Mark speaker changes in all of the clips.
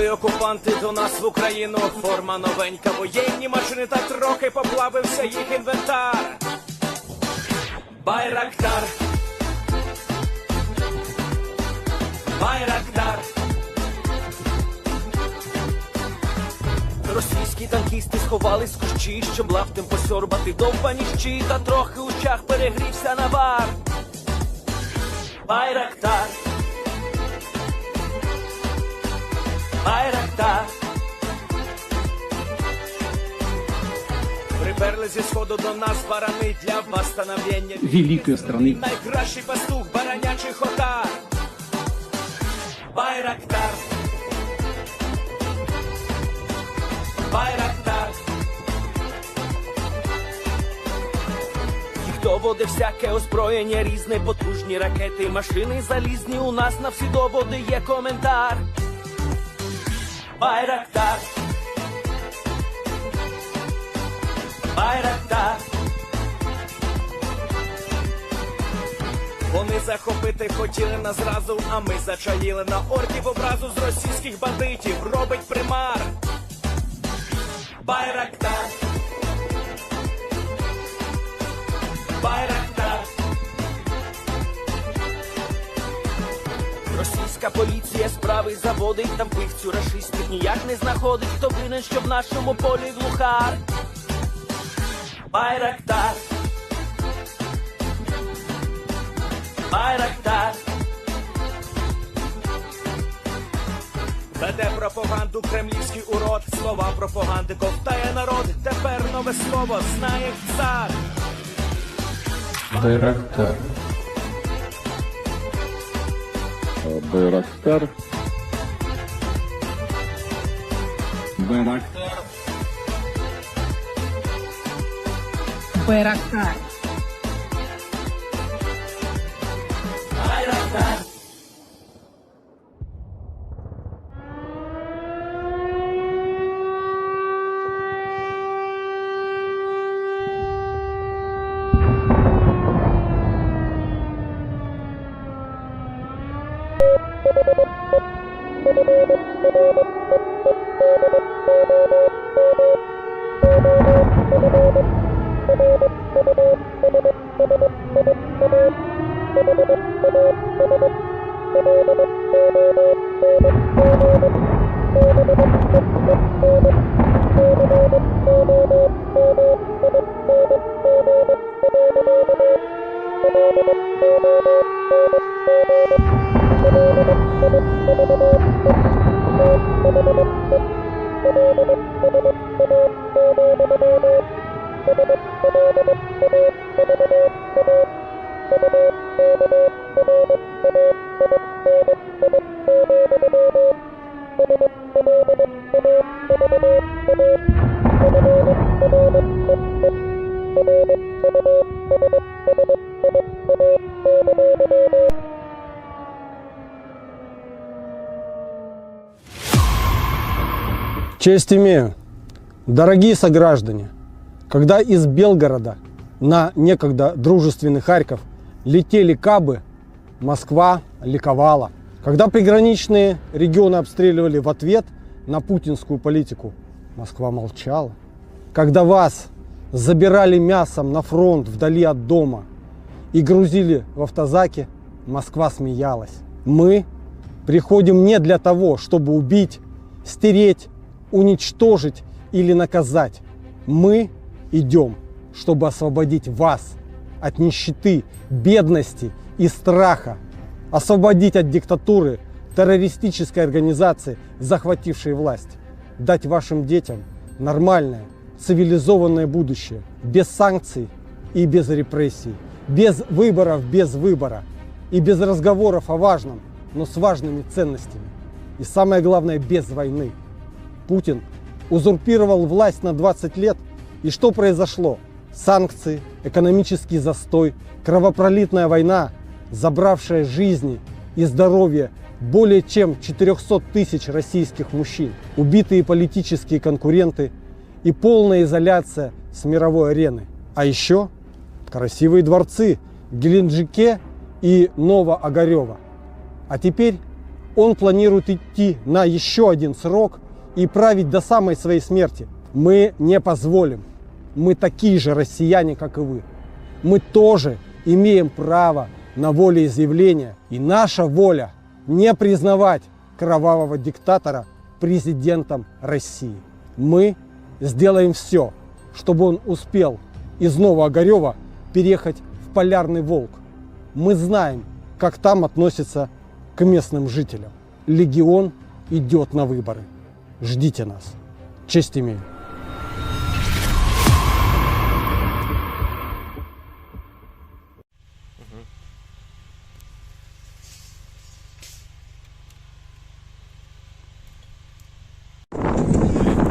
Speaker 1: Прийшли окупанти до нас в Україну, форма новенька, воєнні машини, та трохи поплавився їх інвентар. Байрактар, Байрактар. Російські танкісти сховались в кущі, щоб лаптем посьорбати довбані щі, та трохи у чах перегрівся навар. Байрактар, Байрактар. Приперли зі сходу до нас барани для восстановлення
Speaker 2: великої страни.
Speaker 1: Найкращий пастух баранячих отар. Байрактар, Байрактар. Їх доводи всяке озброєння різне, потужні ракети, машини залізні, у нас на всі доводи є коментар. Байрактар, Байрактар. Вони захопити хотіли нас зразу, а ми зачаїли на орків образу з російських бандитів, робить примар. Байрактар, Байрактар. Російська поліція справи заводить, там вбивцю рашистів ніяк не знаходить, хто винен, що в нашому полі глухар. Байрактар, Байрактар. Веде пропаганду кремлівський урод, слова пропаганди ковтає народ, тепер нове слово знає цар.
Speaker 2: Байрактар.
Speaker 3: Байрактар.
Speaker 2: Байрактар.
Speaker 4: Байрактар.
Speaker 1: Байрактар.
Speaker 5: Честь имею. Дорогие сограждане, когда из Белгорода на некогда дружественный Харьков летели кабы, Москва ликовала. Когда приграничные регионы обстреливали в ответ на путинскую политику, Москва молчала. Когда вас забирали мясом на фронт вдали от дома и грузили в автозаки, Москва смеялась. Мы приходим не для того, чтобы убить, стереть, уничтожить или наказать. Мы идем, чтобы освободить вас от нищеты, бедности и страха, освободить от диктатуры террористической организации, захватившей власть, дать вашим детям нормальное, цивилизованное будущее, без санкций и без репрессий, без выборов, без выбора и без разговоров о важном, но с важными ценностями. И самое главное, без войны. Путин узурпировал власть на 20 лет, и что произошло? Санкции, экономический застой, кровопролитная война, забравшая жизни и здоровье более чем 400 тысяч российских мужчин, убитые политические конкуренты и полная изоляция с мировой арены. А еще красивые дворцы в Геленджике и Новоогарево. А теперь Он планирует идти на еще один срок и править до самой своей смерти. Мы не позволим. Мы такие же россияне, как и вы. Мы тоже имеем право на волеизъявление. И наша воля не признавать кровавого диктатора президентом России. Мы сделаем все, чтобы он успел из Новоогарева переехать в Полярный Волк. Мы знаем, как там относятся к местным жителям. Легион идет на выборы. Ждите нас. Честь имею.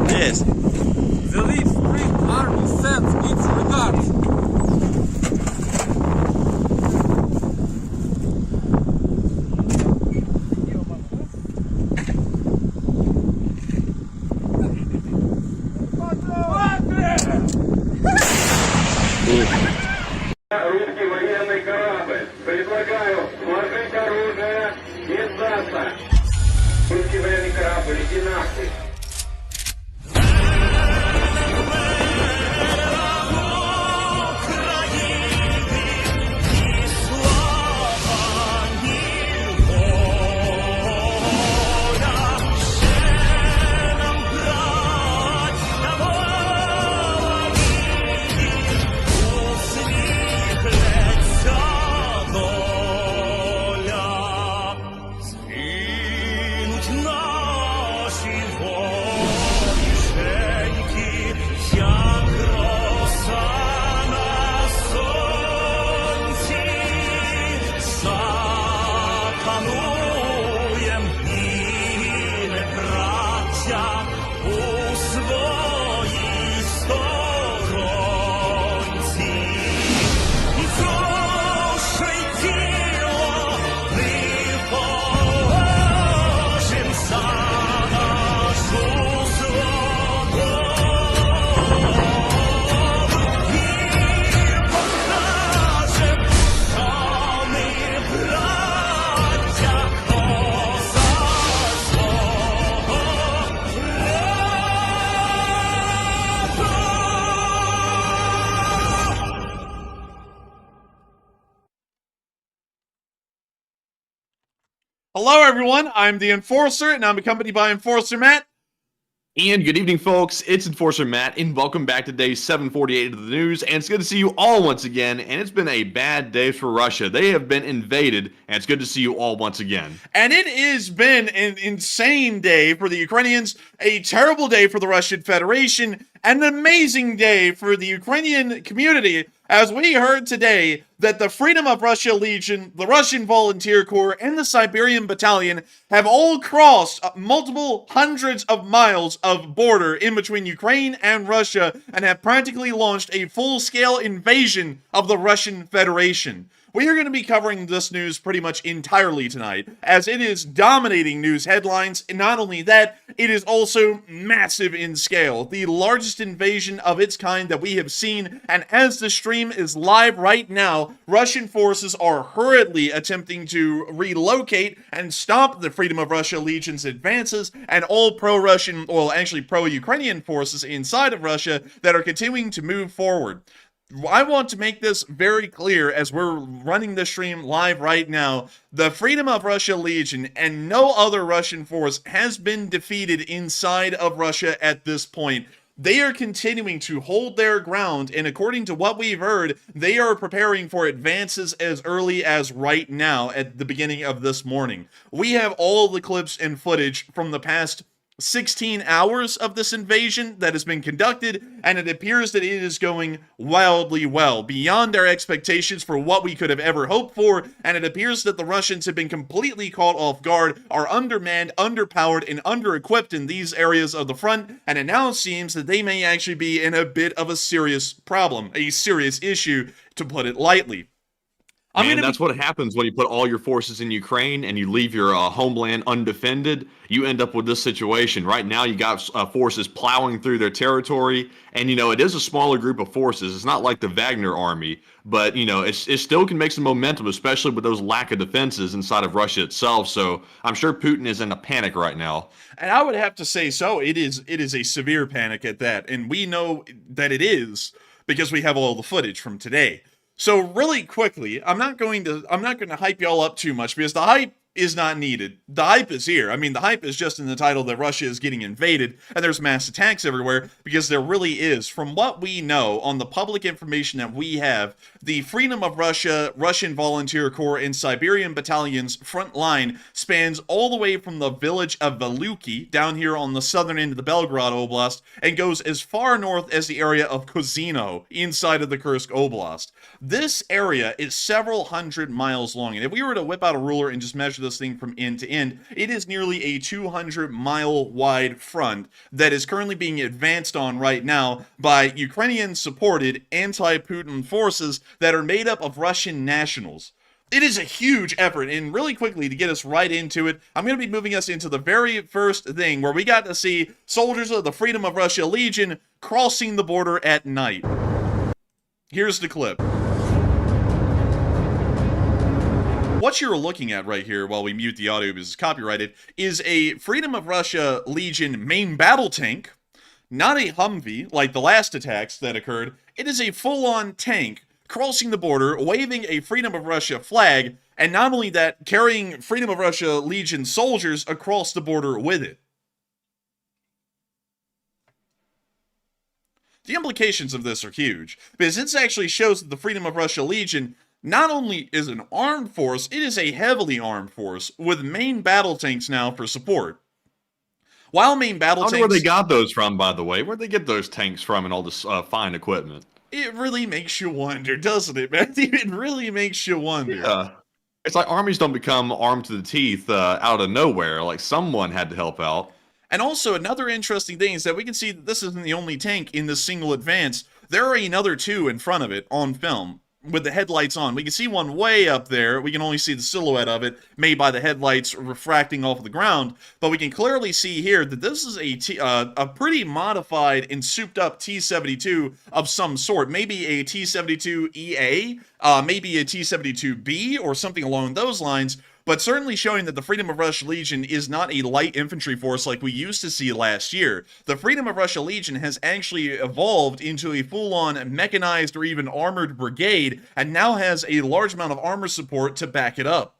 Speaker 2: Yes.
Speaker 3: The Leaf Spring Army sends its regards.
Speaker 4: Русский военный корабль. Предлагаю сложить оружие и сдаться. Русский военный корабль, иди нахуй.
Speaker 6: Hello, everyone. I'm the Enforcer, and I'm accompanied by Enforcer Matt.
Speaker 2: And good evening, folks. It's Enforcer Matt, and welcome back to day 748 of the news. And it's good to see you all once again. And it's been a bad day for Russia. They have been invaded, and it's good to see you all once again.
Speaker 6: And it has been an insane day for the Ukrainians, a terrible day for the Russian Federation, and an amazing day for the Ukrainian community, as we heard today that the Freedom of Russia Legion, the Russian Volunteer Corps, and the Siberian Battalion have all crossed multiple hundreds of miles of border in between Ukraine and Russia and have practically launched a full-scale invasion of the Russian Federation. We are going to be covering this news pretty much entirely tonight, as it is dominating news headlines, and not only that, it is also massive in scale, the largest invasion of its kind that we have seen, and as the stream is live right now, Russian forces are hurriedly attempting to relocate and stop the Freedom of Russia Legion's advances, and all pro-Russian, well actually pro-Ukrainian forces inside of Russia that are continuing to move forward. I want to make this very clear as we're running the stream live right now. The Freedom of Russia Legion and no other Russian force has been defeated inside of Russia at this point. They are continuing to hold their ground, and according to what we've heard, they are preparing for advances as early as right now at the beginning of this morning. We have all the clips and footage from the past 16 hours of this invasion that has been conducted, and it appears that it is going wildly well, beyond our expectations for what we could have ever hoped for, and it appears that the Russians have been completely caught off guard, are undermanned, underpowered, and under-equipped in these areas of the front, and it now seems that they may actually be in a bit of a serious problem, a serious issue, to put it lightly.
Speaker 2: Man, that's what happens when you put all your forces in Ukraine and you leave your homeland undefended. You end up with this situation. Right now, you got forces plowing through their territory, and it is a smaller group of forces. It's not like the Wagner army, but it still can make some momentum, especially with those lack of defenses inside of Russia itself. So I'm sure Putin is in a panic right now.
Speaker 6: And I would have to say so. It is a severe panic at that, and we know that it is because we have all the footage from today. So really quickly, I'm not going to hype y'all up too much because the hype is not needed. The hype is here. I mean, the hype is just in the title that Russia is getting invaded and there's mass attacks everywhere, because there really is. From what we know on the public information that we have, the Freedom of Russia, Russian Volunteer Corps, and Siberian Battalion's front line spans all the way from the village of Veluki down here on the southern end of the Belgorod Oblast and goes as far north as the area of Kozino inside of the Kursk Oblast. This area is several hundred miles long, and if we were to whip out a ruler and just measure this thing from end to end, it is nearly a 200-mile wide front that is currently being advanced on right now by Ukrainian-supported anti-Putin forces that are made up of Russian nationals. It is a huge effort, and really quickly to get us right into it, I'm going to be moving us into the very first thing where we got to see soldiers of the Freedom of Russia Legion crossing the border at night. Here's the clip. What you're looking at right here, while we mute the audio because it's copyrighted, is a Freedom of Russia Legion main battle tank, not a Humvee like the last attacks that occurred. It is a full-on tank crossing the border, waving a Freedom of Russia flag, and not only that, carrying Freedom of Russia Legion soldiers across the border with it. The implications of this are huge, because this actually shows that the Freedom of Russia Legion not only is an armed force, it is a heavily armed force, with main battle tanks now for support. While main battle tanks... I wonder
Speaker 2: where they got those from, by the way. Where'd they get those tanks from and all this fine equipment?
Speaker 6: It really makes you wonder, doesn't it, man? It really makes you wonder.
Speaker 2: Yeah. It's like armies don't become armed to the teeth out of nowhere. Like, someone had to help out.
Speaker 6: And also, another interesting thing is that we can see that this isn't the only tank in this single advance. There are another two in front of it on film, with the headlights on. We can see one way up there. We can only see the silhouette of it, made by the headlights refracting off the ground. But we can clearly see here that this is a pretty modified and souped-up T-72 of some sort. Maybe a T-72EA, maybe a T-72B, or something along those lines. But certainly showing that the Freedom of Russia Legion is not a light infantry force like we used to see last year. The Freedom of Russia Legion has actually evolved into a full-on mechanized or even armored brigade, and now has a large amount of armor support to back it up.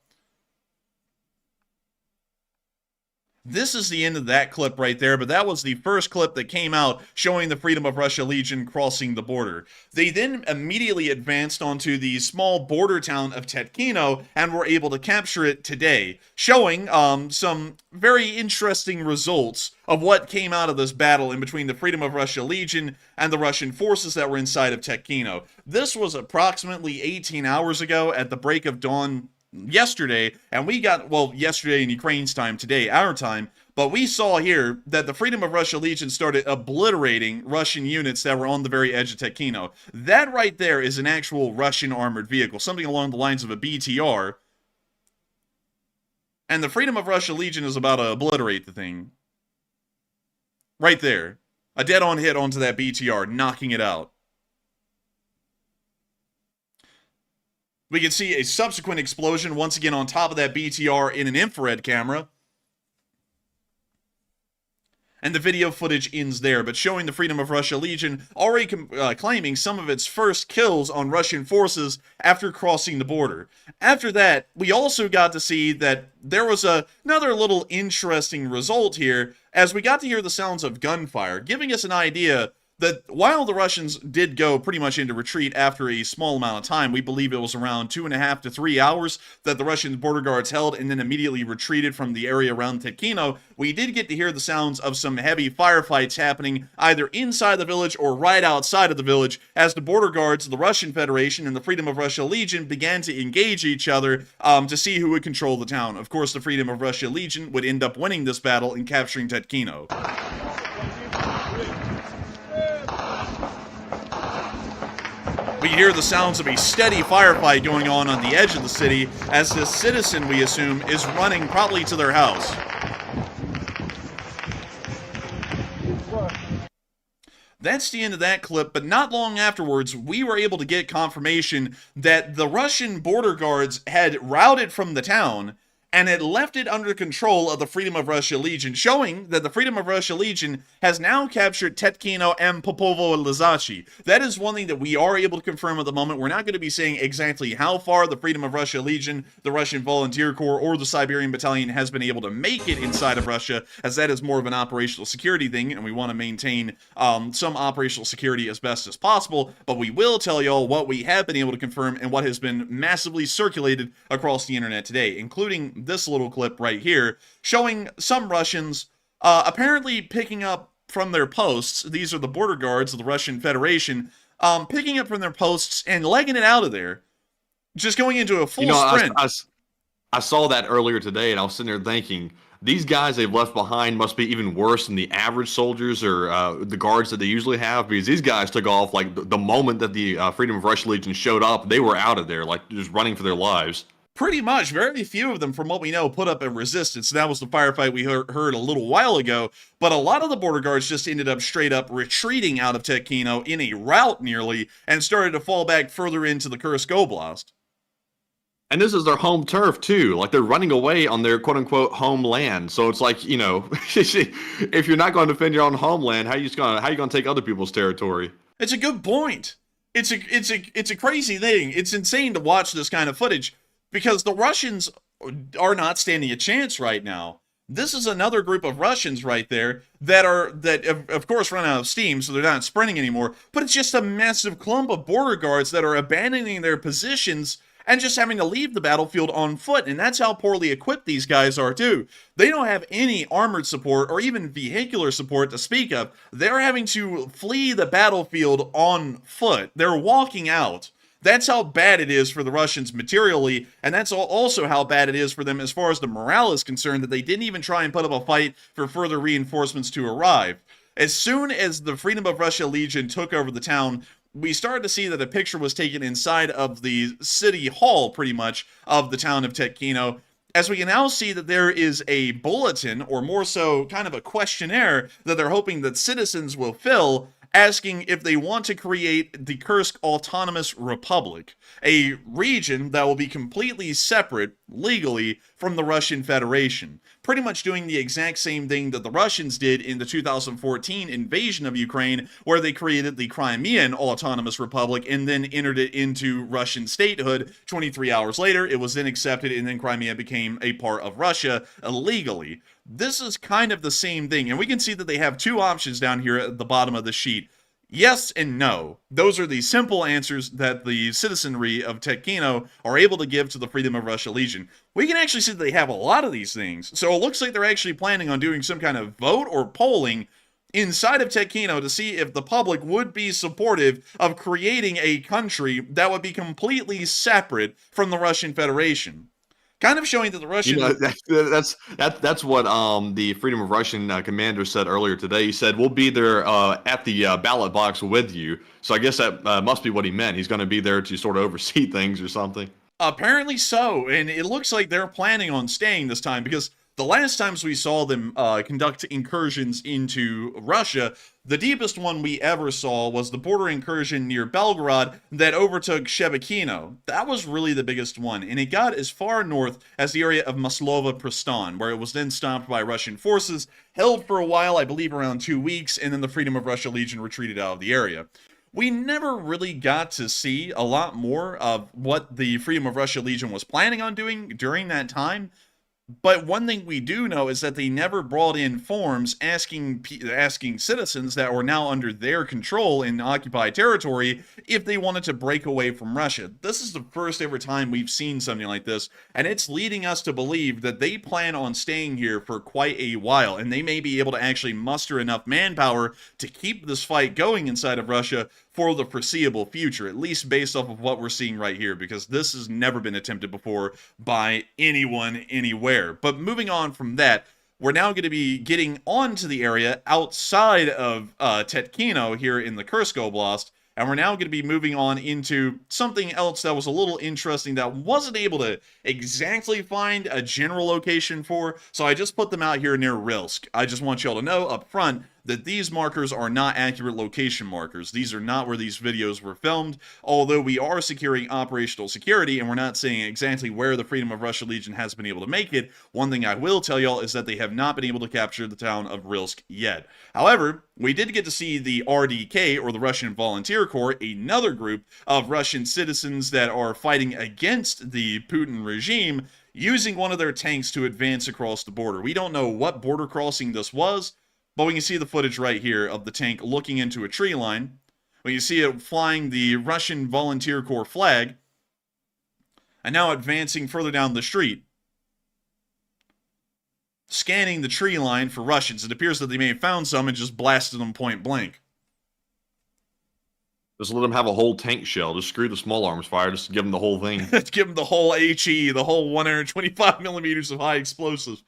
Speaker 6: This is the end of that clip right there, but that was the first clip that came out showing the Freedom of Russia Legion crossing the border. They then immediately advanced onto the small border town of Tetkino and were able to capture it today, showing some very interesting results of what came out of this battle in between the Freedom of Russia Legion and the Russian forces that were inside of Tetkino. This was approximately 18 hours ago at the break of dawn yesterday, and we got, well, yesterday in Ukraine's time, today our time, but we saw here that the Freedom of Russia Legion started obliterating Russian units that were on the very edge of Tetkino. That right there is an actual Russian armored vehicle, something along the lines of a BTR, and the Freedom of Russia Legion is about to obliterate the thing. Right there. A dead-on hit onto that BTR, knocking it out. We can see a subsequent explosion once again on top of that BTR in an infrared camera. And the video footage ends there, but showing the Freedom of Russia Legion already claiming some of its first kills on Russian forces after crossing the border. After that, we also got to see that there was another little interesting result here, as we got to hear the sounds of gunfire, giving us an idea that while the Russians did go pretty much into retreat after a small amount of time, we believe it was around 2.5 to 3 hours that the Russian border guards held and then immediately retreated from the area around Tetkino, we did get to hear the sounds of some heavy firefights happening either inside the village or right outside of the village as the border guards of the Russian Federation and the Freedom of Russia Legion began to engage each other to see who would control the town. Of course, the Freedom of Russia Legion would end up winning this battle and capturing Tetkino. We hear the sounds of a steady firefight going on the edge of the city as this citizen, we assume, is running probably to their house. That's the end of that clip, but not long afterwards, we were able to get confirmation that the Russian border guards had routed from the town and had left it under control of the Freedom of Russia Legion, showing that the Freedom of Russia Legion has now captured Tetkino and Popovo Lizachi. That is one thing that we are able to confirm at the moment. We're not going to be saying exactly how far the Freedom of Russia Legion, the Russian Volunteer Corps, or the Siberian Battalion has been able to make it inside of Russia, as that is more of an operational security thing, and we want to maintain some operational security as best as possible, but we will tell y'all what we have been able to confirm and what has been massively circulated across the internet today, including this little clip right here, showing some Russians apparently picking up from their posts. These are the border guards of the Russian Federation, picking up from their posts and legging it out of there, just going into a full sprint.
Speaker 2: I saw that earlier today, and I was sitting there thinking, these guys they've left behind must be even worse than the average soldiers or the guards that they usually have, because these guys took off like the moment that the Freedom of Russia Legion showed up. They were out of there, like just running for their lives.
Speaker 6: Pretty much. Very few of them, from what we know, put up a resistance. That was the firefight we heard a little while ago. But a lot of the border guards just ended up straight up retreating out of Tetkino in a rout nearly and started to fall back further into the Kursk Oblast.
Speaker 2: And this is their home turf too. Like they're running away on their quote unquote homeland. So it's like, you know, if you're not going to defend your own homeland, how are you going to take other people's territory?
Speaker 6: It's a good point. It's a crazy thing. It's insane to watch this kind of footage, because the Russians are not standing a chance right now. This is another group of Russians right there that of course run out of steam, so they're not sprinting anymore, but it's just a massive clump of border guards that are abandoning their positions and just having to leave the battlefield on foot, and that's how poorly equipped these guys are too. They don't have any armored support or even vehicular support to speak of. They're having to flee the battlefield on foot. They're walking out. That's how bad it is for the Russians materially, and that's also how bad it is for them as far as the morale is concerned, that they didn't even try and put up a fight for further reinforcements to arrive. As soon as the Freedom of Russia Legion took over the town, we started to see that a picture was taken inside of the city hall, pretty much, of the town of Tetkino, as we can now see that there is a bulletin, or more so, kind of a questionnaire, that they're hoping that citizens will fill, asking if they want to create the Kursk Autonomous Republic, a region that will be completely separate, legally, from the Russian Federation. Pretty much doing the exact same thing that the Russians did in the 2014 invasion of Ukraine, where they created the Crimean Autonomous Republic and then entered it into Russian statehood. 23 hours later, it was then accepted, and then Crimea became a part of Russia illegally. This is kind of the same thing, and we can see that they have two options down here at the bottom of the sheet. Yes and no. Those are the simple answers that the citizenry of Tetkino are able to give to the Freedom of Russia Legion. We can actually see that they have a lot of these things, so it looks like they're actually planning on doing some kind of vote or polling inside of Tetkino to see if the public would be supportive of creating a country that would be completely separate from the Russian Federation. Kind of showing that the Russian...
Speaker 2: You know, that's what the Freedom of Russian commander said earlier today. He said, we'll be there at the ballot box with you. So I guess that must be what he meant. He's going to be there to sort of oversee things or something.
Speaker 6: Apparently so, and it looks like they're planning on staying this time, because the last times we saw them conduct incursions into Russia, the deepest one we ever saw was the border incursion near Belgorod that overtook Shebekino. That was really the biggest one, and it got as far north as the area of Maslova Pristan, where it was then stopped by Russian forces, held for a while, I believe around 2 weeks, and then the Freedom of Russia Legion retreated out of the area. We never really got to see a lot more of what the Freedom of Russia Legion was planning on doing during that time. But one thing we do know is that they never brought in forms asking citizens that were now under their control in occupied territory if they wanted to break away from Russia. This is the first ever time we've seen something like this, and it's leading us to believe that they plan on staying here for quite a while, and they may be able to actually muster enough manpower to keep this fight going inside of Russia for the foreseeable future, at least based off of what we're seeing right here, because this has never been attempted before by anyone, anywhere. But moving on from that, we're now going to be getting onto the area outside of Tetkino here in the Kursk Oblast, And we're now going to be moving on into something else that was a little interesting that wasn't able to exactly find a general location for, so I just put them out here near Rilsk. I just want y'all to know up front that these markers are not accurate location markers. These are not where these videos were filmed, although we are securing operational security and we're not saying exactly where the Freedom of Russia Legion has been able to make it. One thing I will tell y'all is that they have not been able to capture the town of Rilsk yet. However, we did get to see the RDK, or the Russian Volunteer Corps, another group of Russian citizens that are fighting against the Putin regime, using one of their tanks to advance across the border. We don't know what border crossing this was, but we can see the footage right here of the tank looking into a tree line. We can see it flying the Russian Volunteer Corps flag, and now advancing further down the street, scanning the tree line for Russians. It appears that they may have found some and just blasted them point blank.
Speaker 2: Just let them have a whole tank shell. Just screw the small arms fire. Just give them the whole thing.
Speaker 6: Give them the whole HE, the whole 125 millimeters of high explosives.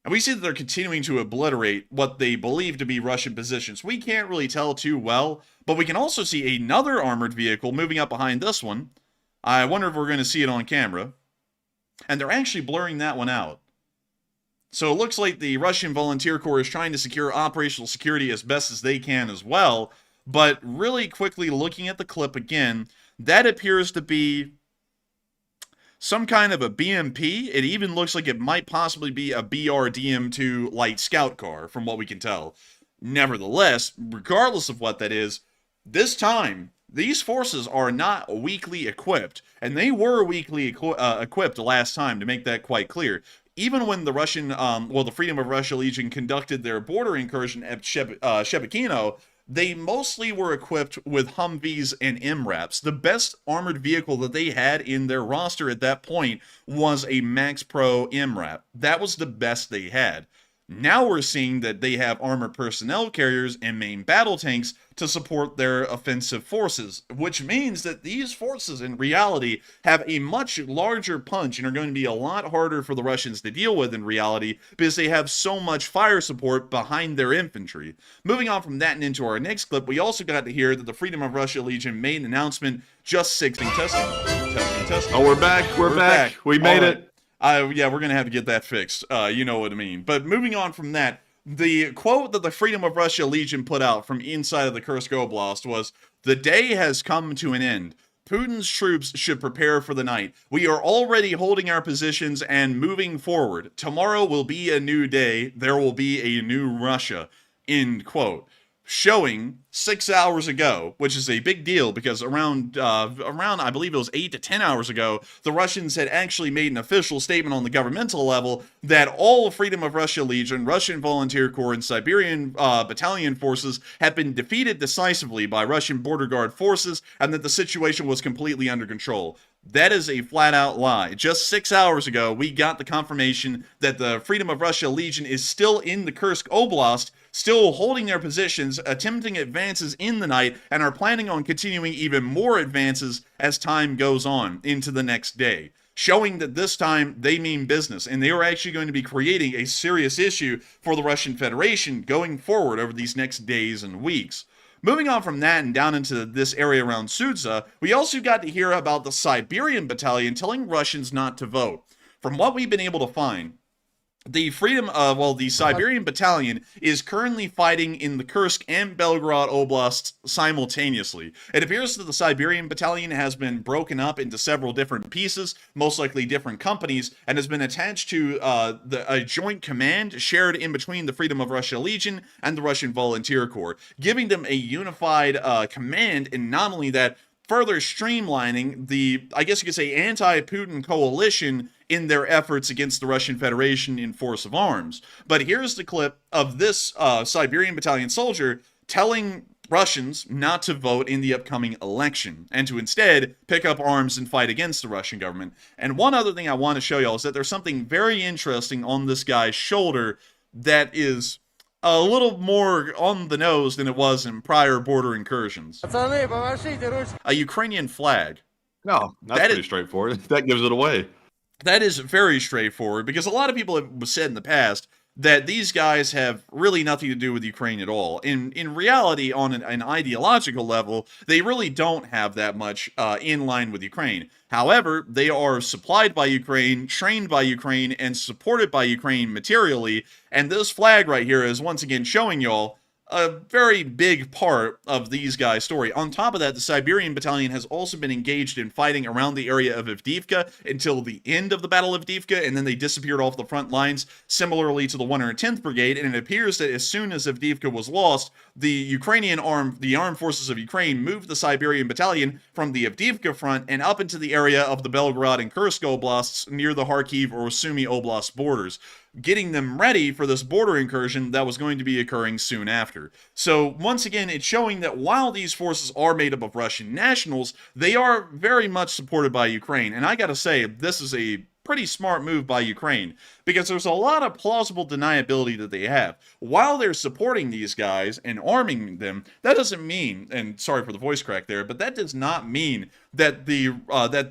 Speaker 6: And we see that they're continuing to obliterate what they believe to be Russian positions. We can't really tell too well, but we can also see another armored vehicle moving up behind this one. I wonder if we're going to see it on camera. And they're actually blurring that one out. So it looks like the Russian Volunteer Corps is trying to secure operational security as best as they can as well. But really quickly looking at the clip again, that appears to be some kind of a BMP. It even looks like it might possibly be a BRDM2 light scout car, from what we can tell. Nevertheless, regardless of what that is, this time, these forces are not weakly equipped, and they were weakly equipped last time, to make that quite clear. Even when the Russian, the Freedom of Russia Legion conducted their border incursion at Shebekino, they mostly were equipped with Humvees and MRAPs. The best armored vehicle that they had in their roster at that point was a Max Pro MRAP. That was the best they had. Now we're seeing that they have armored personnel carriers and main battle tanks to support their offensive forces, which means that these forces in reality have a much larger punch and are going to be a lot harder for the Russians to deal with in reality because they have so much fire support behind their infantry. Moving on from that and into our next clip, we also got to hear that the Freedom of Russia Legion made an announcement just testing.
Speaker 2: Oh, we're back. We're back. We made it.
Speaker 6: Yeah, we're going to have to get that fixed. You know what I mean. But moving on from that, the quote that the Freedom of Russia Legion put out from inside of the Kursk Oblast was, "The day has come to an end. Putin's troops should prepare for the night. We are already holding our positions and moving forward. Tomorrow will be a new day. There will be a new Russia." End quote. Showing 6 hours ago, which is a big deal because around I believe it was 8 to 10 hours ago, the Russians had actually made an official statement on the governmental level that all Freedom of Russia Legion, Russian Volunteer Corps, and Siberian battalion forces had been defeated decisively by Russian border guard forces and that the situation was completely under control. That is a flat-out lie. Just 6 hours ago, we got the confirmation that the Freedom of Russia Legion is still in the Kursk Oblast, still holding their positions, attempting advances in the night, and are planning on continuing even more advances as time goes on into the next day, showing that this time they mean business, and they are actually going to be creating a serious issue for the Russian Federation going forward over these next days and weeks. Moving on from that and down into this area around Sudza, we also got to hear about the Siberian Battalion telling Russians not to vote. From what we've been able to find, the Siberian Battalion is currently fighting in the Kursk and Belgorod Oblasts simultaneously. It appears that the Siberian Battalion has been broken up into several different pieces, most likely different companies, and has been attached to a joint command shared in between the Freedom of Russia Legion and the Russian Volunteer Corps, giving them a unified command, and not only that, further streamlining the, I guess you could say, anti-Putin coalition in their efforts against the Russian Federation in force of arms. But here's the clip of this Siberian Battalion soldier telling Russians not to vote in the upcoming election and to instead pick up arms and fight against the Russian government. And one other thing I want to show y'all is that there's something very interesting on this guy's shoulder that is a little more on the nose than it was in prior border incursions. A Ukrainian flag.
Speaker 2: No, that's pretty straightforward. That gives it away.
Speaker 6: That is very straightforward because a lot of people have said in the past that these guys have really nothing to do with Ukraine at all. In reality, on an ideological level, they really don't have that much in line with Ukraine. However, they are supplied by Ukraine, trained by Ukraine, and supported by Ukraine materially. And this flag right here is once again showing y'all a very big part of these guys' story. On top of that, the Siberian Battalion has also been engaged in fighting around the area of Avdiivka until the end of the Battle of Avdiivka, and then they disappeared off the front lines, similarly to the 110th Brigade, and it appears that as soon as Avdiivka was lost, the armed forces of Ukraine moved the Siberian Battalion from the Avdiivka front and up into the area of the Belgorod and Kursk oblasts near the Kharkiv or Sumy Oblast borders, getting them ready for this border incursion that was going to be occurring soon after. So once again, it's showing that while these forces are made up of Russian nationals, they are very much supported by Ukraine. And I gotta say, this is a pretty smart move by Ukraine, because there's a lot of plausible deniability that they have. While they're supporting these guys and arming them, that doesn't mean, and sorry for the voice crack there, but that does not mean that the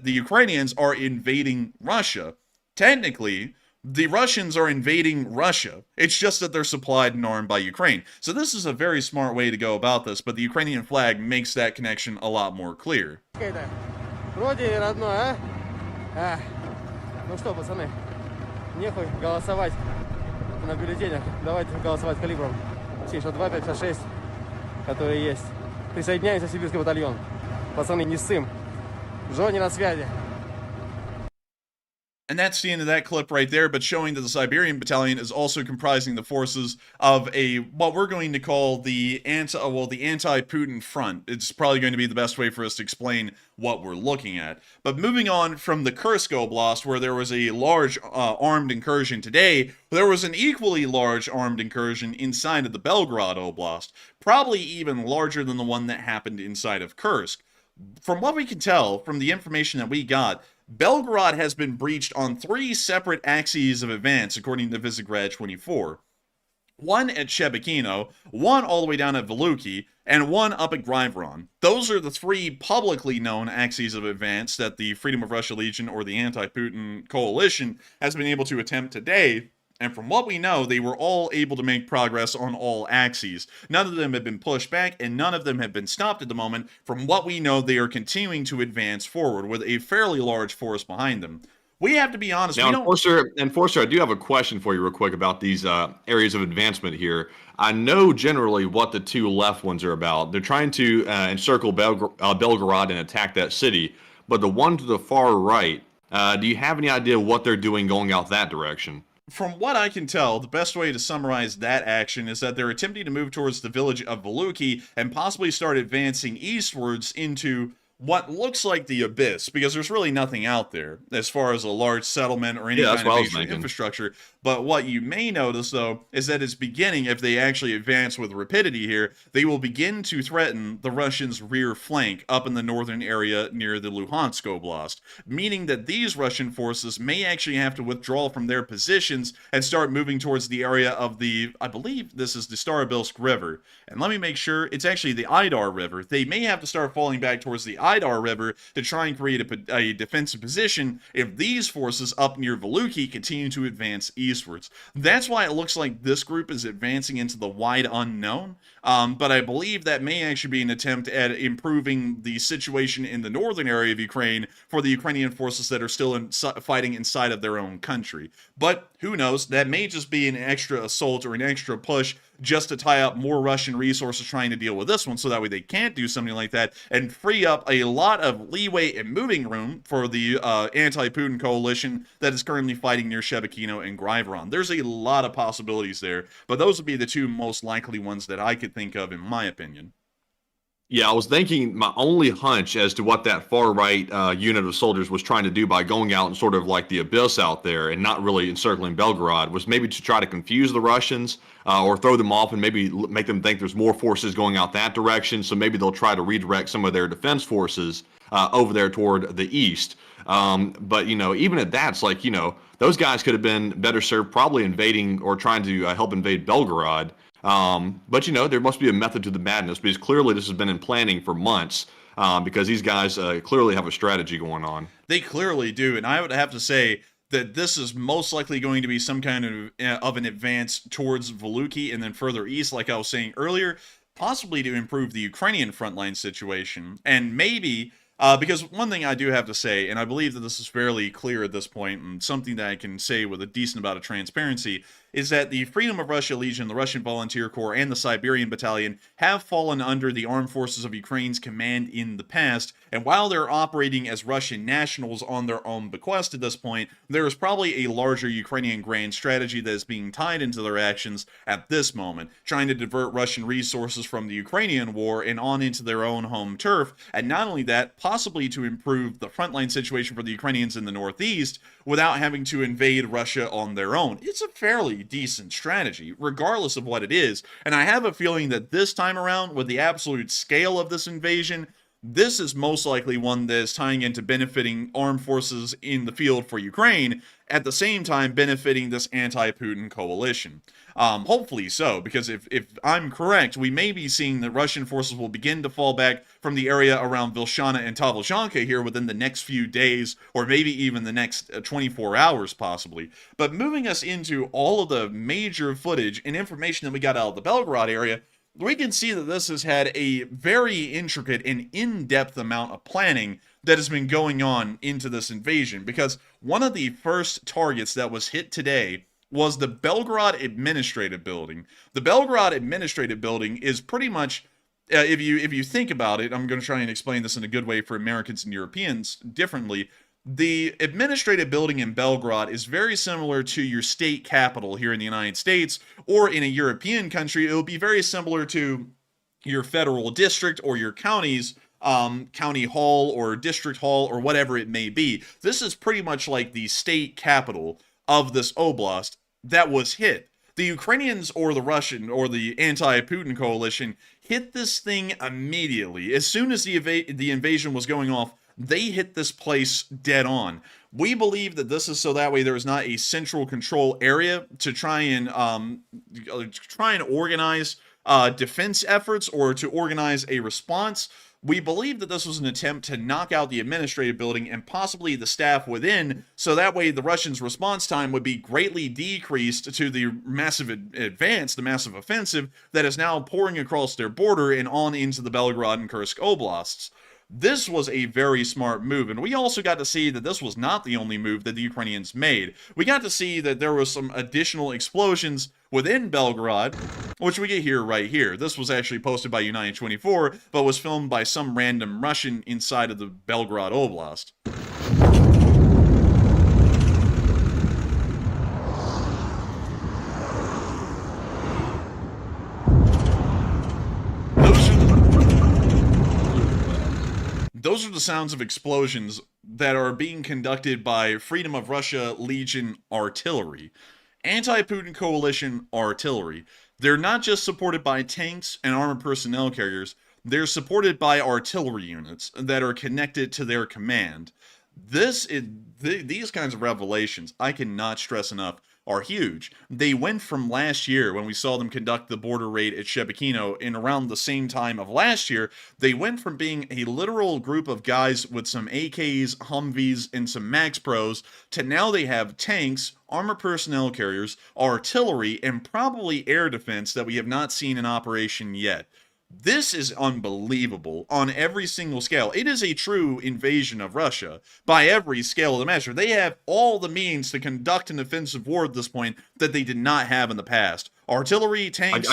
Speaker 6: Ukrainians are invading Russia. Technically, the Russians are invading Russia. It's just that they're supplied and armed by Ukraine. So this is a very smart way to go about this, but the Ukrainian flag makes that connection a lot more clear.
Speaker 7: Вроде родной, а? Ну что, пацаны, нехуй голосовать на бюллетенях. Давайте голосовать калибром 762, 556, которые есть. Присоединяемся в сибирский батальон. Пацаны, не ссым. Джонни на связи.
Speaker 6: And that's the end of that clip right there, but showing that the Siberian Battalion is also comprising the forces of what we're going to call the anti-Putin front. It's probably going to be the best way for us to explain what we're looking at. But moving on from the Kursk Oblast, where there was a large armed incursion today, there was an equally large armed incursion inside of the Belgorod Oblast, probably even larger than the one that happened inside of Kursk. From what we can tell, from the information that we got, Belgorod has been breached on 3 separate axes of advance, according to Visegrad 24. One at Shebekino, one all the way down at Veluki, and one up at Gryvron. Those are the 3 publicly known axes of advance that the Freedom of Russia Legion or the Anti-Putin coalition has been able to attempt today. And from what we know, they were all able to make progress on all axes. None of them have been pushed back, and none of them have been stopped at the moment. From what we know, they are continuing to advance forward with a fairly large force behind them. We have to be honest.
Speaker 2: Now, Enforcer, I do have a question for you real quick about these areas of advancement here. I know generally what the 2 left ones are about. They're trying to encircle Belgorod and attack that city. But the one to the far right, do you have any idea what they're doing going out that direction?
Speaker 6: From what I can tell, the best way to summarize that action is that they're attempting to move towards the village of Veluki and possibly start advancing eastwards into what looks like the abyss, because there's really nothing out there as far as a large settlement or any kind of major infrastructure. But what you may notice, though, is that it's beginning, if they actually advance with rapidity here, they will begin to threaten the Russians' rear flank up in the northern area near the Luhansk Oblast, meaning that these Russian forces may actually have to withdraw from their positions and start moving towards the area of the, I believe this is the Starobilsk River. And let me make sure, it's actually the Idar River. They may have to start falling back towards the Idar River to try and create a defensive position if these forces up near Veluki continue to advance eastwards. That's why it looks like this group is advancing into the wide unknown, but I believe that may actually be an attempt at improving the situation in the northern area of Ukraine for the Ukrainian forces that are still fighting inside of their own country. But who knows, that may just be an extra assault or an extra push just to tie up more Russian resources trying to deal with this one, so that way they can't do something like that and free up a lot of leeway and moving room for the anti-Putin coalition that is currently fighting near Shebekino and Gryvron. There's a lot of possibilities there, but those would be the 2 most likely ones that I could think of, in my opinion.
Speaker 2: Yeah, I was thinking my only hunch as to what that far right unit of soldiers was trying to do by going out and sort of like the abyss out there and not really encircling Belgorod was maybe to try to confuse the Russians or throw them off and maybe make them think there's more forces going out that direction. So maybe they'll try to redirect some of their defense forces over there toward the east. But, you know, even at that, it's like, you know, those guys could have been better served probably invading or trying to help invade Belgorod. But, you know, there must be a method to the madness, because clearly this has been in planning for months, because these guys clearly have a strategy going on.
Speaker 6: They clearly do, and I would have to say that this is most likely going to be some kind of an advance towards Voluki and then further east, like I was saying earlier, possibly to improve the Ukrainian frontline situation. And maybe, because one thing I do have to say, and I believe that this is fairly clear at this point, and something that I can say with a decent amount of transparency, is that the Freedom of Russia Legion, the Russian Volunteer Corps, and the Siberian Battalion have fallen under the armed forces of Ukraine's command in the past, and while they're operating as Russian nationals on their own bequest at this point, there is probably a larger Ukrainian grand strategy that is being tied into their actions at this moment, trying to divert Russian resources from the Ukrainian war and on into their own home turf, and not only that, possibly to improve the frontline situation for the Ukrainians in the northeast without having to invade Russia on their own. It's a fairly decent strategy, regardless of what it is, and I have a feeling that this time around, with the absolute scale of this invasion, this is most likely one that is tying into benefiting armed forces in the field for Ukraine, at the same time benefiting this anti-Putin coalition. Hopefully so, because if I'm correct, we may be seeing that Russian forces will begin to fall back from the area around Vilshana and Tavolshanka here within the next few days, or maybe even the next 24 hours possibly. But moving us into all of the major footage and information that we got out of the Belgorod area, we can see that this has had a very intricate and in-depth amount of planning that has been going on into this invasion, because one of the first targets that was hit today was the Belgorod Administrative Building. The Belgorod Administrative Building is pretty much, if you think about it, I'm going to try and explain this in a good way for Americans and Europeans differently. The administrative building in Belgorod is very similar to your state capital here in the United States, or in a European country, it will be very similar to your federal district or your county's county hall or district hall or whatever it may be. This is pretty much like the state capital of this oblast that was hit. The Ukrainians or the Russian or the anti-Putin coalition hit this thing immediately. As soon as the invasion was going off, they hit this place dead on. We believe that this is so that way there is not a central control area to try and organize defense efforts or to organize a response. We believe that this was an attempt to knock out the administrative building and possibly the staff within, so that way the Russians' response time would be greatly decreased to the massive advance, the massive offensive that is now pouring across their border and on into the Belgorod and Kursk oblasts. This was a very smart move, and we also got to see that this was not the only move that the Ukrainians made. We got to see that there was some additional explosions within Belgorod, which we get here right here. This was actually posted by United 24, but was filmed by some random Russian inside of the Belgorod Oblast. Those are the sounds of explosions that are being conducted by Freedom of Russia Legion artillery. Anti-Putin coalition artillery. They're not just supported by tanks and armored personnel carriers, they're supported by artillery units that are connected to their command. These kinds of revelations, I cannot stress enough, are huge. They went from last year, when we saw them conduct the border raid at Shebekino in around the same time of last year, they went from being a literal group of guys with some AKs, Humvees, and some Max Pros, to now they have tanks, armored personnel carriers, artillery, and probably air defense that we have not seen in operation yet. This is unbelievable on every single scale. It is a true invasion of Russia by every scale of the measure. They have all the means to conduct an offensive war at this point that they did not have in the past. Artillery, tanks.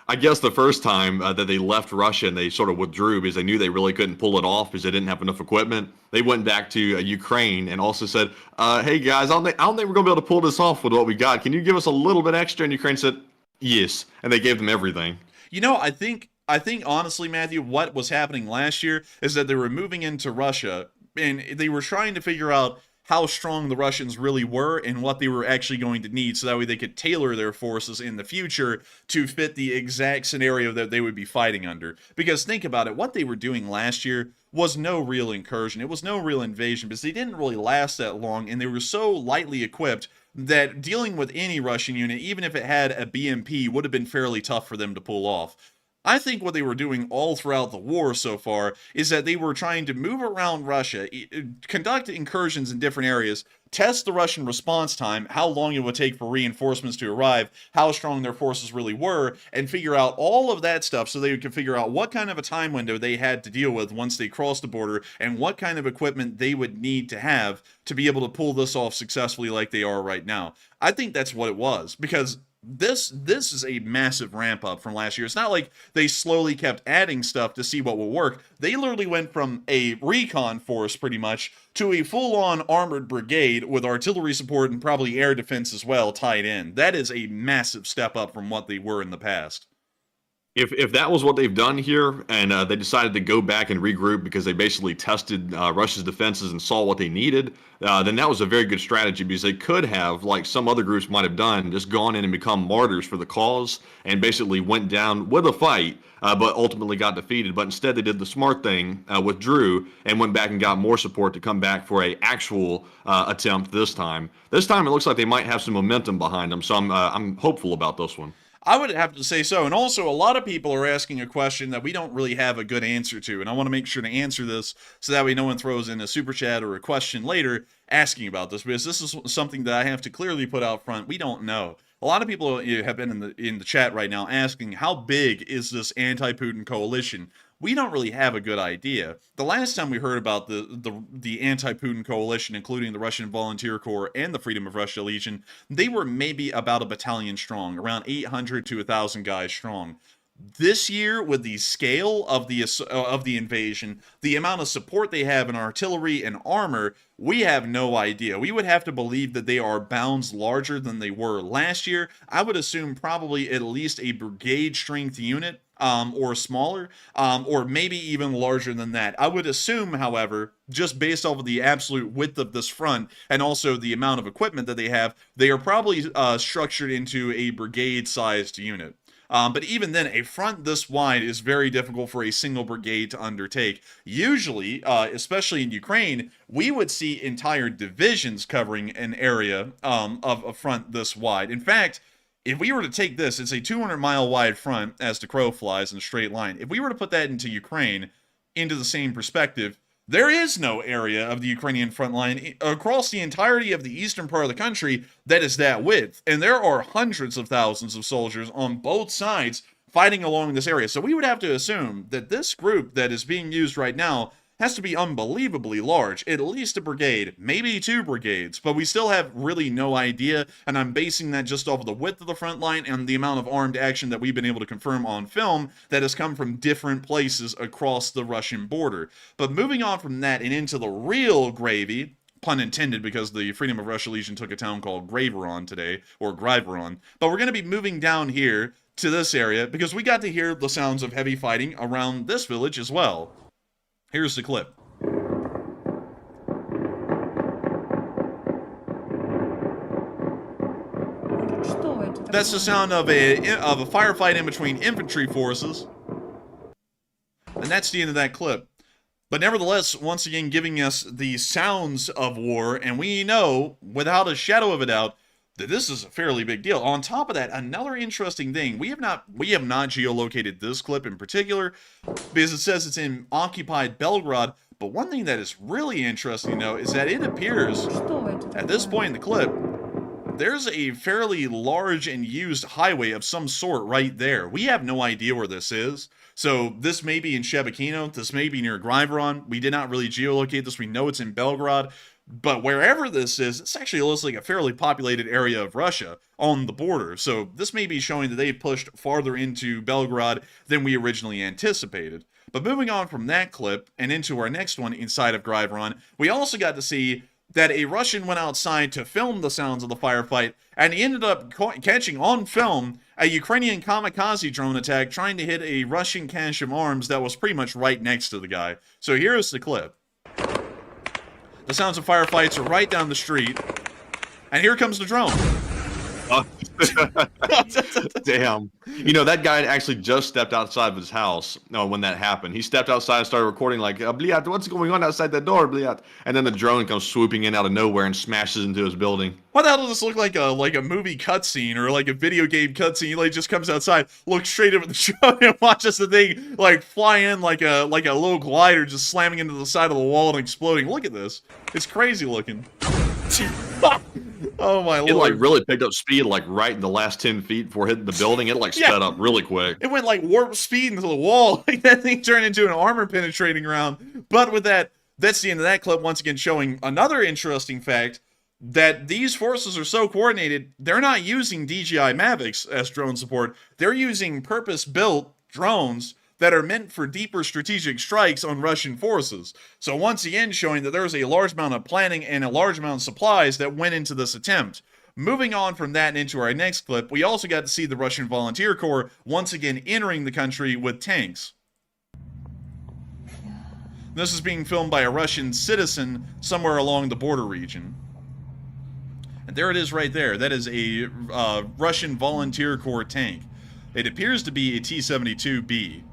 Speaker 2: I guess the first time that they left Russia and they sort of withdrew because they knew they really couldn't pull it off because they didn't have enough equipment, they went back to Ukraine and also said, hey guys, I don't think we're going to be able to pull this off with what we got. Can you give us a little bit extra? And Ukraine said, yes. And they gave them everything.
Speaker 6: You know, I think honestly, Matthew, what was happening last year is that they were moving into Russia and they were trying to figure out how strong the Russians really were and what they were actually going to need so that way they could tailor their forces in the future to fit the exact scenario that they would be fighting under. Because think about it, what they were doing last year was no real incursion. It was no real invasion because they didn't really last that long and they were so lightly equipped that dealing with any Russian unit, even if it had a BMP, would have been fairly tough for them to pull off. I think what they were doing all throughout the war so far is that they were trying to move around Russia, conduct incursions in different areas, test the Russian response time, how long it would take for reinforcements to arrive, how strong their forces really were, and figure out all of that stuff so they could figure out what kind of a time window they had to deal with once they crossed the border and what kind of equipment they would need to have to be able to pull this off successfully like they are right now. I think that's what it was, because this is a massive ramp up from last year. It's not like they slowly kept adding stuff to see what will work. They literally went from a recon force pretty much to a full-on armored brigade with artillery support and probably air defense as well tied in. That is a massive step up from what they were in the past.
Speaker 2: If that was what they've done here, and they decided to go back and regroup because they basically tested Russia's defenses and saw what they needed, then that was a very good strategy, because they could have, like some other groups might have done, just gone in and become martyrs for the cause and basically went down with a fight, but ultimately got defeated. But instead they did the smart thing, withdrew, and went back and got more support to come back for a actual attempt this time. This time it looks like they might have some momentum behind them, so I'm hopeful about this one.
Speaker 6: I would have to say so. And also, a lot of people are asking a question that we don't really have a good answer to. And I want to make sure to answer this so that way no one throws in a super chat or a question later asking about this, because this is something that I have to clearly put out front. We don't know. A lot of people have been in the chat right now asking, how big is this anti-Putin coalition? We don't really have a good idea. The last time we heard about the anti-Putin coalition, including the Russian Volunteer Corps and the Freedom of Russia Legion, they were maybe about a battalion strong, around 800 to 1,000 guys strong. This year, with the scale of the invasion, the amount of support they have in artillery and armor, we have no idea. We would have to believe that they are bounds larger than they were last year. I would assume probably at least a brigade strength unit, or smaller, or maybe even larger than that. I would assume, however, just based off of the absolute width of this front and also the amount of equipment that they have, they are probably structured into a brigade-sized unit. But even then, a front this wide is very difficult for a single brigade to undertake. Usually, especially in Ukraine, we would see entire divisions covering an area of a front this wide. In fact, if we were to take this, it's a 200-mile wide front as the crow flies in a straight line. If we were to put that into Ukraine, into the same perspective, there is no area of the Ukrainian front line across the entirety of the eastern part of the country that is that width. And there are hundreds of thousands of soldiers on both sides fighting along this area. So we would have to assume that this group that is being used right now has to be unbelievably large, at least a brigade, maybe 2 brigades, but we still have really no idea, and I'm basing that just off of the width of the front line and the amount of armed action that we've been able to confirm on film that has come from different places across the Russian border. But moving on from that and into the real gravy, pun intended, because the Freedom of Russia Legion took a town called Graveron today, or Griveron, but we're going to be moving down here to this area because we got to hear the sounds of heavy fighting around this village as well. Here's the clip. That's the sound of a firefight in between infantry forces. And that's the end of that clip. But nevertheless, once again giving us the sounds of war, and we know, without a shadow of a doubt, that this is a fairly big deal. On top of that, another interesting thing, we have not geolocated this clip in particular, because it says it's in occupied Belgorod, but one thing that is really interesting, though, is that it appears, at this point in the clip, there's a fairly large and used highway of some sort right there. We have no idea where this is. So this may be in Shebekino, this may be near Griveron. We did not really geolocate this. We know it's in Belgorod. But wherever this is, it's actually looks like a fairly populated area of Russia on the border. So this may be showing that they've pushed farther into Belgorod than we originally anticipated. But moving on from that clip and into our next one inside of Griveron, we also got to see that a Russian went outside to film the sounds of the firefight, and he ended up catching on film a Ukrainian kamikaze drone attack trying to hit a Russian cache of arms that was pretty much right next to the guy. So here's the clip. The sounds of firefights are right down the street, and here comes the drone.
Speaker 2: Damn. You know, that guy actually just stepped outside of his house when that happened. He stepped outside and started recording like, Bliat, what's going on outside the door, Bliat? And then the drone comes swooping in out of nowhere and smashes into his building.
Speaker 6: Why the hell does this look like a movie cutscene or like a video game cutscene? He like just comes outside, looks straight up at the drone, and watches the thing like fly in like a little glider, just slamming into the side of the wall and exploding. Look at this. It's crazy looking. Oh my lord.
Speaker 2: It like really picked up speed like right in the last 10 feet before hitting the building. It like sped up really quick.
Speaker 6: It went like warp speed into the wall. Like that thing turned into an armor penetrating round. But with that, that's the end of that clip, once again showing another interesting fact that these forces are so coordinated, they're not using DJI Mavics as drone support. They're using purpose-built drones that are meant for deeper strategic strikes on Russian forces. So once again showing that there's a large amount of planning and a large amount of supplies that went into this attempt. Moving on from that and into our next clip, we also got to see the Russian Volunteer Corps once again entering the country with tanks. This is being filmed by a Russian citizen somewhere along the border region. And there it is right there. That is a Russian Volunteer Corps tank. It appears to be a T-72B.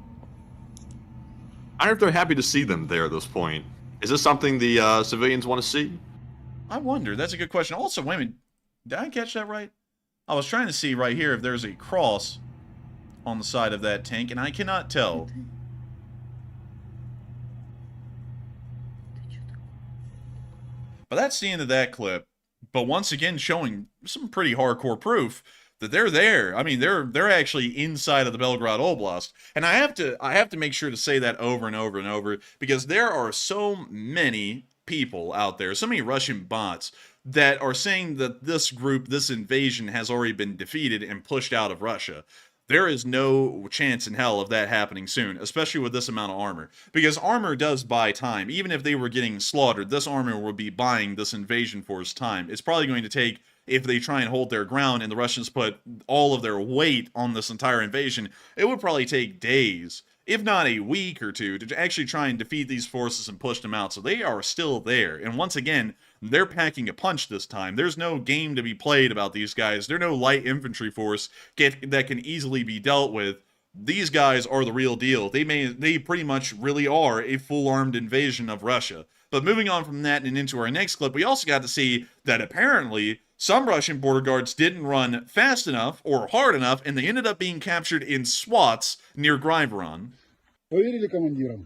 Speaker 2: I wonder if they're happy to see them there at this point. Is this something the civilians want to see?
Speaker 6: I wonder. That's a good question. Also, wait a minute. Did I catch that right? I was trying to see right here if there's a cross on the side of that tank, and I cannot tell. But that's the end of that clip. But once again, showing some pretty hardcore proof that they're there. I mean, they're actually inside of the Belgorod Oblast. And I have to make sure to say that over and over and over, because there are so many people out there, so many Russian bots that are saying that this group, this invasion has already been defeated and pushed out of Russia. There is no chance in hell of that happening soon, especially with this amount of armor. Because armor does buy time. Even if they were getting slaughtered, this armor would be buying this invasion force time. It's probably going to take, if they try and hold their ground and the Russians put all of their weight on this entire invasion, it would probably take days, if not a week or two, to actually try and defeat these forces and push them out. So they are still there. And once again, they're packing a punch this time. There's no game to be played about these guys. They're no light infantry force that can easily be dealt with. These guys are the real deal. They pretty much really are a full-armed invasion of Russia. But moving on from that and into our next clip, we also got to see that apparently some Russian border guards didn't run fast enough or hard enough, and they ended up being captured in SWATs near Belgorod.
Speaker 8: Поверили командирам?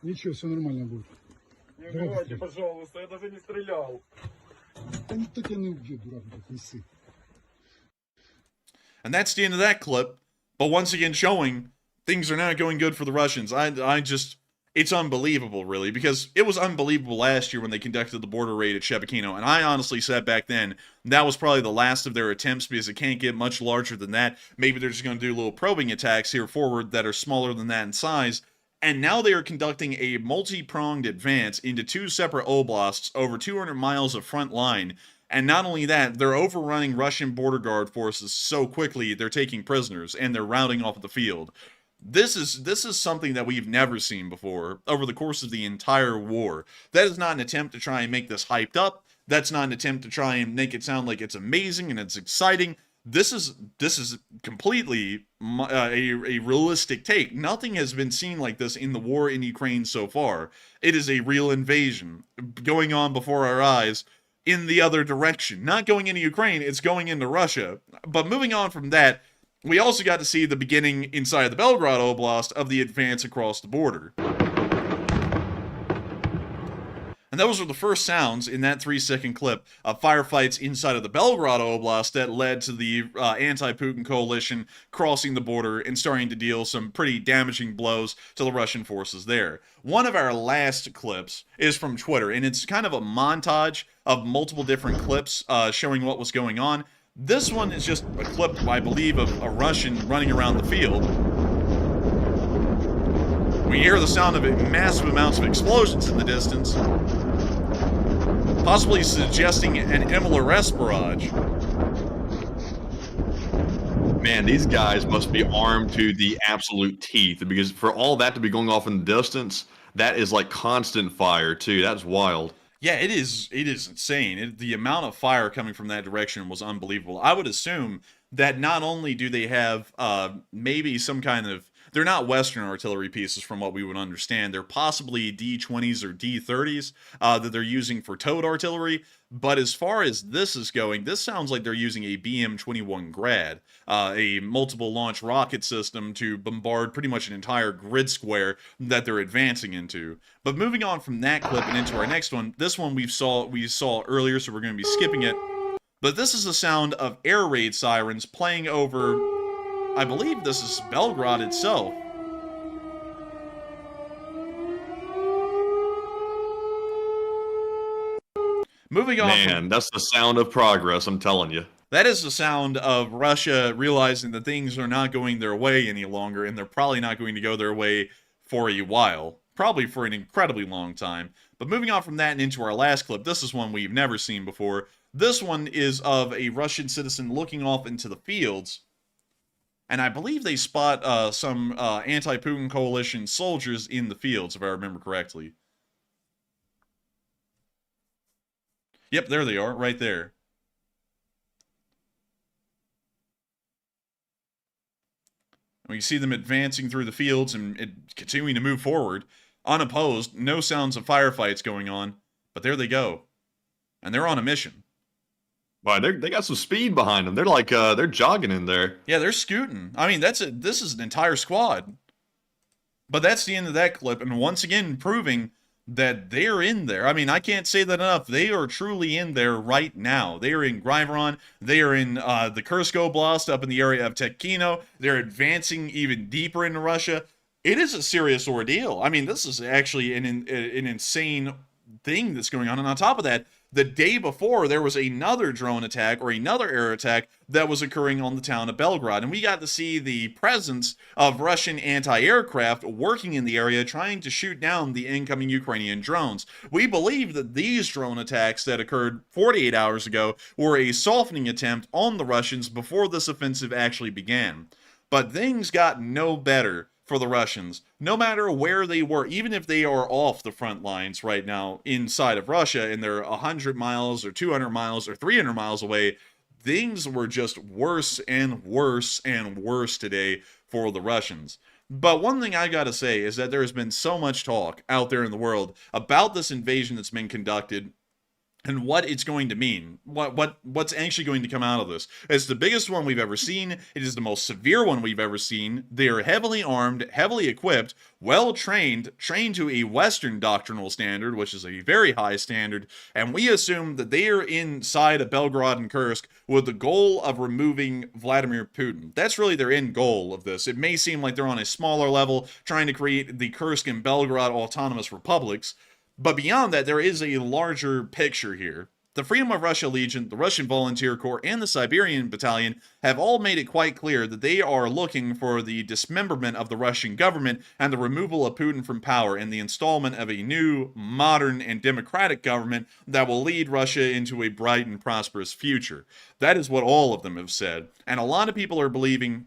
Speaker 8: Ничего, все нормально будет.
Speaker 3: Не убивайте, пожалуйста, я даже не стрелял.
Speaker 8: Да никто тебя не убьет, дурак, не ссы.
Speaker 6: And that's the end of that clip. But once again showing things are not going good for the Russians. It's unbelievable, really, because it was unbelievable last year when they conducted the border raid at Shebekino, and I honestly said back then that was probably the last of their attempts because it can't get much larger than that. Maybe they're just going to do little probing attacks here forward that are smaller than that in size. And now they are conducting a multi-pronged advance into two separate oblasts over 200 miles of front line. And not only that, they're overrunning Russian border guard forces so quickly they're taking prisoners and they're rounding off the field. This is something that we've never seen before over the course of the entire war. That is not an attempt to try and make this hyped up. That's not an attempt to try and make it sound like it's amazing and it's exciting. This is completely a realistic take. Nothing has been seen like this in the war in Ukraine so far. It is a real invasion going on before our eyes in the other direction. Not going into Ukraine, it's going into Russia. But moving on from that, we also got to see the beginning inside the Belgorod Oblast of the advance across the border. And those were the first sounds in that 3-second clip of firefights inside of the Belgorod Oblast that led to the Anti-Putin coalition crossing the border and starting to deal some pretty damaging blows to the Russian forces there. One of our last clips is from Twitter, and it's kind of a montage of multiple different clips showing what was going on. This one is just a clip, I believe, of a Russian running around the field. We hear the sound of massive amounts of explosions in the distance, possibly suggesting an MLRS barrage.
Speaker 2: Man, these guys must be armed to the absolute teeth, because for all that to be going off in the distance, that is like constant fire too. That's wild.
Speaker 6: Yeah, it is insane. The amount of fire coming from that direction was unbelievable. I would assume that not only do they have maybe some kind of, they're not Western artillery pieces from what we would understand. They're possibly D-20s or D-30s that they're using for towed artillery. But as far as this is going, this sounds like they're using a BM-21 Grad, a multiple launch rocket system to bombard pretty much an entire grid square that they're advancing into. But moving on from that clip and into our next one, this one we saw earlier, so we're going to be skipping it. But this is the sound of air raid sirens playing over, I believe this is Belgorod itself. Moving on.
Speaker 2: Man, that's the sound of progress, I'm telling you.
Speaker 6: That is the sound of Russia realizing that things are not going their way any longer, and they're probably not going to go their way for a while. Probably for an incredibly long time. But moving on from that and into our last clip, this is one we've never seen before. This one is of a Russian citizen looking off into the fields. And I believe they spot some anti-Putin coalition soldiers in the fields, if I remember correctly. Yep, there they are, right there. We see them advancing through the fields and continuing to move forward, unopposed, no sounds of firefights going on, but there they go. And they're on a mission.
Speaker 2: Wow, they got some speed behind them. They're like, they're jogging in there.
Speaker 6: Yeah, they're scooting. I mean, this is an entire squad. But that's the end of that clip, and once again, proving that they're in there. I mean, I can't say that enough. They are truly in there right now. They are in Belgorod. They are in the Kursk Oblast up in the area of Tekhino. They're advancing even deeper into Russia. It is a serious ordeal. I mean, this is actually an insane thing that's going on. And on top of that, the day before, there was another drone attack or another air attack that was occurring on the town of Belgorod. And we got to see the presence of Russian anti-aircraft working in the area, trying to shoot down the incoming Ukrainian drones. We believe that these drone attacks that occurred 48 hours ago were a softening attempt on the Russians before this offensive actually began. But things got no better for the Russians, no matter where they were, even if they are off the front lines right now inside of Russia and they're 100 miles or 200 miles or 300 miles away, things were just worse and worse and worse today for the Russians. But one thing I gotta say is that there has been so much talk out there in the world about this invasion that's been conducted and what it's going to mean, what's actually going to come out of this. It's the biggest one we've ever seen. It is the most severe one we've ever seen. They are heavily armed, heavily equipped, well-trained, trained to a Western doctrinal standard, which is a very high standard, and we assume that they are inside of Belgorod and Kursk with the goal of removing Vladimir Putin. That's really their end goal of this. It may seem like they're on a smaller level, trying to create the Kursk and Belgorod autonomous republics, but beyond that, there is a larger picture here. The Freedom of Russia Legion, the Russian Volunteer Corps, and the Siberian Battalion have all made it quite clear that they are looking for the dismemberment of the Russian government and the removal of Putin from power and the installment of a new, modern, and democratic government that will lead Russia into a bright and prosperous future. That is what all of them have said. And a lot of people are believing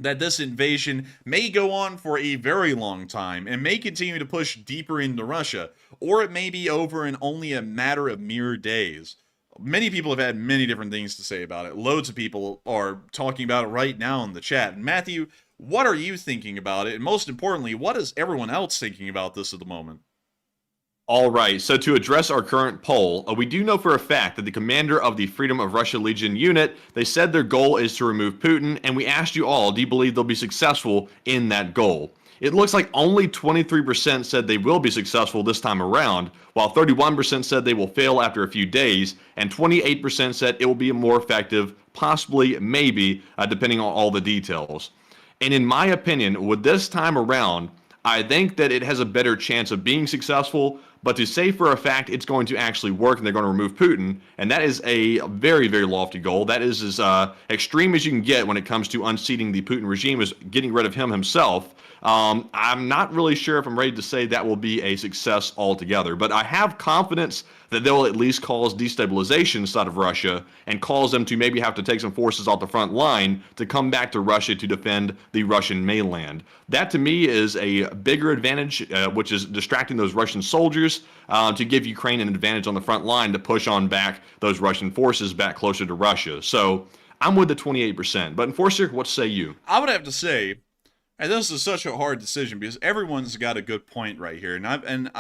Speaker 6: that this invasion may go on for a very long time and may continue to push deeper into Russia, or it may be over in only a matter of mere days. Many people have had many different things to say about it. Loads of people are talking about it right now in the chat. And Matthew, what are you thinking about it? And most importantly, what is everyone else thinking about this at the moment?
Speaker 2: All right, so to address our current poll, we do know for a fact that the commander of the Freedom of Russia Legion unit, they said their goal is to remove Putin, and we asked you all, do you believe they'll be successful in that goal? It looks like only 23% said they will be successful this time around, while 31% said they will fail after a few days, and 28% said it will be more effective, possibly, maybe, depending on all the details. And in my opinion, with this time around, I think that it has a better chance of being successful, but to say for a fact it's going to actually work and they're going to remove Putin, and that is a very, very lofty goal. That is as extreme as you can get when it comes to unseating the Putin regime, is getting rid of him himself. I'm not really sure if I'm ready to say that will be a success altogether, but I have confidence that they'll at least cause destabilization inside of Russia and cause them to maybe have to take some forces off the front line to come back to Russia to defend the Russian mainland. That to me is a bigger advantage, which is distracting those Russian soldiers fires to give Ukraine an advantage on the front line to push on back those Russian forces back closer to Russia. So I'm with the 28%. But Enforcer, what say you?
Speaker 6: I would have to say, and this is such a hard decision because everyone's got a good point right here, and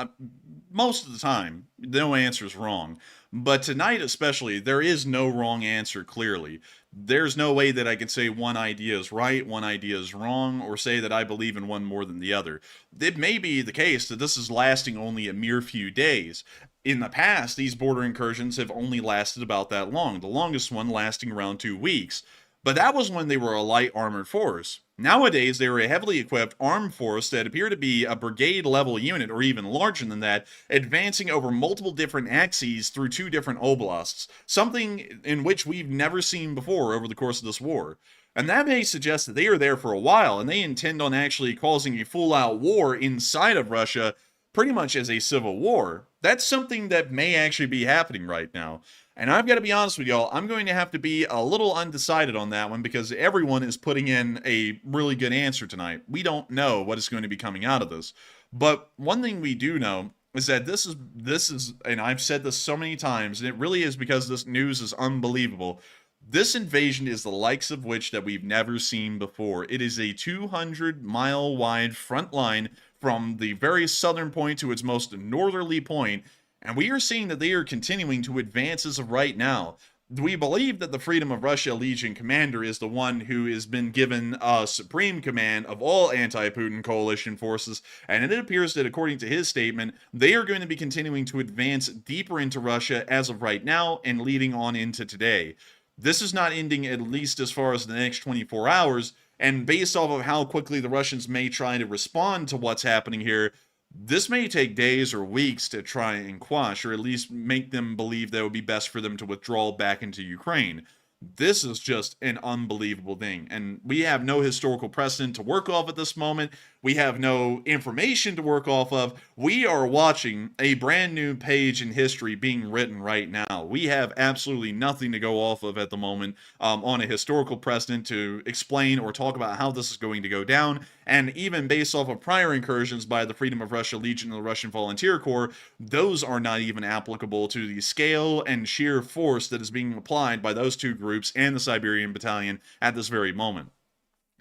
Speaker 6: most of the time, no answer is wrong. But tonight especially, there is no wrong answer, clearly. There's no way that I can say one idea is right, one idea is wrong, or say that I believe in one more than the other. It may be the case that this is lasting only a mere few days. In the past, these border incursions have only lasted about that long, the longest one lasting around 2 weeks. But that was when they were a light armored force. Nowadays, they are a heavily equipped armed force that appear to be a brigade-level unit, or even larger than that, advancing over multiple different axes through 2 different oblasts, something in which we've never seen before over the course of this war. And that may suggest that they are there for a while, and they intend on actually causing a full-out war inside of Russia, pretty much as a civil war. That's something that may actually be happening right now. And I've got to be honest with y'all, I'm going to have to be a little undecided on that one because everyone is putting in a really good answer tonight. We don't know what is going to be coming out of this. But one thing we do know is that this is, and I've said this so many times, and it really is because this news is unbelievable. This invasion is the likes of which that we've never seen before. It is a 200-mile wide front line from the very southern point to its most northerly point. And we are seeing that they are continuing to advance as of right now. We believe that the Freedom of Russia Legion commander is the one who has been given supreme command of all anti-Putin coalition forces, and it appears that according to his statement, they are going to be continuing to advance deeper into Russia as of right now and leading on into today. This is not ending at least as far as the next 24 hours, and based off of how quickly the Russians may try to respond to what's happening here, this may take days or weeks to try and quash, or at least make them believe that it would be best for them to withdraw back into Ukraine. This is just an unbelievable thing, and we have no historical precedent to work off at this moment. We have no information to work off of. We are watching a brand new page in history being written right now. We have absolutely nothing to go off of at the moment on a historical precedent to explain or talk about how this is going to go down. And even based off of prior incursions by the Freedom of Russia Legion and the Russian Volunteer Corps, those are not even applicable to the scale and sheer force that is being applied by those 2 groups and the Siberian Battalion at this very moment.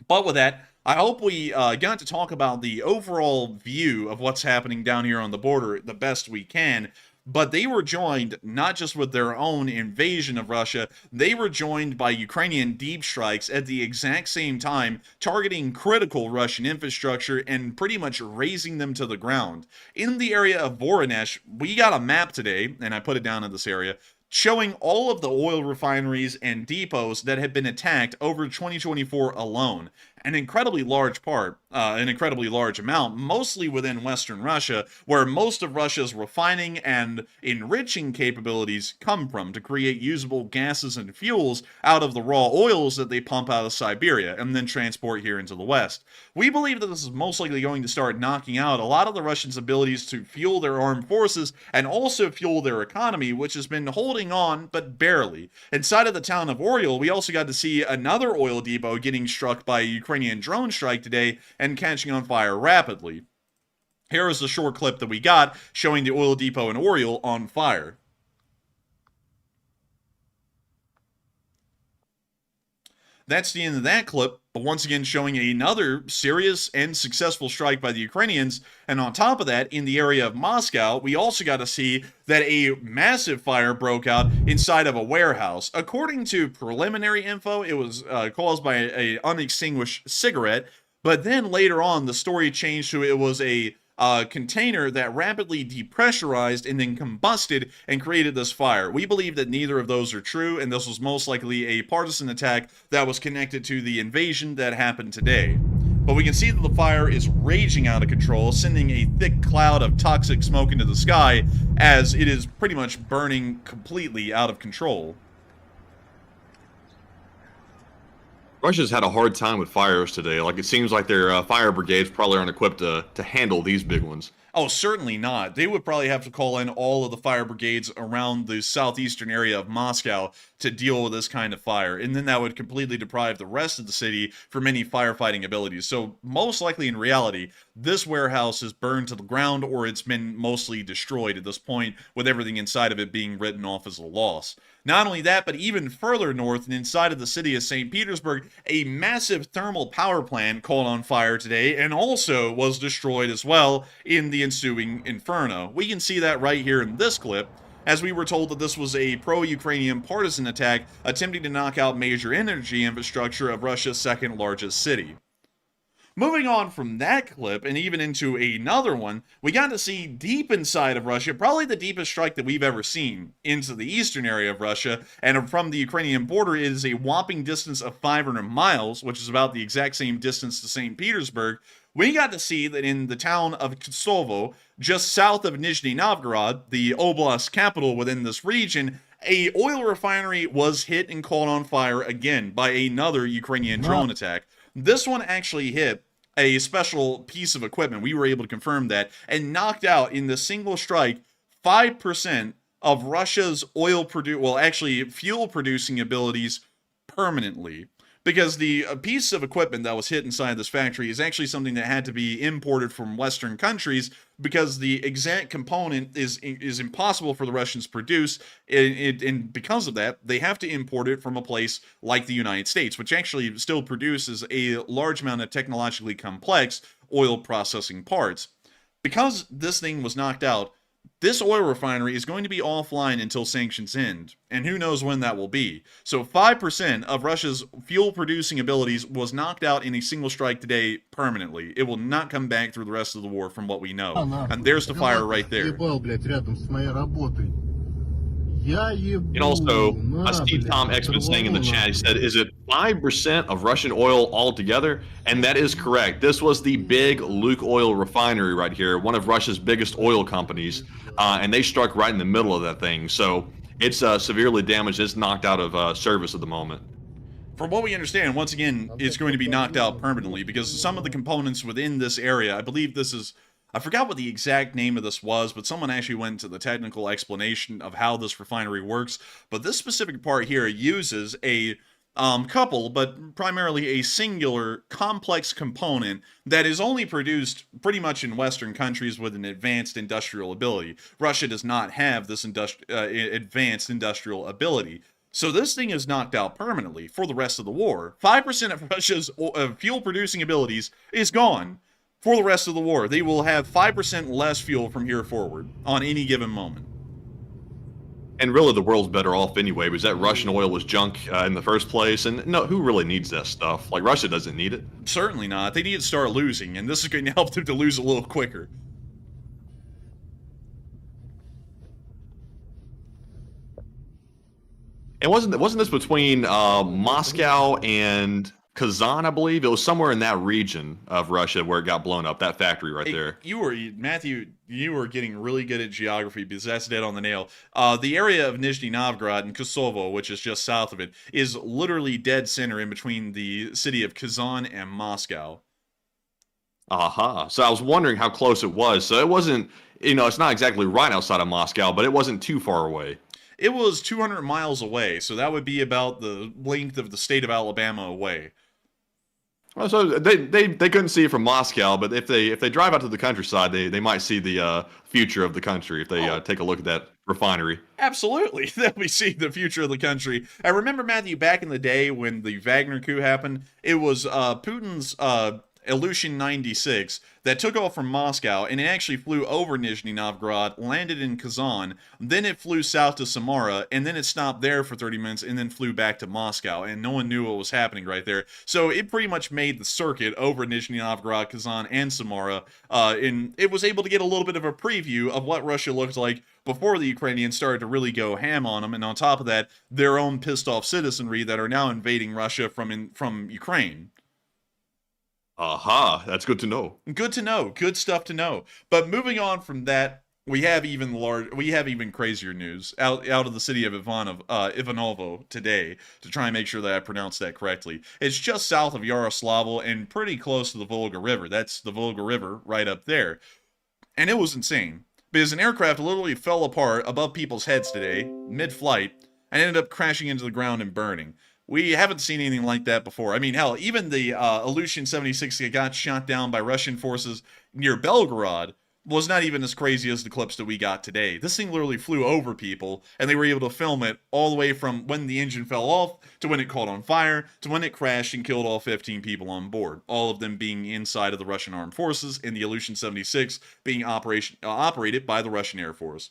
Speaker 6: But with that, I hope we got to talk about the overall view of what's happening down here on the border the best we can. But they were joined not just with their own invasion of Russia, they were joined by Ukrainian deep strikes at the exact same time, targeting critical Russian infrastructure and pretty much razing them to the ground. In the area of Voronezh, we got a map today, and I put it down in this area, showing all of the oil refineries and depots that have been attacked over 2024 alone. An incredibly large part, an incredibly large amount, mostly within Western Russia, where most of Russia's refining and enriching capabilities come from to create usable gases and fuels out of the raw oils that they pump out of Siberia and then transport here into the West. We believe that this is most likely going to start knocking out a lot of the Russians' abilities to fuel their armed forces and also fuel their economy, which has been holding on, but barely. Inside of the town of Oriel, we also got to see another oil depot getting struck by a Ukrainian drone strike today and catching on fire rapidly. Here is the short clip that we got showing the oil depot in Oriel on fire. That's the end of that clip, but once again showing another serious and successful strike by the Ukrainians. And on top of that, in the area of Moscow, we also got to see that a massive fire broke out inside of a warehouse. According to preliminary info, it was caused by an unextinguished cigarette, but then later on, the story changed to it was a container that rapidly depressurized and then combusted and created this fire. We believe that neither of those are true, and this was most likely a partisan attack that was connected to the invasion that happened today. But we can see that the fire is raging out of control, sending a thick cloud of toxic smoke into the sky as it is pretty much burning completely out of control.
Speaker 2: Russia's had a hard time with fires today. Like, it seems like their fire brigades probably aren't equipped to handle these big ones.
Speaker 6: Oh, certainly not. They would probably have to call in all of the fire brigades around the southeastern area of Moscow to deal with this kind of fire. And then that would completely deprive the rest of the city from any firefighting abilities. So most likely in reality, this warehouse is burned to the ground or it's been mostly destroyed at this point, with everything inside of it being written off as a loss. Not only that, but even further north and inside of the city of St. Petersburg, a massive thermal power plant caught on fire today and also was destroyed as well in the ensuing inferno. We can see that right here in this clip, as we were told that this was a pro-Ukrainian partisan attack attempting to knock out major energy infrastructure of Russia's second largest city. Moving on from that clip and even into another one, we got to see deep inside of Russia, probably the deepest strike that we've ever seen into the eastern area of Russia, and from the Ukrainian border it is a whopping distance of 500 miles, which is about the exact same distance to St. Petersburg. We got to see that in the town of Kosovo, just south of Nizhny Novgorod, the oblast capital within this region, a oil refinery was hit and caught on fire again by another Ukrainian drone attack. This one actually hit a special piece of equipment. We were able to confirm that, and knocked out in the single strike 5% of Russia's fuel producing abilities permanently. Because the piece of equipment that was hit inside this factory is actually something that had to be imported from Western countries, because the exact component is impossible for the Russians to produce, and because of that, they have to import it from a place like the United States, which actually still produces a large amount of technologically complex oil processing parts. Because this thing was knocked out, this oil refinery is going to be offline until sanctions end, and who knows when that will be. So 5% of Russia's fuel-producing abilities was knocked out in a single strike today permanently. It will not come back through the rest of the war from what we know. And there's the fire right there.
Speaker 2: And also, I see Tom Exman saying in the chat, he said, is it 5% of Russian oil altogether? And that is correct. This was the big Lukoil refinery right here, one of Russia's biggest oil companies, and they struck right in the middle of that thing. So it's severely damaged. It's knocked out of service at the moment.
Speaker 6: From what we understand, once again, it's going to be knocked out permanently, because some of the components within this area, I believe this is, I forgot what the exact name of this was, but someone actually went into the technical explanation of how this refinery works. But this specific part here uses a couple, but primarily a singular complex component that is only produced pretty much in Western countries with an advanced industrial ability. Russia does not have this advanced industrial ability. So this thing is knocked out permanently for the rest of the war. 5% of Russia's fuel-producing abilities is gone. For the rest of the war, they will have 5% less fuel from here forward on any given moment.
Speaker 2: And really, the world's better off anyway, because that Russian oil was junk in the first place. And no, who really needs that stuff? Like, Russia doesn't need it.
Speaker 6: Certainly not. They need to start losing, and this is going to help them to lose a little quicker.
Speaker 2: And wasn't this between Moscow and Kazan, I believe? It was somewhere in that region of Russia where it got blown up, that factory right there.
Speaker 6: Matthew, you were getting really good at geography, because that's dead on the nail. The area of Nizhny Novgorod and Kosovo, which is just south of it, is literally dead center in between the city of Kazan and Moscow.
Speaker 2: Aha. So I was wondering how close it was. So it wasn't, it's not exactly right outside of Moscow, but it wasn't too far away.
Speaker 6: It was 200 miles away, so that would be about the length of the state of Alabama away.
Speaker 2: Well, so they couldn't see it from Moscow, but if they drive out to the countryside, they might see the future of the country if they take a look at that refinery.
Speaker 6: Absolutely, they'll be seeing the future of the country. I remember, Matthew, back in the day when the Wagner coup happened, it was Putin's Ilyushin 96 that took off from Moscow, and it actually flew over Nizhny Novgorod, landed in Kazan, then it flew south to Samara, and then it stopped there for 30 minutes and then flew back to Moscow, and no one knew what was happening right there. So it pretty much made the circuit over Nizhny Novgorod, Kazan, and Samara, and it was able to get a little bit of a preview of what Russia looked like before the Ukrainians started to really go ham on them, and on top of that, their own pissed off citizenry that are now invading Russia from Ukraine.
Speaker 2: Aha, that's good to know.
Speaker 6: Good to know. Good stuff to know. But moving on from that, we have even crazier news out of the city of Ivanovo today, to try and make sure that I pronounce that correctly. It's just south of Yaroslavl and pretty close to the Volga River. That's the Volga River right up there. And it was insane, because an aircraft literally fell apart above people's heads today, mid-flight, and ended up crashing into the ground and burning. We haven't seen anything like that before. I mean, hell, even the Ilyushin 76 that got shot down by Russian forces near Belgorod was not even as crazy as the clips that we got today. This thing literally flew over people, and they were able to film it all the way from when the engine fell off, to when it caught on fire, to when it crashed and killed all 15 people on board. All of them being inside of the Russian armed forces, and the Ilyushin 76 being operated by the Russian Air Force.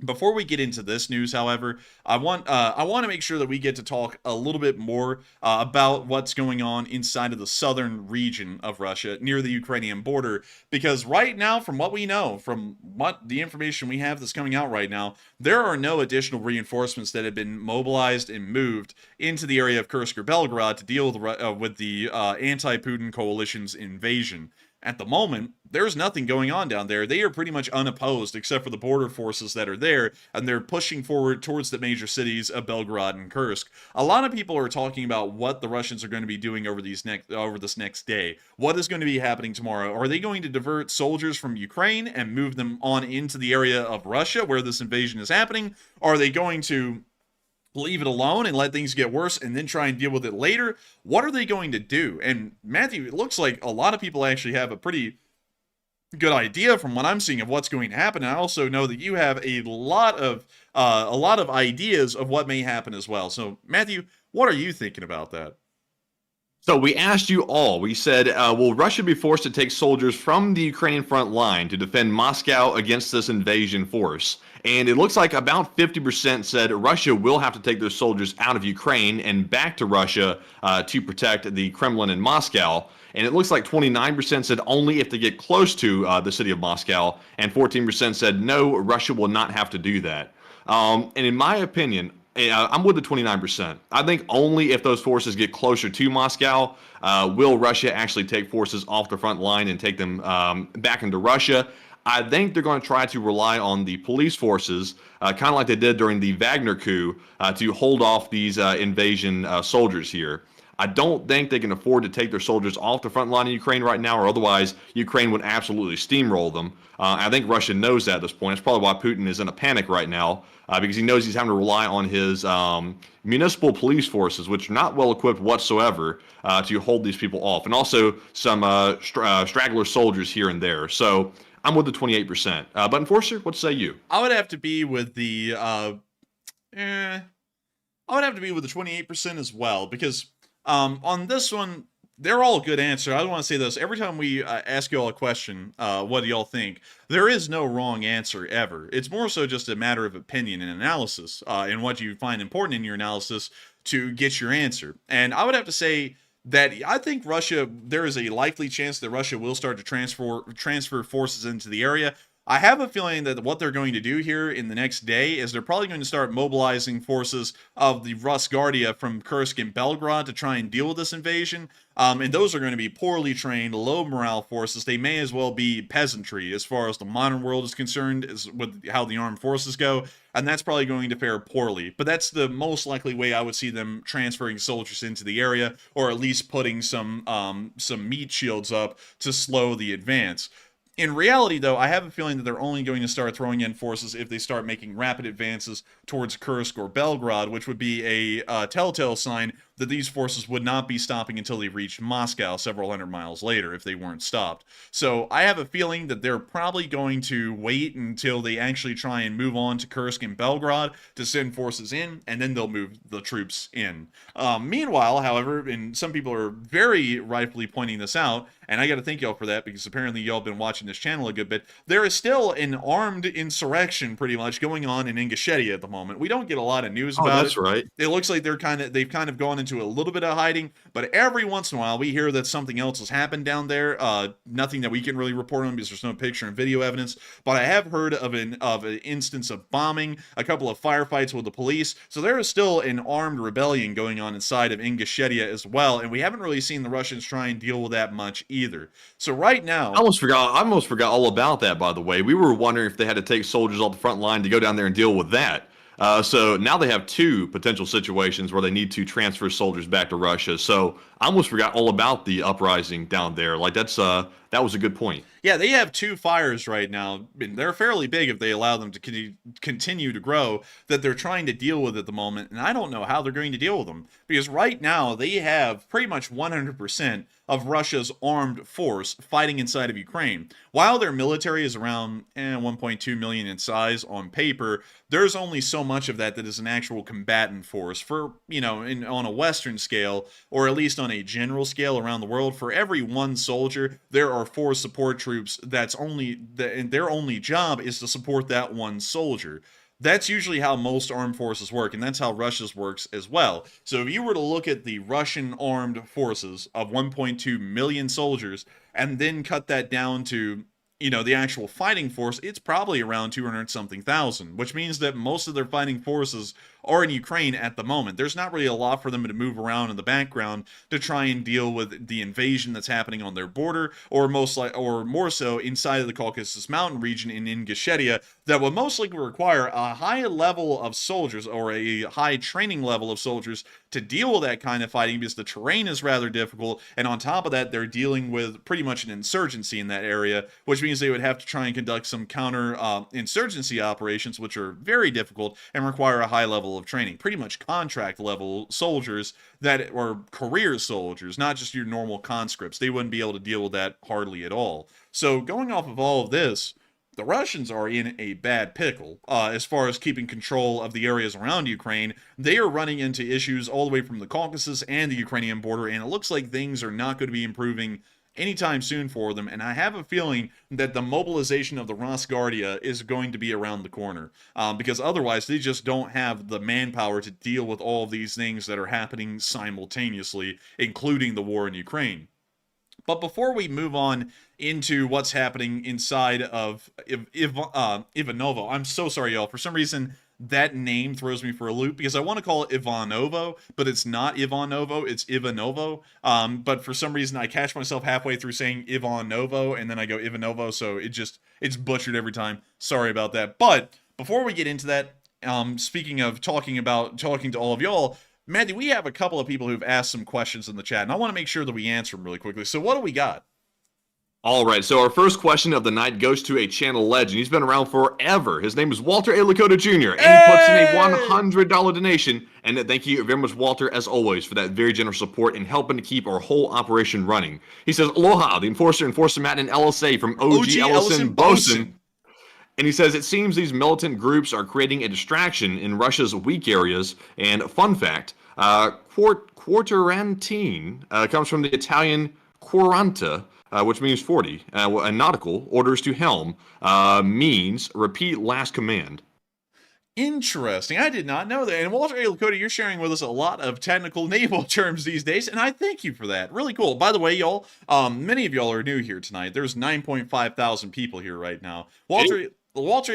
Speaker 6: Before we get into this news, however, I want to make sure that we get to talk a little bit more about what's going on inside of the southern region of Russia, near the Ukrainian border, because right now, from what we know, from what the information we have that's coming out right now, there are no additional reinforcements that have been mobilized and moved into the area of Kursk or Belgorod to deal with the anti-Putin coalition's invasion. At the moment, there's nothing going on down there. They are pretty much unopposed, except for the border forces that are there, and they're pushing forward towards the major cities of Belgorod and Kursk. A lot of people are talking about what the Russians are going to be doing over this next day. What is going to be happening tomorrow? Are they going to divert soldiers from Ukraine and move them on into the area of Russia where this invasion is happening? Are they going to leave it alone and let things get worse and then try and deal with it later? What are they going to do? And Matthew, it looks like a lot of people actually have a pretty good idea from what I'm seeing of what's going to happen. And I also know that you have a lot of ideas of what may happen as well. So Matthew, what are you thinking about that?
Speaker 2: So we asked you all, we said, will Russia be forced to take soldiers from the Ukrainian front line to defend Moscow against this invasion force? And it looks like about 50% said Russia will have to take those soldiers out of Ukraine and back to Russia to protect the Kremlin and Moscow. And it looks like 29% said only if they get close to the city of Moscow, and 14% said no, Russia will not have to do that. And in my opinion, I'm with the 29%. I think only if those forces get closer to Moscow will Russia actually take forces off the front line and take them back into Russia. I think they're going to try to rely on the police forces, kind of like they did during the Wagner coup, to hold off these invasion soldiers here. I don't think they can afford to take their soldiers off the front line in Ukraine right now, or otherwise Ukraine would absolutely steamroll them. I think Russia knows that at this point. It's probably why Putin is in a panic right now, because he knows he's having to rely on his municipal police forces, which are not well equipped whatsoever, to hold these people off, and also some straggler soldiers here and there. So I'm with the 28%. But Enforcer, what say you?
Speaker 6: I would have to be with the 28% as well, because on this one, they're all good answers. I want to say this. Every time we ask you all a question, what do y'all think? There is no wrong answer ever. It's more so just a matter of opinion and analysis, and what you find important in your analysis to get your answer. And I would have to say that I think there is a likely chance that Russia will start to transfer forces into the area. I have a feeling that what they're going to do here in the next day is they're probably going to start mobilizing forces of the Rosguardia from Kursk and Belgorod to try and deal with this invasion. And those are going to be poorly trained, low morale forces. They may as well be peasantry as far as the modern world is concerned, as with how the armed forces go. And that's probably going to fare poorly. But that's the most likely way I would see them transferring soldiers into the area, or at least putting some meat shields up to slow the advance. In reality, though, I have a feeling that they're only going to start throwing in forces if they start making rapid advances towards Kursk or Belgorod, which would be a telltale sign that these forces would not be stopping until they reached Moscow several hundred miles later if they weren't stopped. So I have a feeling that they're probably going to wait until they actually try and move on to Kursk and Belgorod to send forces in, and then they'll move the troops in. Meanwhile, however, and some people are very rightfully pointing this out, and I got to thank y'all for that, because apparently y'all been watching this channel a good bit, there is still an armed insurrection pretty much going on in Ingushetia at the moment. We don't get a lot of news about it.
Speaker 2: That's right.
Speaker 6: It looks like they've kind of gone into a little bit of hiding, but every once in a while we hear that something else has happened down there. Nothing that we can really report on because there's no picture and video evidence, but I have heard of an instance of bombing, a couple of firefights with the police. So there is still an armed rebellion going on inside of Ingushetia as well, and we haven't really seen the Russians try and deal with that much either. So right now,
Speaker 2: I almost forgot all about that, by the way. We were wondering if they had to take soldiers off the front line to go down there and deal with that. So now they have two potential situations where they need to transfer soldiers back to Russia. So I almost forgot all about the uprising down there. Like that was a good point.
Speaker 6: Yeah, they have two fires right now, and they're fairly big if they allow them to continue to grow, that they're trying to deal with at the moment, and I don't know how they're going to deal with them. Because right now, they have pretty much 100% of Russia's armed force fighting inside of Ukraine. While their military is around 1.2 million in size on paper, there's only so much of that is an actual combatant force. For, on a Western scale, or at least on a general scale around the world, for every one soldier, there are 4 support troops and their only job is to support that one soldier. That's usually how most armed forces work, and that's how Russia's works as well. So if you were to look at the Russian armed forces of 1.2 million soldiers, and then cut that down to, the actual fighting force, it's probably around 200-something thousand, which means that most of their fighting forces are in Ukraine at the moment. There's not really a lot for them to move around in the background to try and deal with the invasion that's happening on their border, or more so inside of the Caucasus Mountain region in Ingushetia, that would most likely require a high level of soldiers, or a high training level of soldiers, to deal with that kind of fighting, because the terrain is rather difficult, and on top of that, they're dealing with pretty much an insurgency in that area, which means they would have to try and conduct some counter-insurgency operations, which are very difficult and require a high level of training. Pretty much contract level soldiers that are career soldiers, not just your normal conscripts. They wouldn't be able to deal with that hardly at all. So going off of all of this, the Russians are in a bad pickle as far as keeping control of the areas around Ukraine. They are running into issues all the way from the Caucasus and the Ukrainian border, and it looks like things are not going to be improving anytime soon for them, and I have a feeling that the mobilization of the Rosguardia is going to be around the corner, because otherwise they just don't have the manpower to deal with all of these things that are happening simultaneously, including the war in Ukraine. But before we move on into what's happening inside of Ivanovo, I'm so sorry, y'all. For some reason, that name throws me for a loop, because I want to call it Ivanovo, but it's not Ivanovo, it's Ivanovo. But for some reason, I catch myself halfway through saying Ivanovo, and then I go Ivanovo, so it's butchered every time. Sorry about that. But before we get into that, speaking of talking to all of y'all, Maddie, we have a couple of people who've asked some questions in the chat, and I want to make sure that we answer them really quickly. So what do we got?
Speaker 2: All right, so our first question of the night goes to a channel legend. He's been around forever. His name is Walter A. Lakota Jr., and he puts in a $100 donation. And thank you very much, Walter, as always, for that very generous support and helping to keep our whole operation running. He says, Aloha, the Enforcer Matt, and LSA from OG Ellison Bosun. And he says, it seems these militant groups are creating a distraction in Russia's weak areas. And fun fact, quarantine comes from the Italian quaranta, which means 40. And nautical, orders to helm, means repeat last command.
Speaker 6: Interesting. I did not know that. And Walter A. Lakota, you're sharing with us a lot of technical naval terms these days, and I thank you for that. Really cool. By the way, y'all, many of y'all are new here tonight. There's 9.5 thousand people here right now. Walter A.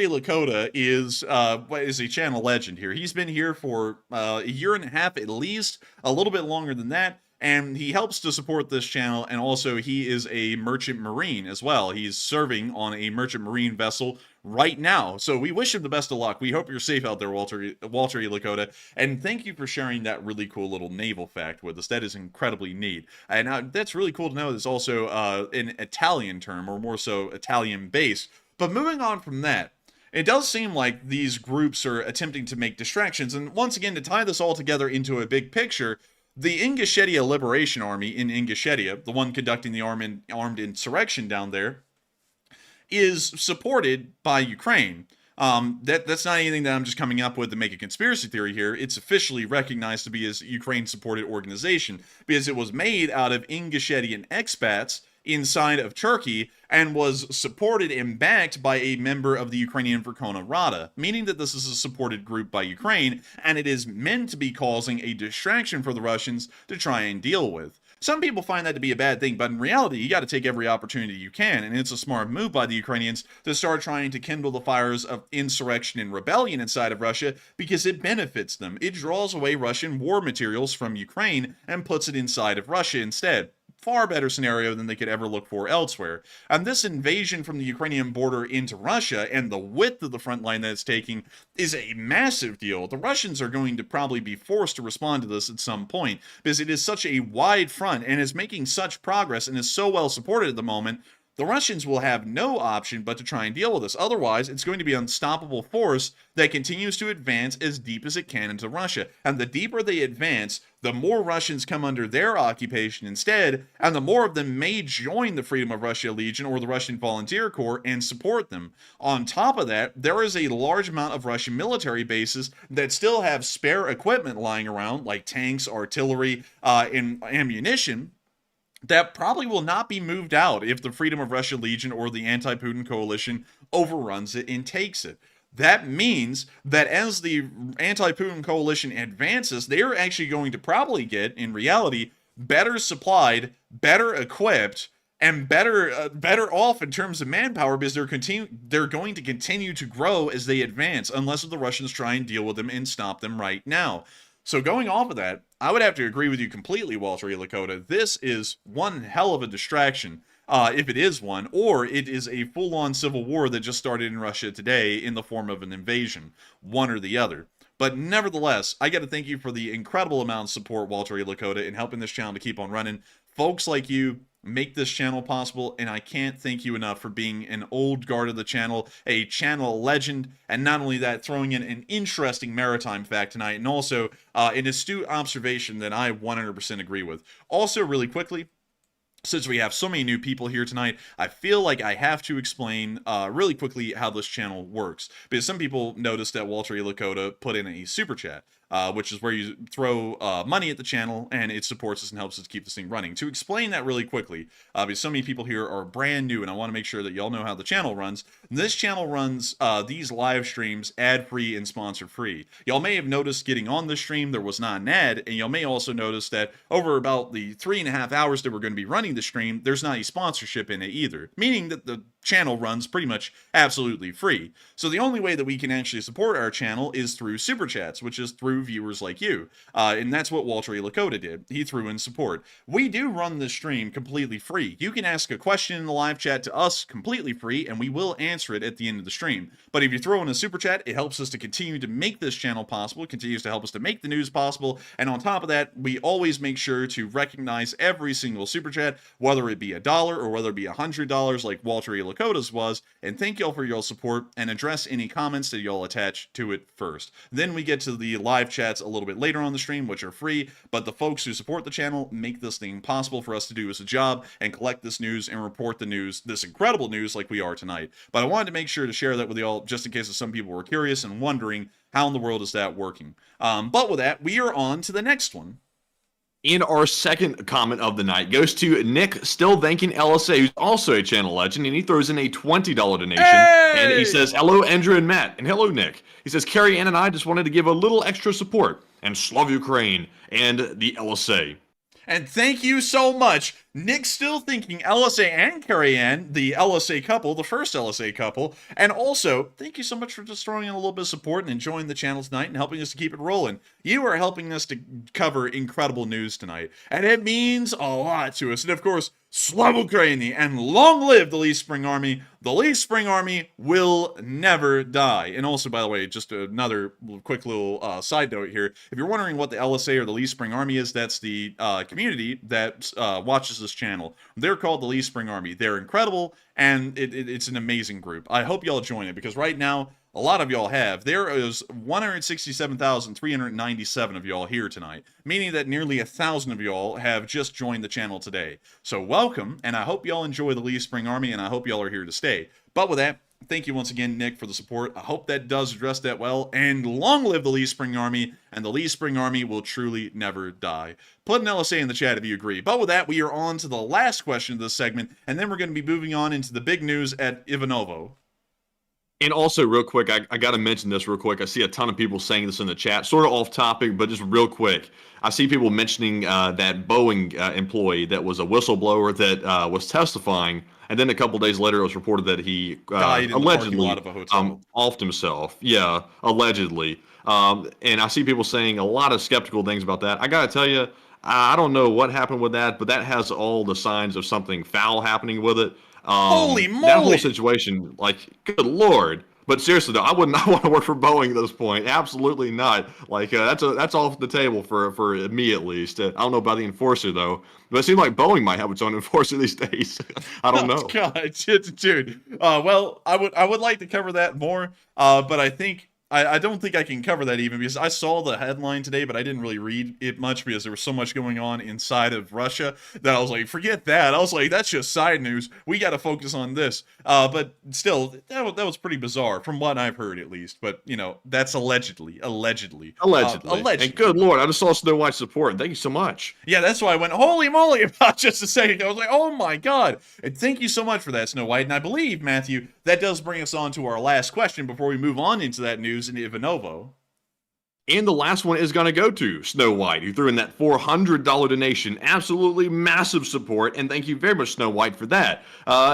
Speaker 6: Lakota is a channel legend here. He's been here for a year and a half at least, a little bit longer than that. And he helps to support this channel, and also he is a merchant marine as well. He's serving on a merchant marine vessel right now. So we wish him the best of luck. We hope you're safe out there, Walter E. Lakota. And thank you for sharing that really cool little naval fact with us. That is incredibly neat. And that's really cool to know. It's also an Italian term, or more so Italian-based. But moving on from that, it does seem like these groups are attempting to make distractions. And once again, to tie this all together into a big picture, the Ingushetia Liberation Army in Ingushetia, the one conducting the armed insurrection down there, is supported by Ukraine. That's not anything that I'm just coming up with to make a conspiracy theory here. It's officially recognized to be a Ukraine-supported organization, because it was made out of Ingushetian expats inside of Turkey, and was supported and backed by a member of the Ukrainian Verkhovna Rada, meaning that this is a supported group by Ukraine, and it is meant to be causing a distraction for the Russians to try and deal with. Some people find that to be a bad thing, but in reality, you got to take every opportunity you can, and it's a smart move by the Ukrainians to start trying to kindle the fires of insurrection and rebellion inside of Russia, because it benefits them. It draws away Russian war materials from Ukraine and puts it inside of Russia instead. Far better scenario than they could ever look for elsewhere. And this invasion from the Ukrainian border into Russia, and the width of the front line that it's taking, is a massive deal. The Russians are going to probably be forced to respond to this at some point, because it is such a wide front and is making such progress and is so well supported at the moment the Russians will have no option but to try and deal with this. Otherwise, it's going to be an unstoppable force that continues to advance as deep as it can into Russia. And the deeper they advance, the more Russians come under their occupation instead, and the more of them may join the Freedom of Russia Legion or the Russian Volunteer Corps and support them. On top of that, there is a large amount of Russian military bases that still have spare equipment lying around, like tanks, artillery, and ammunition, that probably will not be moved out if the Freedom of Russia Legion or the Anti-Putin coalition overruns it and takes it. That means that as the Anti-Putin coalition advances, they are actually going to probably get, in reality, better supplied, better equipped, and better off in terms of manpower, because they're going to continue to grow as they advance, unless the Russians try and deal with them and stop them right now. So going off of that, I would have to agree with you completely, Walter E. Lakota. This is one hell of a distraction, if it is one, or it is a full-on civil war that just started in Russia today in the form of an invasion, one or the other. But nevertheless, I got to thank you for the incredible amount of support, Walter E. Lakota, in helping this channel to keep on running. Folks like you make this channel possible, and I can't thank you enough for being an old guard of the channel, a channel legend, and not only that, throwing in an interesting maritime fact tonight, and also an astute observation that I 100% agree with. Also, really quickly, since we have so many new people here tonight, I feel like I have to explain really quickly how this channel works. Because some people noticed that Walter E. Lakota put in a super chat, which is where you throw money at the channel and it supports us and helps us keep this thing running. To explain that really quickly, because so many people here are brand new and I want to make sure that y'all know how the channel runs. This channel runs these live streams ad-free and sponsor-free. Y'all may have noticed getting on the stream there was not an ad, and y'all may also notice that over about the 3.5 hours that we're going to be running the stream, there's not a sponsorship in it either, meaning that the channel runs pretty much absolutely free. So the only way that we can actually support our channel is through super chats, which is through viewers like you. And that's what Walter E. Lakota did. He threw in support. We do run this stream completely free. You can ask a question in the live chat to us completely free, and we will answer it at the end of the stream. But if you throw in a super chat, it helps us to continue to make this channel possible. It continues to help us to make the news possible. And on top of that, we always make sure to recognize every single super chat, whether it be $1 or whether it be $100 like Walter E. Lakota's was. And thank y'all for your support, and address any comments that y'all attach to it first. Then we get to the live chats a little bit later on the stream, which are free, but the folks who support the channel make this thing possible for us to do as a job and collect this news and report the news, this incredible news like we are tonight. But I wanted to make sure to share that with y'all just in case some people were curious and wondering how in the world is that working. But with that, we are on to the next one.
Speaker 2: In our second comment of the night goes to Nick, still thanking LSA, who's also a channel legend, and he throws in a $20 donation.
Speaker 6: Hey!
Speaker 2: And he says, hello, Andrew and Matt, and hello, Nick. He says, Carrie Ann and I just wanted to give a little extra support, and Slav Ukraine and the LSA.
Speaker 6: And thank you so much. Nick's still thinking LSA and Carrie Ann, the LSA couple, the first LSA couple. And also, thank you so much for just throwing in a little bit of support and enjoying the channel tonight and helping us to keep it rolling. You are helping us to cover incredible news tonight, and it means a lot to us. And of course, Slav Ukraini, and long live the Lee Spring Army. The Lee Spring Army will never die. And also, by the way, just another quick little side note here. If you're wondering what the LSA or the Lee Spring Army is, that's the community that watches this channel. They're called the Lee Spring Army. They're incredible, and it's an amazing group. I hope y'all join it, because right now, a lot of y'all have. There is 167,397 of y'all here tonight, meaning that nearly 1,000 of y'all have just joined the channel today. So welcome, and I hope y'all enjoy the Lee Spring Army, and I hope y'all are here to stay. But with that, thank you once again, Nick, for the support. I hope that does address that well, and long live the Lee Spring Army, and the Lee Spring Army will truly never die. Put an LSA in the chat if you agree. But with that, we are on to the last question of this segment, and then we're going to be moving on into the big news at Ivanovo.
Speaker 2: And also, real quick, I got to mention this real quick. I see a ton of people saying this in the chat, sort of off topic, but just real quick. I see people mentioning that Boeing employee that was a whistleblower that was testifying, and then a couple days later it was reported that he allegedly offed himself. Yeah, allegedly. And I see people saying a lot of skeptical things about that. I got to tell you, I don't know what happened with that, but that has all the signs of something foul happening with it.
Speaker 6: Holy moly!
Speaker 2: That whole situation, like, good Lord. But seriously though, I would not want to work for Boeing at this point. Absolutely not. Like that's off the table for me at least. I don't know about the enforcer though, but it seems like Boeing might have its own enforcer these days. I don't know.
Speaker 6: God, dude. Well, I would like to cover that more, but I think I don't think I can cover that even because I saw the headline today, but I didn't really read it much because there was so much going on inside of Russia that I was like, forget that. I was like, that's just side news. We got to focus on this. But still, that was pretty bizarre from what I've heard at least. But, you know, that's allegedly.
Speaker 2: Allegedly.
Speaker 6: Allegedly.
Speaker 2: And good Lord, I just saw Snow White's support. Thank you so much.
Speaker 6: Yeah, that's why I went, holy moly, about just a second ago. I was like, oh my God. And thank you so much for that, Snow White. And I believe, Matthew, that does bring us on to our last question before we move on into that news in Ivanovo.
Speaker 2: And the last one is going to go to Snow White, who threw in that $400 donation. Absolutely massive support, and thank you very much, Snow White, for that.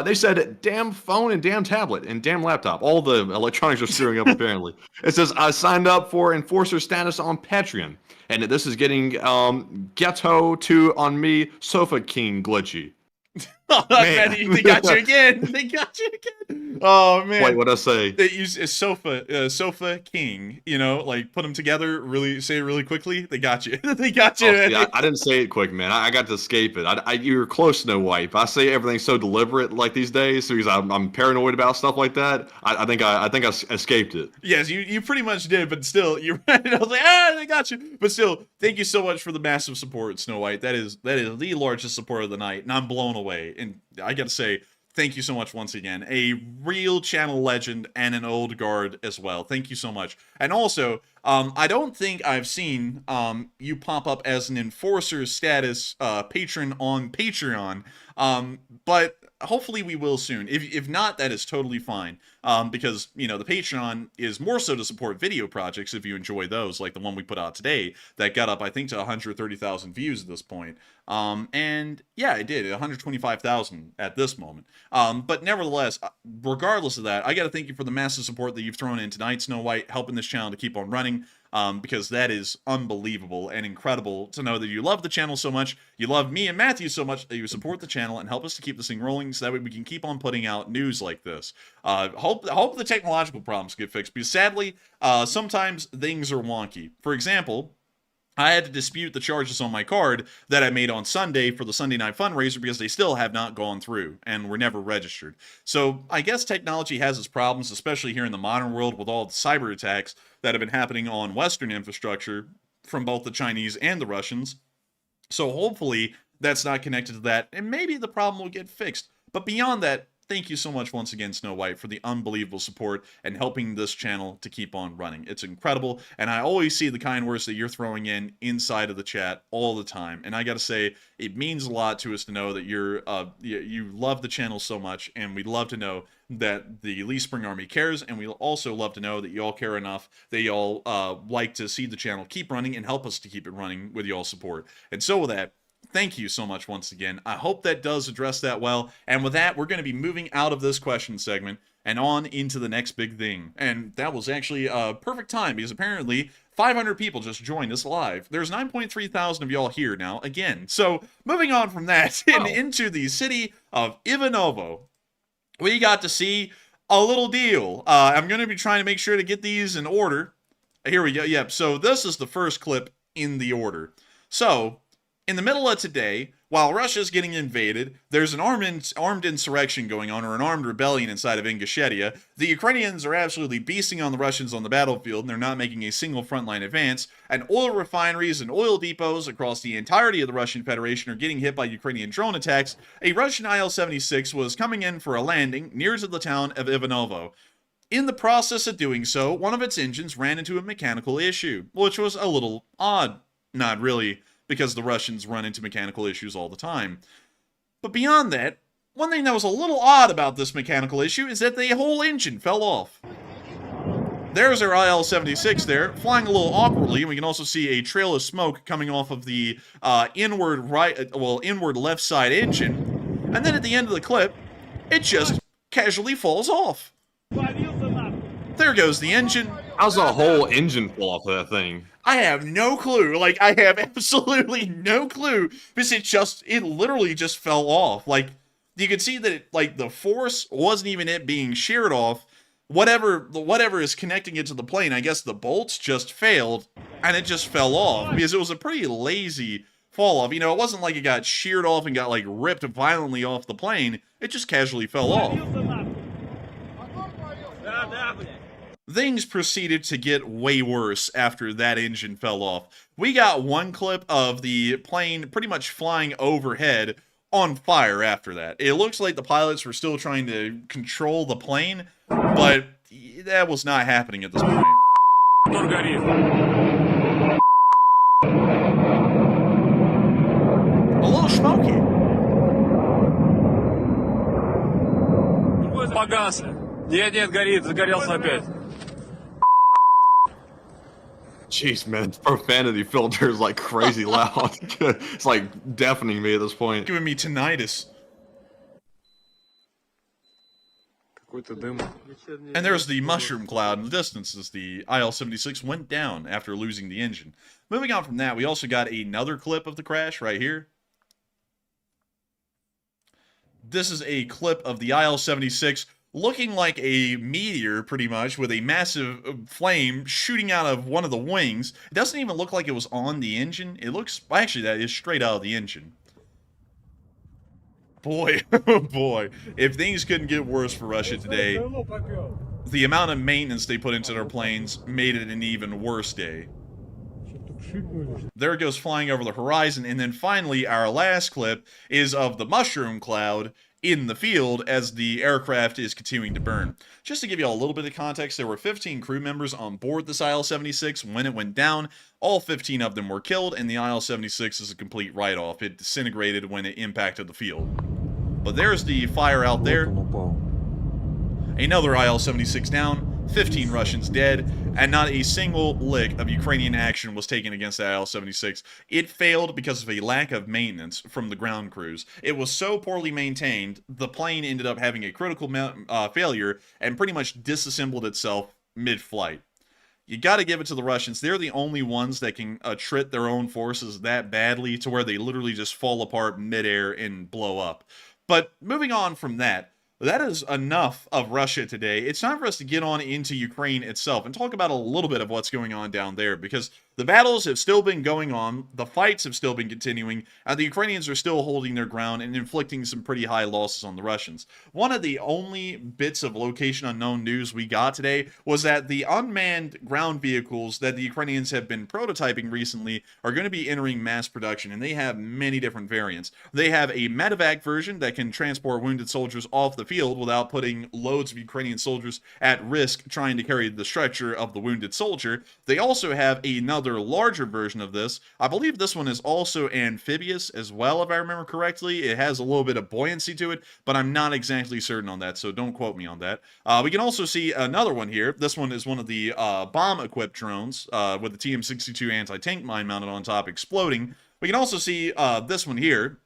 Speaker 2: They said, damn phone and damn tablet and damn laptop. All the electronics are screwing up, apparently. It says, I signed up for enforcer status on Patreon, and this is getting Ghetto 2 on me, Sofa King glitchy.
Speaker 6: Oh, man, they got you again. They got you again. Oh man.
Speaker 2: Wait, what'd I say?
Speaker 6: They use a sofa king. You know, like put them together. Really say it really quickly. They got you. They got you.
Speaker 2: Oh, see, I didn't say it quick, man. I got to escape it. You were close, Snow White. If I say everything so deliberate like these days, because I'm paranoid about stuff like that, I think I escaped it.
Speaker 6: Yes, you pretty much did, but still, you're right. I was like, they got you. But still, thank you so much for the massive support, Snow White. That is the largest support of the night, and I'm blown away. And I gotta say, thank you so much once again. A real channel legend and an old guard as well. Thank you so much. And also, I don't think I've seen you pop up as an enforcer status patron on Patreon, but hopefully we will soon. If not, that is totally fine. Because, you know, the Patreon is more so to support video projects if you enjoy those, like the one we put out today that got up, I think, to 130,000 views at this point. And yeah, it did, 125,000 at this moment. But nevertheless, regardless of that, I got to thank you for the massive support that you've thrown in tonight, Snow White, helping this channel to keep on running. Because that is unbelievable and incredible to know that you love the channel so much, you love me and Matthew so much that you support the channel and help us to keep this thing rolling so that way we can keep on putting out news like this. Hope the technological problems get fixed because sadly, sometimes things are wonky. For example, I had to dispute the charges on my card that I made on Sunday for the Sunday night fundraiser because they still have not gone through and were never registered. So I guess technology has its problems, especially here in the modern world with all the cyber attacks that have been happening on Western infrastructure from both the Chinese and the Russians. So hopefully that's not connected to that and maybe the problem will get fixed. But beyond that, thank you so much once again, Snow White, for the unbelievable support and helping this channel to keep on running. It's incredible, and I always see the kind words that you're throwing in inside of the chat all the time. And I gotta say, it means a lot to us to know that you love the channel so much, and we'd love to know that the Lee Spring Army cares, and we'll also love to know that y'all care enough that y'all like to see the channel keep running and help us to keep it running with y'all's support. And so with that, thank you so much once again. I hope that does address that well. And with that, we're going to be moving out of this question segment and on into the next big thing. And that was actually a perfect time because apparently 500 people just joined us live. There's 9.3 thousand of y'all here now again. So moving on from that and into the city of Ivanovo, we got to see a little deal. I'm going to be trying to make sure to get these in order. Here we go. Yep. So this is the first clip in the order. So in the middle of today, while Russia's getting invaded, there's an armed insurrection going on, or an armed rebellion inside of Ingushetia. The Ukrainians are absolutely beasting on the Russians on the battlefield, and they're not making a single frontline advance. And oil refineries and oil depots across the entirety of the Russian Federation are getting hit by Ukrainian drone attacks. A Russian IL-76 was coming in for a landing near to the town of Ivanovo. In the process of doing so, one of its engines ran into a mechanical issue, which was a little odd. Not really, because the Russians run into mechanical issues all the time. But beyond that, one thing that was a little odd about this mechanical issue is that the whole engine fell off. There's our IL-76 there, flying a little awkwardly, and we can also see a trail of smoke coming off of the inward left side engine. And then at the end of the clip, it just casually falls off. There goes the engine.
Speaker 2: How's the whole engine fall off of that thing?
Speaker 6: I have no clue. Like, I have absolutely no clue. Because it literally just fell off. Like, you could see that, the force wasn't even it being sheared off. whatever is connecting it to the plane, I guess the bolts just failed, and it just fell off, because it was a pretty lazy fall off. You know, it wasn't like it got sheared off and got, like, ripped violently off the plane. It just casually fell off. Things proceeded to get way worse after that engine fell off. We got one clip of the plane pretty much flying overhead on fire after that. It looks like the pilots were still trying to control the plane, but that was not happening at this point. A little smoky.
Speaker 3: Погас. Нет, горит, загорелся опять.
Speaker 2: Jeez, man, profanity filter is like crazy loud. It's like deafening me at this point.
Speaker 6: Giving me tinnitus.
Speaker 3: Какой-то дым.
Speaker 6: And there's the mushroom cloud in the distance as the IL-76 went down after losing the engine. Moving on from that, we also got another clip of the crash right here. This is a clip of the IL-76 looking like a meteor, pretty much, with a massive flame shooting out of one of the wings. It doesn't even look like it was on the engine. It looks, actually, that is straight out of the engine. Boy, oh boy, if things couldn't get worse for Russia today, the amount of maintenance they put into their planes made it an even worse day. There it goes flying over the horizon, and then finally, our last clip is of the mushroom cloud in the field as the aircraft is continuing to burn. Just to give you all a little bit of context, there were 15 crew members on board this IL-76 when it went down. All 15 of them were killed, and the IL-76 is a complete write-off. It disintegrated when it impacted the field. But there's the fire out there. Another IL-76 down, 15 Russians dead, and not a single lick of Ukrainian action was taken against the IL-76. It failed because of a lack of maintenance from the ground crews. It was so poorly maintained, the plane ended up having a critical failure and pretty much disassembled itself mid-flight. You gotta give it to the Russians. They're the only ones that can attrit their own forces that badly to where they literally just fall apart mid-air and blow up. But moving on from that, that is enough of Russia today. It's time for us to get on into Ukraine itself and talk about a little bit of what's going on down there, because the battles have still been going on, the fights have still been continuing, and the Ukrainians are still holding their ground and inflicting some pretty high losses on the Russians. One of the only bits of location unknown news we got today was that the unmanned ground vehicles that the Ukrainians have been prototyping recently are going to be entering mass production, and they have many different variants. They have a medevac version that can transport wounded soldiers off the field without putting loads of Ukrainian soldiers at risk trying to carry the stretcher of the wounded soldier. They also have another larger version of this. I believe this one is also amphibious as well, if I remember correctly. It has a little bit of buoyancy to it, but I'm not exactly certain on that, so don't quote me on that. We can also see another one here. This one is one of the bomb-equipped drones with the TM62 anti-tank mine mounted on top exploding. We can also see this one here.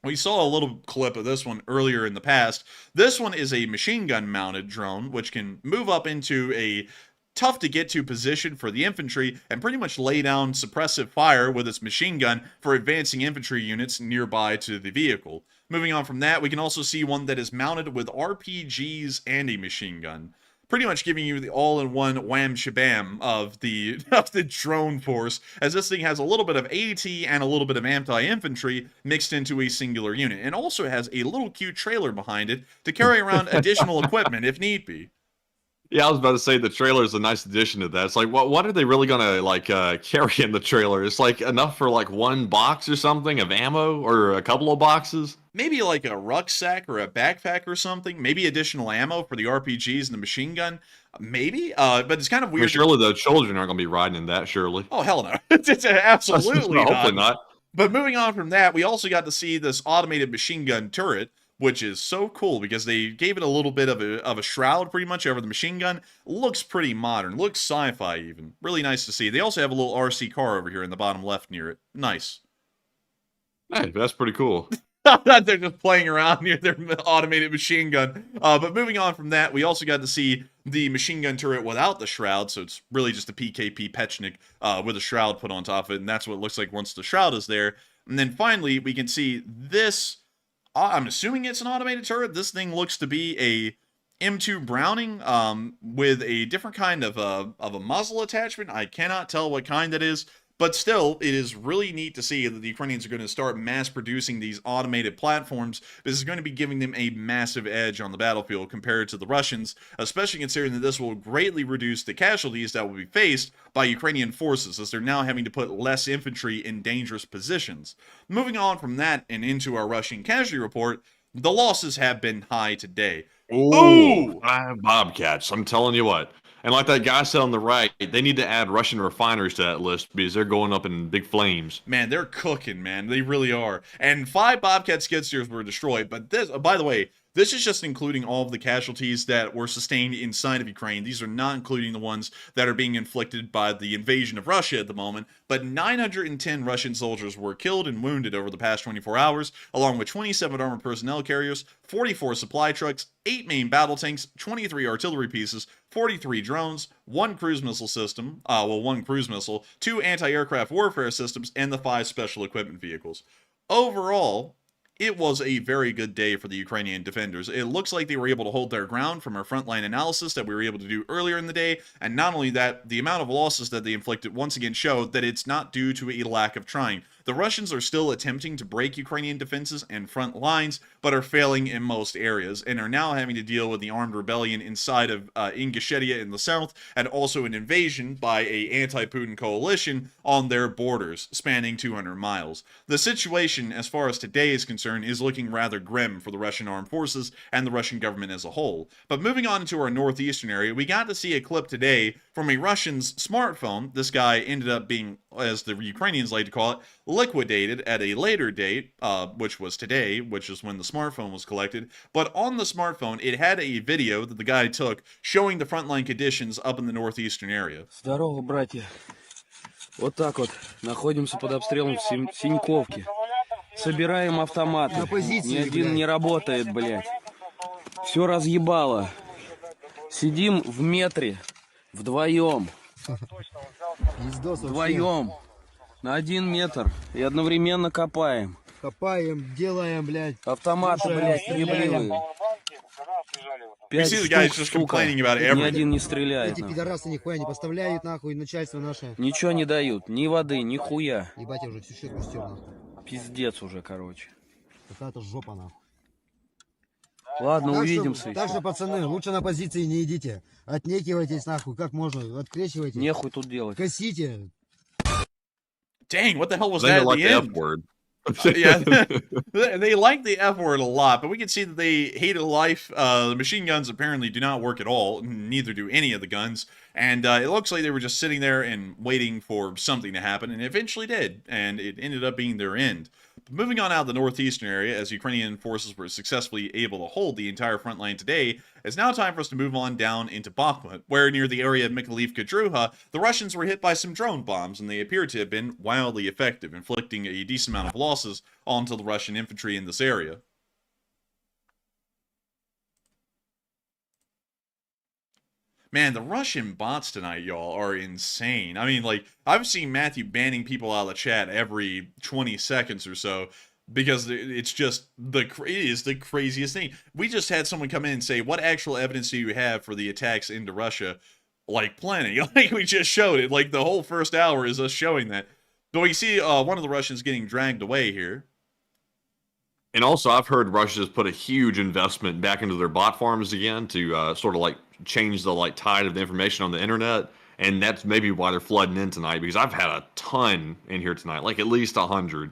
Speaker 6: We saw a little clip of this one earlier in the past. This one is a machine gun mounted drone, which can move up into a tough to get to position for the infantry and pretty much lay down suppressive fire with its machine gun for advancing infantry units nearby to the vehicle. Moving on from that, we can also see one that is mounted with RPGs and a machine gun. Pretty much giving you the all-in-one wham shabam of the drone force, as this thing has a little bit of AT and a little bit of anti-infantry mixed into a singular unit, and also has a little cute trailer behind it to carry around additional equipment if need be.
Speaker 2: Yeah, I was about to say the trailer is a nice addition to that. It's like, what are they really gonna like carry in the trailer? It's like enough for like one box or something of ammo, or a couple of boxes.
Speaker 6: Maybe like a rucksack or a backpack or something. Maybe additional ammo for the RPGs and the machine gun. Maybe, but it's kind of weird.
Speaker 2: I mean, surely the children aren't gonna be riding in that. Surely.
Speaker 6: Oh hell no! It's absolutely not.
Speaker 2: Hopefully not.
Speaker 6: But moving on from that, we also got to see this automated machine gun turret, which is so cool because they gave it a little bit of a shroud pretty much over the machine gun. Looks pretty modern. Looks sci-fi even. Really nice to see. They also have a little RC car over here in the bottom left near it. Nice.
Speaker 2: Hey, that's pretty cool.
Speaker 6: They're just playing around near their automated machine gun. But moving on from that, we also got to see the machine gun turret without the shroud. So it's really just a PKP Pechnik with a shroud put on top of it. And that's what it looks like once the shroud is there. And then finally, we can see this. I'm assuming it's an automated turret. This thing looks to be a M2 Browning with a different kind of a muzzle attachment. I cannot tell what kind that is, but still, it is really neat to see that the Ukrainians are going to start mass producing these automated platforms. This is going to be giving them a massive edge on the battlefield compared to the Russians, especially considering that this will greatly reduce the casualties that will be faced by Ukrainian forces, as they're now having to put less infantry in dangerous positions. Moving on from that and into our Russian casualty report, the losses have been high today.
Speaker 2: Ooh, Bobcats, I'm telling you what. And like that guy said on the right, they need to add Russian refineries to that list because they're going up in big flames.
Speaker 6: Man, they're cooking, man. They really are. And 5 Bobcat skid steers were destroyed. But this, by the way, this is just including all of the casualties that were sustained inside of Ukraine. These are not including the ones that are being inflicted by the invasion of Russia at the moment. But 910 Russian soldiers were killed and wounded over the past 24 hours, along with 27 armored personnel carriers, 44 supply trucks, 8 main battle tanks, 23 artillery pieces, 43 drones, 1 cruise missile system, 1 cruise missile, 2 anti-aircraft warfare systems, and the 5 special equipment vehicles. Overall, it was a very good day for the Ukrainian defenders. It looks like they were able to hold their ground from our frontline analysis that we were able to do earlier in the day, and not only that, the amount of losses that they inflicted once again showed that it's not due to a lack of trying. The Russians are still attempting to break Ukrainian defenses and front lines, but are failing in most areas, and are now having to deal with the armed rebellion inside of Ingushetia in the south, and also an invasion by a anti-Putin coalition on their borders, spanning 200 miles. The situation, as far as today is concerned, is looking rather grim for the Russian armed forces and the Russian government as a whole. But moving on into our northeastern area, we got to see a clip today from a Russian's smartphone. This guy ended up being, as the Ukrainians like to call it, liquidated at a later date, which was today, which is when the smartphone was collected. But on the smartphone, it had a video that the guy took showing the frontline conditions up in the northeastern area.
Speaker 9: Здорово, братья. Вот так вот. Находимся под обстрелом в Синьковке. Собираем автоматы. Ни один не работает, блядь. Все разъебало. Сидим в метре. Вдвоем. Вдвоем. На 1 метр. И одновременно копаем.
Speaker 7: Копаем, делаем, блядь.
Speaker 9: Автоматы, блядь, ебливые.
Speaker 6: You see the guys just complaining about
Speaker 9: Ни
Speaker 6: everything.
Speaker 9: один не стреляет.
Speaker 7: Эти
Speaker 9: нахуй.
Speaker 7: пидорасы нихуя не поставляют, нахуй, начальство наше.
Speaker 9: Ничего не дают. Ни воды, ни хуя.
Speaker 7: Ебать, я уже всю щетку стер, нахуй.
Speaker 9: Пиздец уже, короче.
Speaker 7: Какая-то жопа, нахуй.
Speaker 9: Ладно,
Speaker 7: Так
Speaker 9: увидимся.
Speaker 7: что, так что, пацаны, лучше на позиции не идите. Отнекивайтесь, нахуй, как можно. Открещивайтесь.
Speaker 9: Нехуй тут делать.
Speaker 7: Косите.
Speaker 6: Dang, what the hell was
Speaker 2: They
Speaker 6: that at
Speaker 2: like
Speaker 6: the
Speaker 2: the
Speaker 6: end?
Speaker 2: F word.
Speaker 6: Yeah, they like the F word a lot, but we can see that they hated life. The machine guns apparently do not work at all, neither do any of the guns, and it looks like they were just sitting there and waiting for something to happen, and it eventually did, and it ended up being their end. But moving on out of the northeastern area, as Ukrainian forces were successfully able to hold the entire front line today, it's now time for us to move on down into Bakhmut, where near the area of Mykolaiv-Kadruha, the Russians were hit by some drone bombs, and they appear to have been wildly effective, inflicting a decent amount of losses onto the Russian infantry in this area. Man, the Russian bots tonight, y'all, are insane. I mean, like, I've seen Matthew banning people out of the chat every 20 seconds or so, because it's just it is the craziest thing. We just had someone come in and say, what actual evidence do you have for the attacks into Russia? Like, plenty. Like, we just showed it. Like, the whole first hour is us showing that. But we see one of the Russians getting dragged away here.
Speaker 2: And also, I've heard Russia's put a huge investment back into their bot farms again to sort of like change the like tide of the information on the internet, and that's maybe why they're flooding in tonight. Because I've had a ton in here tonight, like at least 100.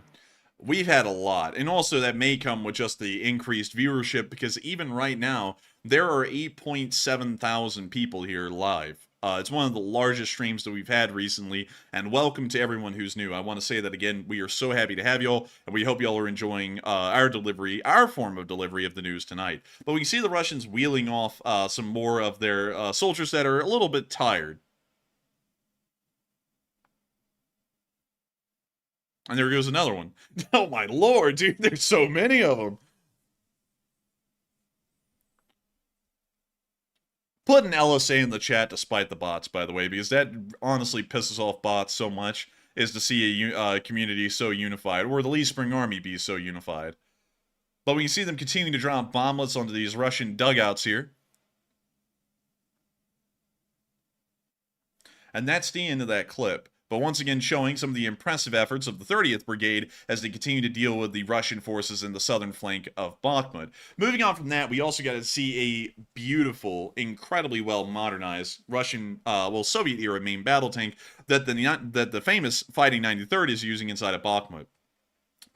Speaker 6: We've had a lot, and also that may come with just the increased viewership. Because even right now, there are 8.7 thousand people here live. It's one of the largest streams that we've had recently, and welcome to everyone who's new. I want to say that again, we are so happy to have y'all, and we hope y'all are enjoying our form of delivery of the news tonight. But we can see the Russians wheeling off some more of their soldiers that are a little bit tired. And there goes another one. Oh my lord, dude, there's so many of them. Put an LSA in the chat despite the bots, by the way, because that honestly pisses off bots so much, is to see a community so unified, or the Lee Spring Army be so unified. But we can see them continuing to drop bomblets onto these Russian dugouts here. And that's the end of that clip. But once again showing some of the impressive efforts of the 30th Brigade as they continue to deal with the Russian forces in the southern flank of Bakhmut. Moving on from that, we also got to see a beautiful, incredibly well modernized Russian, Soviet-era main battle tank that the famous Fighting 93rd is using inside of Bakhmut.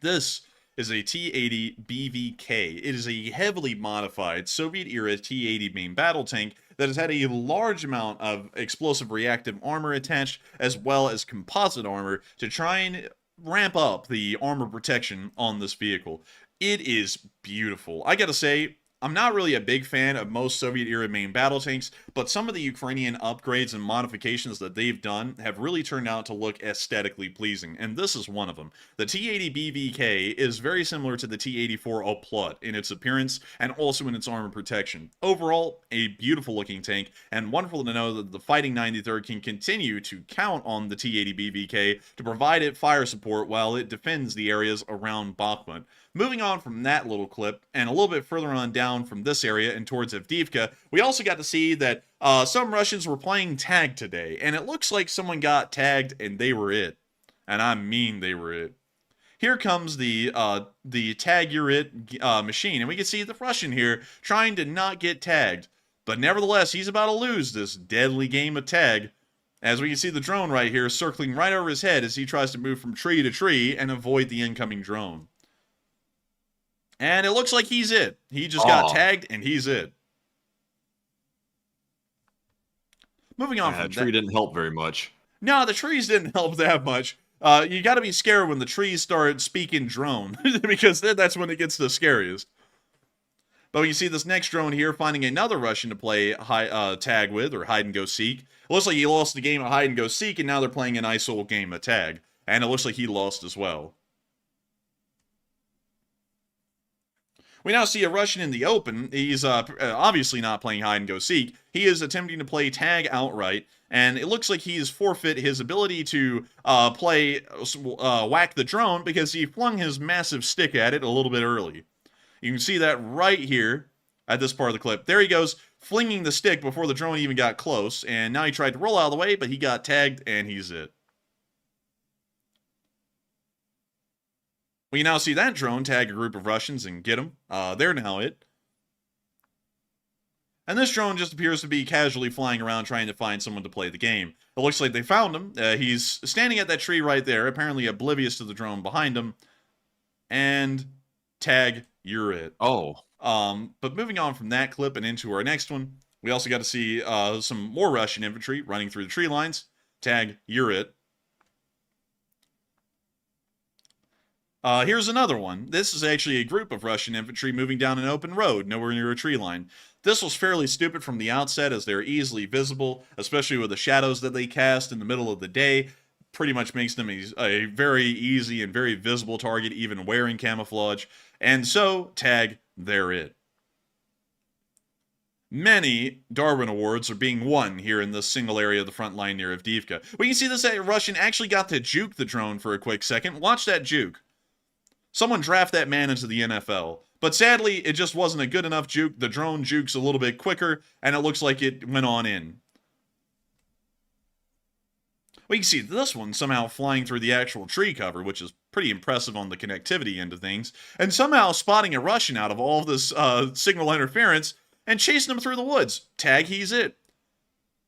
Speaker 6: This is a T-80 BVK. It is a heavily modified Soviet-era T-80 main battle tank that has had a large amount of explosive reactive armor attached, as well as composite armor, to try and ramp up the armor protection on this vehicle. It is beautiful. I gotta say, I'm not really a big fan of most Soviet-era main battle tanks, but some of the Ukrainian upgrades and modifications that they've done have really turned out to look aesthetically pleasing, and this is one of them. The T-80 BVK is very similar to the T-84 Oplot in its appearance and also in its armor protection. Overall, a beautiful looking tank, and wonderful to know that the Fighting 93rd can continue to count on the T-80 BVK to provide it fire support while it defends the areas around Bakhmut. Moving on from that little clip, and a little bit further on down from this area and towards Avdiivka, we also got to see that some Russians were playing tag today, and it looks like someone got tagged and they were it. And I mean they were it. Here comes the tag you're it machine, and we can see the Russian here trying to not get tagged. But nevertheless, he's about to lose this deadly game of tag, as we can see the drone right here circling right over his head as he tries to move from tree to tree and avoid the incoming drone. And it looks like he's it. He just got tagged, and he's it. Moving on from
Speaker 2: that tree didn't help very much.
Speaker 6: No, the trees didn't help that much. You got to be scared when the trees start speaking drone, because that's when it gets the scariest. But we can see this next drone here finding another Russian to play tag with, or hide and go seek. It looks like he lost the game of hide and go seek, and now they're playing a nice old game of tag. And it looks like he lost as well. We now see a Russian in the open. He's obviously not playing hide and go seek. He is attempting to play tag outright, and it looks like he's forfeit his ability to whack the drone because he flung his massive stick at it a little bit early. You can see that right here at this part of the clip. There he goes, flinging the stick before the drone even got close, and now he tried to roll out of the way, but he got tagged, and he's it. We now see that drone tag a group of Russians and get them. They're now it. And this drone just appears to be casually flying around trying to find someone to play the game. It looks like they found him. He's standing at that tree right there, apparently oblivious to the drone behind him. And tag, you're it.
Speaker 2: Oh.
Speaker 6: But moving on from that clip and into our next one, we also got to see some more Russian infantry running through the tree lines. Tag, you're it. Here's another one. This is actually a group of Russian infantry moving down an open road, nowhere near a tree line. This was fairly stupid from the outset, as they're easily visible, especially with the shadows that they cast in the middle of the day. Pretty much makes them a very easy and very visible target, even wearing camouflage. And so, tag, they're it. Many Darwin Awards are being won here in this single area of the front line near Avdiivka. We can see this Russian actually got to juke the drone for a quick second. Watch that juke. Someone draft that man into the NFL. But sadly, it just wasn't a good enough juke. The drone jukes a little bit quicker, and it looks like it went on in. We can see this one somehow flying through the actual tree cover, which is pretty impressive on the connectivity end of things, and somehow spotting a Russian out of all of this signal interference and chasing him through the woods. Tag, he's it.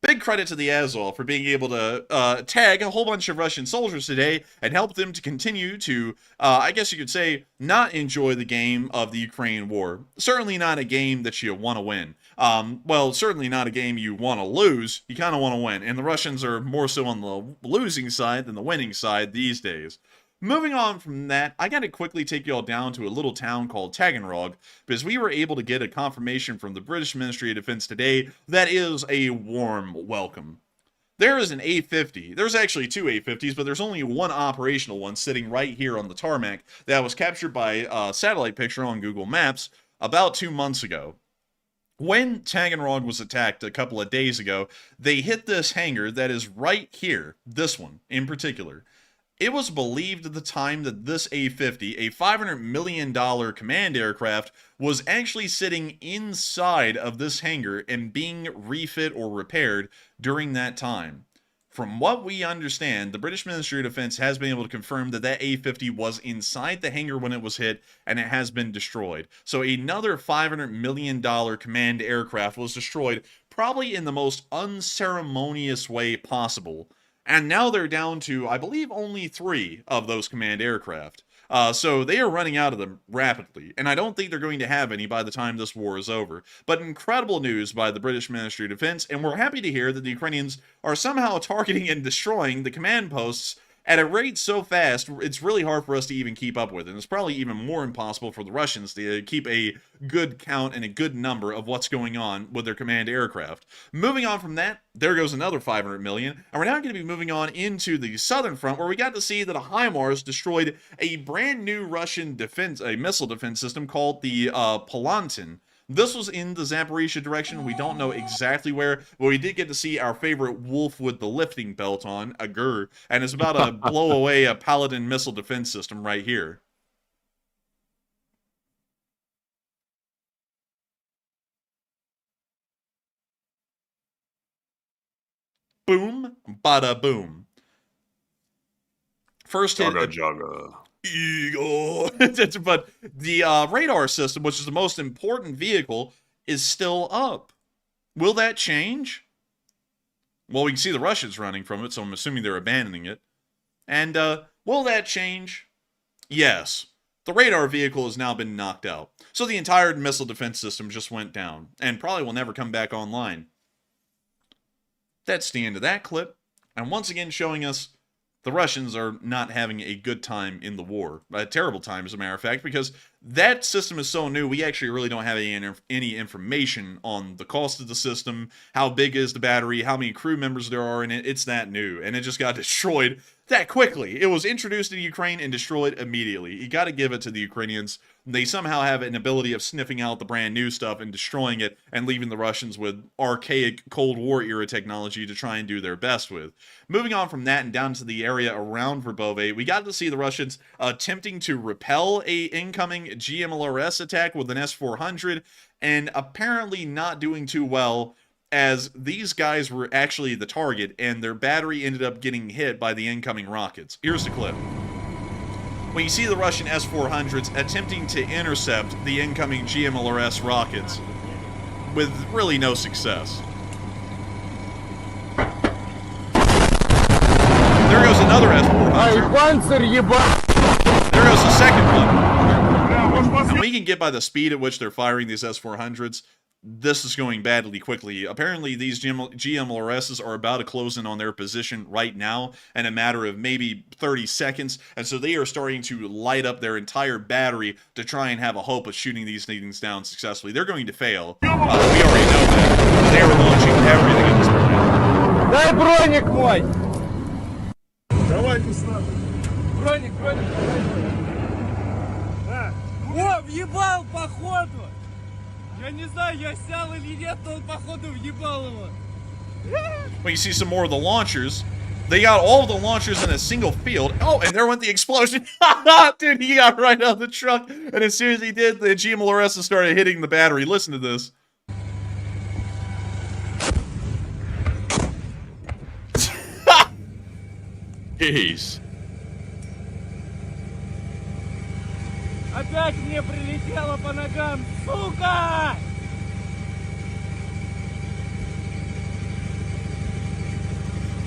Speaker 6: Big credit to the Azov for being able to tag a whole bunch of Russian soldiers today and help them to continue to, I guess you could say, not enjoy the game of the Ukraine war. Certainly not a game that you want to win. Well, certainly not a game you want to lose. You kind of want to win. And the Russians are more so on the losing side than the winning side these days. Moving on from that, I gotta quickly take y'all down to a little town called Taganrog, because we were able to get a confirmation from the British Ministry of Defense today that is a warm welcome. There is an A-50. There's actually two A-50s, but there's only one operational one sitting right here on the tarmac that was captured by a satellite picture on Google Maps about 2 months ago. When Taganrog was attacked a couple of days ago, they hit this hangar that is right here, this one in particular. It was believed at the time that this A-50, a $500 million command aircraft, was actually sitting inside of this hangar and being refit or repaired during that time. From what we understand, the British Ministry of Defense has been able to confirm that that A-50 was inside the hangar when it was hit, and it has been destroyed. So another $500 million command aircraft was destroyed, probably in the most unceremonious way possible. And now they're down to, I believe, only 3 of those command aircraft. So they are running out of them rapidly, and I don't think they're going to have any by the time this war is over. But incredible news by the British Ministry of Defense, and we're happy to hear that the Ukrainians are somehow targeting and destroying the command posts at a rate so fast, it's really hard for us to even keep up with. And it's probably even more impossible for the Russians to keep a good count and a good number of what's going on with their command aircraft. Moving on from that, there goes another 500 million. And we're now going to be moving on into the southern front, where we got to see that a HIMARS destroyed a brand new Russian missile defense system called the Palantin. This was in the Zaporizhia direction. We don't know exactly where, but we did get to see our favorite wolf with the lifting belt on, a Gur, and it's about to blow away a Paladin missile defense system right here. Boom, bada boom. First hit.
Speaker 2: Jaga.
Speaker 6: Eagle. But the radar system, which is the most important vehicle, is still up. Will that change? Well, we can see the Russians running from it, so I'm assuming they're abandoning it. And will that change? Yes. The radar vehicle has now been knocked out. So the entire missile defense system just went down, and probably will never come back online. That's the end of that clip. And once again showing us the Russians are not having a good time in the war. A terrible time, as a matter of fact, because that system is so new, we actually really don't have any information on the cost of the system, how big is the battery, how many crew members there are in it. It's that new, and it just got destroyed that quickly. It was introduced in Ukraine and destroyed immediately. You got to give it to the Ukrainians. They somehow have an ability of sniffing out the brand new stuff and destroying it and leaving the Russians with archaic Cold War era technology to try and do their best with. Moving on from that and down to the area around Verbove, we got to see the Russians attempting to repel a incoming GMLRS attack with an S-400 and apparently not doing too well, as these guys were actually the target and their battery ended up getting hit by the incoming rockets. Here's the clip. When you see the Russian S-400s attempting to intercept the incoming GMLRS rockets with really no success. There goes another S-400. There goes the second one. And we can get by the speed at which they're firing these S-400s, this is going badly quickly. Apparently, these GMLRSs are about to close in on their position right now in a matter of maybe 30 seconds, and so they are starting to light up their entire battery to try and have a hope of shooting these things down successfully. They're going to fail. We already know that. They are launching everything at this point.
Speaker 7: Дай броник мой!
Speaker 8: Давайте с нами.
Speaker 7: Броник. О, въебал, походу! Я не знаю, я сял или нет, но он, походу, въебал его.
Speaker 6: Well, you see some more of the launchers. They got all of the launchers in a single field. Oh, and there went the explosion. Dude, he got right out of the truck. And as soon as he did, the GMLRS started hitting the battery. Listen to this.
Speaker 2: Jeez.
Speaker 7: Опять мне прилетело по ногам, сука!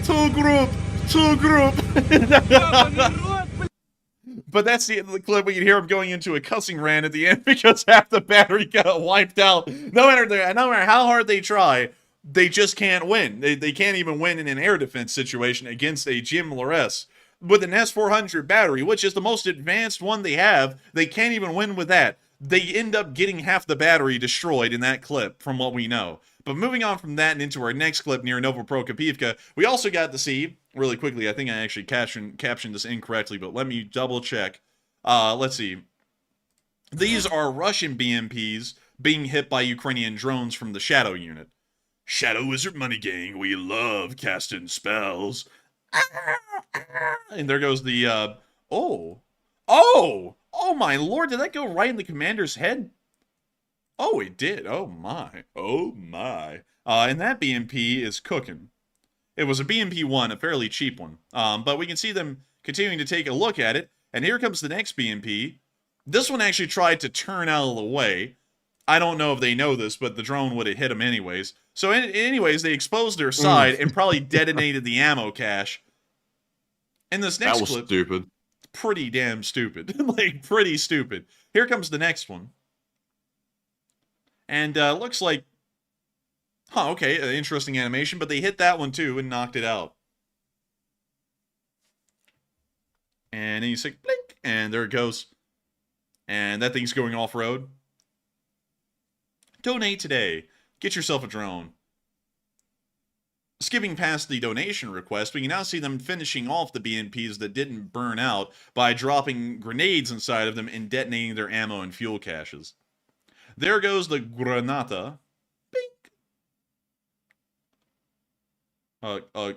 Speaker 6: Two group. But that's the end of the clip. We can hear him going into a cussing rant at the end because half the battery got wiped out. No matter how hard they try, they just can't win. They can't even win in an air defense situation against a GMLRS. With an S-400 battery, which is the most advanced one they have, they can't even win with that. They end up getting half the battery destroyed in that clip, from what we know. But moving on from that and into our next clip near Novoprokopivka, we also got to see, really quickly, I think I actually captioned this incorrectly, but let me double check. Let's see. These are Russian BMPs being hit by Ukrainian drones from the Shadow unit. Shadow Wizard Money Gang, we love casting spells. And there goes the, oh my lord, did that go right in the commander's head? Oh, it did. Oh my. And that BMP is cooking. It was a BMP-1, a fairly cheap one. But we can see them continuing to take a look at it. And here comes the next BMP. This one actually tried to turn out of the way. I don't know if they know this, but the drone would have hit them anyways. So anyways, they exposed their side and probably detonated the ammo cache. And this next
Speaker 2: That was
Speaker 6: clip,
Speaker 2: stupid.
Speaker 6: pretty damn stupid. Like, pretty stupid. Here comes the next one. And looks like, okay, interesting animation, but they hit that one too and knocked it out. And then you say, blink, and there it goes. And that thing's going off-road. Donate today. Get yourself a drone. Skipping past the donation request, we can now see them finishing off the BMPs that didn't burn out by dropping grenades inside of them and detonating their ammo and fuel caches. There goes the Granata. Bink. A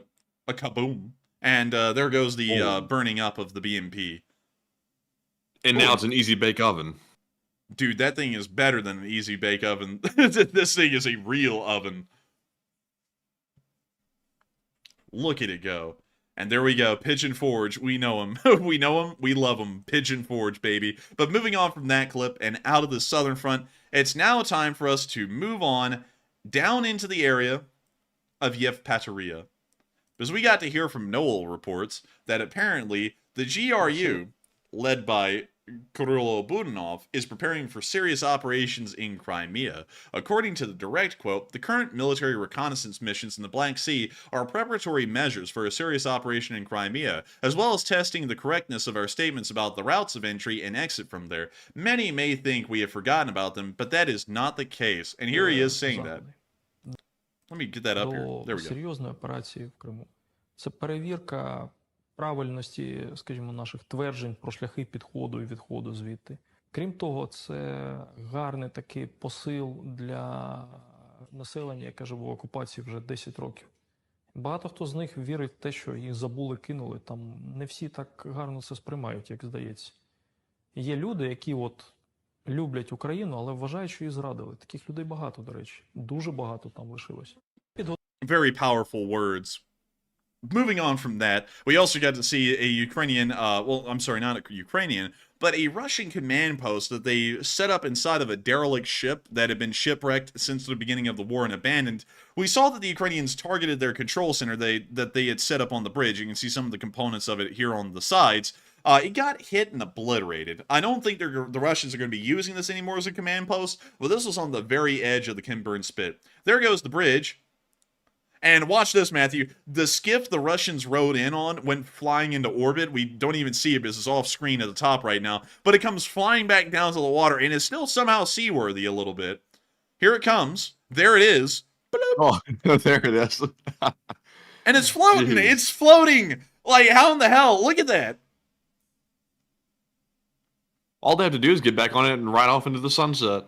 Speaker 6: kaboom. And there goes the burning up of the BMP.
Speaker 2: And now it's an easy bake oven.
Speaker 6: Dude, that thing is better than an easy bake oven. This thing is a real oven. Look at it go. And there we go. Pigeon Forge. We know him. We know him. We love him. Pigeon Forge, baby. But moving on from that clip and out of the southern front, it's now time for us to move on down into the area of Yevpatoria. Because we got to hear from Noel reports that apparently the GRU, led by Kirill Budanov, is preparing for serious operations in Crimea. According to the direct quote, the current military reconnaissance missions in the Black Sea are preparatory measures for a serious operation in Crimea, as well as testing the correctness of our statements about the routes of entry and exit from there. Many may think we have forgotten about them, but that is not the case. And here he is saying that. Let me get that up here. There we go.
Speaker 10: Серйозної операції в Криму. Це перевірка правильності, скажімо, наших тверджень про шляхи підходу і відходу звідти. Крім того, це гарний такий посил для населення, яке живе в окупації вже 10 років. Багато хто з них вірить в те, що їх забули, кинули. Там не всі так гарно це сприймають, як здається. Є люди, які от люблять Україну, але вважають, що її зрадили. Таких людей багато, до речі. Дуже багато там лишилось.
Speaker 6: Very powerful words. Moving on from that, we also got to see a Ukrainian, well, I'm sorry, not a Ukrainian, but a Russian command post that they set up inside of a derelict ship that had been shipwrecked since the beginning of the war and abandoned. We saw that the Ukrainians targeted their control center that they had set up on the bridge. You can see some of the components of it here on the sides. It got hit and obliterated. I don't think the Russians are going to be using this anymore as a command post, but this was on the very edge of the Kimburn Spit. There goes the bridge. And watch this, Matthew. The skiff the Russians rode in on went flying into orbit. We don't even see it because it's off screen at the top right now. But it comes flying back down to the water and is still somehow seaworthy a little bit. Here it comes. There it is.
Speaker 2: Oh, there it is.
Speaker 6: And it's floating.
Speaker 2: Jeez.
Speaker 6: It's floating. Like, how in the hell? Look at that.
Speaker 2: All they have to do is get back on it and ride off into the sunset.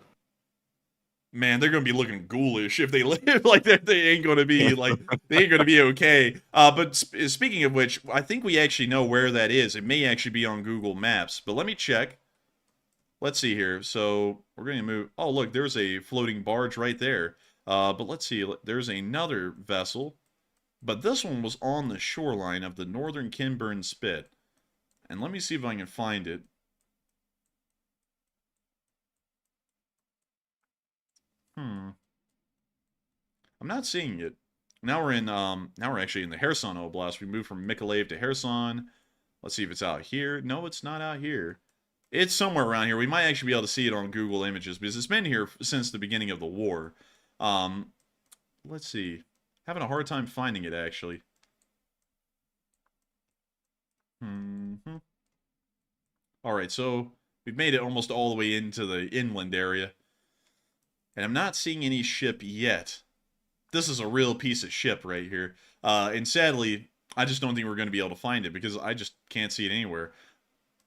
Speaker 6: Man, they're gonna be looking ghoulish if they live like that. They ain't gonna be like they ain't gonna be okay. But speaking of which, I think we actually know where that is. It may actually be on Google Maps, but let me check. Let's see here. So we're gonna move. Oh, look, there's a floating barge right there. But let's see. There's another vessel, but this one was on the shoreline of the northern Kimburn Spit. And let me see if I can find it. I'm not seeing it. Now we're in now we're actually in the Kherson Oblast. We moved from Mykolaiv to Kherson. Let's see if it's out here. No, it's not out here. It's somewhere around here. We might actually be able to see it on Google Images because it's been here since the beginning of the war. Let's see. Having a hard time finding it actually. Alright, so we've made it almost all the way into the inland area. And I'm not seeing any ship yet. This is a real piece of ship right here. And sadly, I just don't think we're going to be able to find it because I just can't see it anywhere.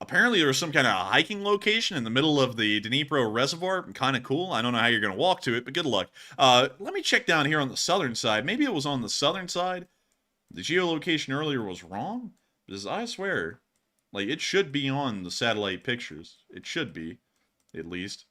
Speaker 6: Apparently, there's some kind of hiking location in the middle of the Dnipro Reservoir. Kind of cool. I don't know how you're going to walk to it, but good luck. Let me check down here on the southern side. Maybe it was on the southern side. The geolocation earlier was wrong. Because I swear, like, it should be on the satellite pictures. It should be, at least.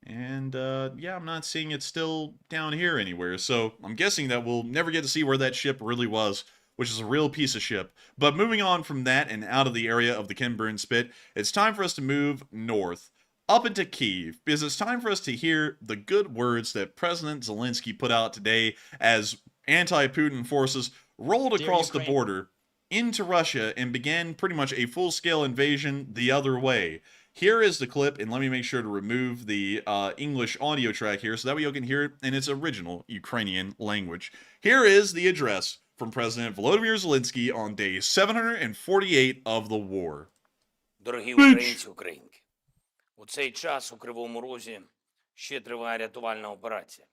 Speaker 6: And yeah, I'm not seeing it still down here anywhere. So I'm guessing that we'll never get to see where that ship really was, which is a real piece of ship. But moving on from that and out of the area of the Kinburn Spit, it's time for us to move north, up into Kyiv, because it's time for us to hear the good words that President Zelensky put out today as anti-Putin forces rolled across the border into Russia and began pretty much a full-scale invasion the other way. Here is the clip, and let me make sure to remove the English audio track here so that way you can hear it in its original Ukrainian language. Here is the address from President Volodymyr Zelensky on day 748 of the war.
Speaker 11: Дорогі українці, українки, у цей час у Кривому Розі ще триває рятувальна операція.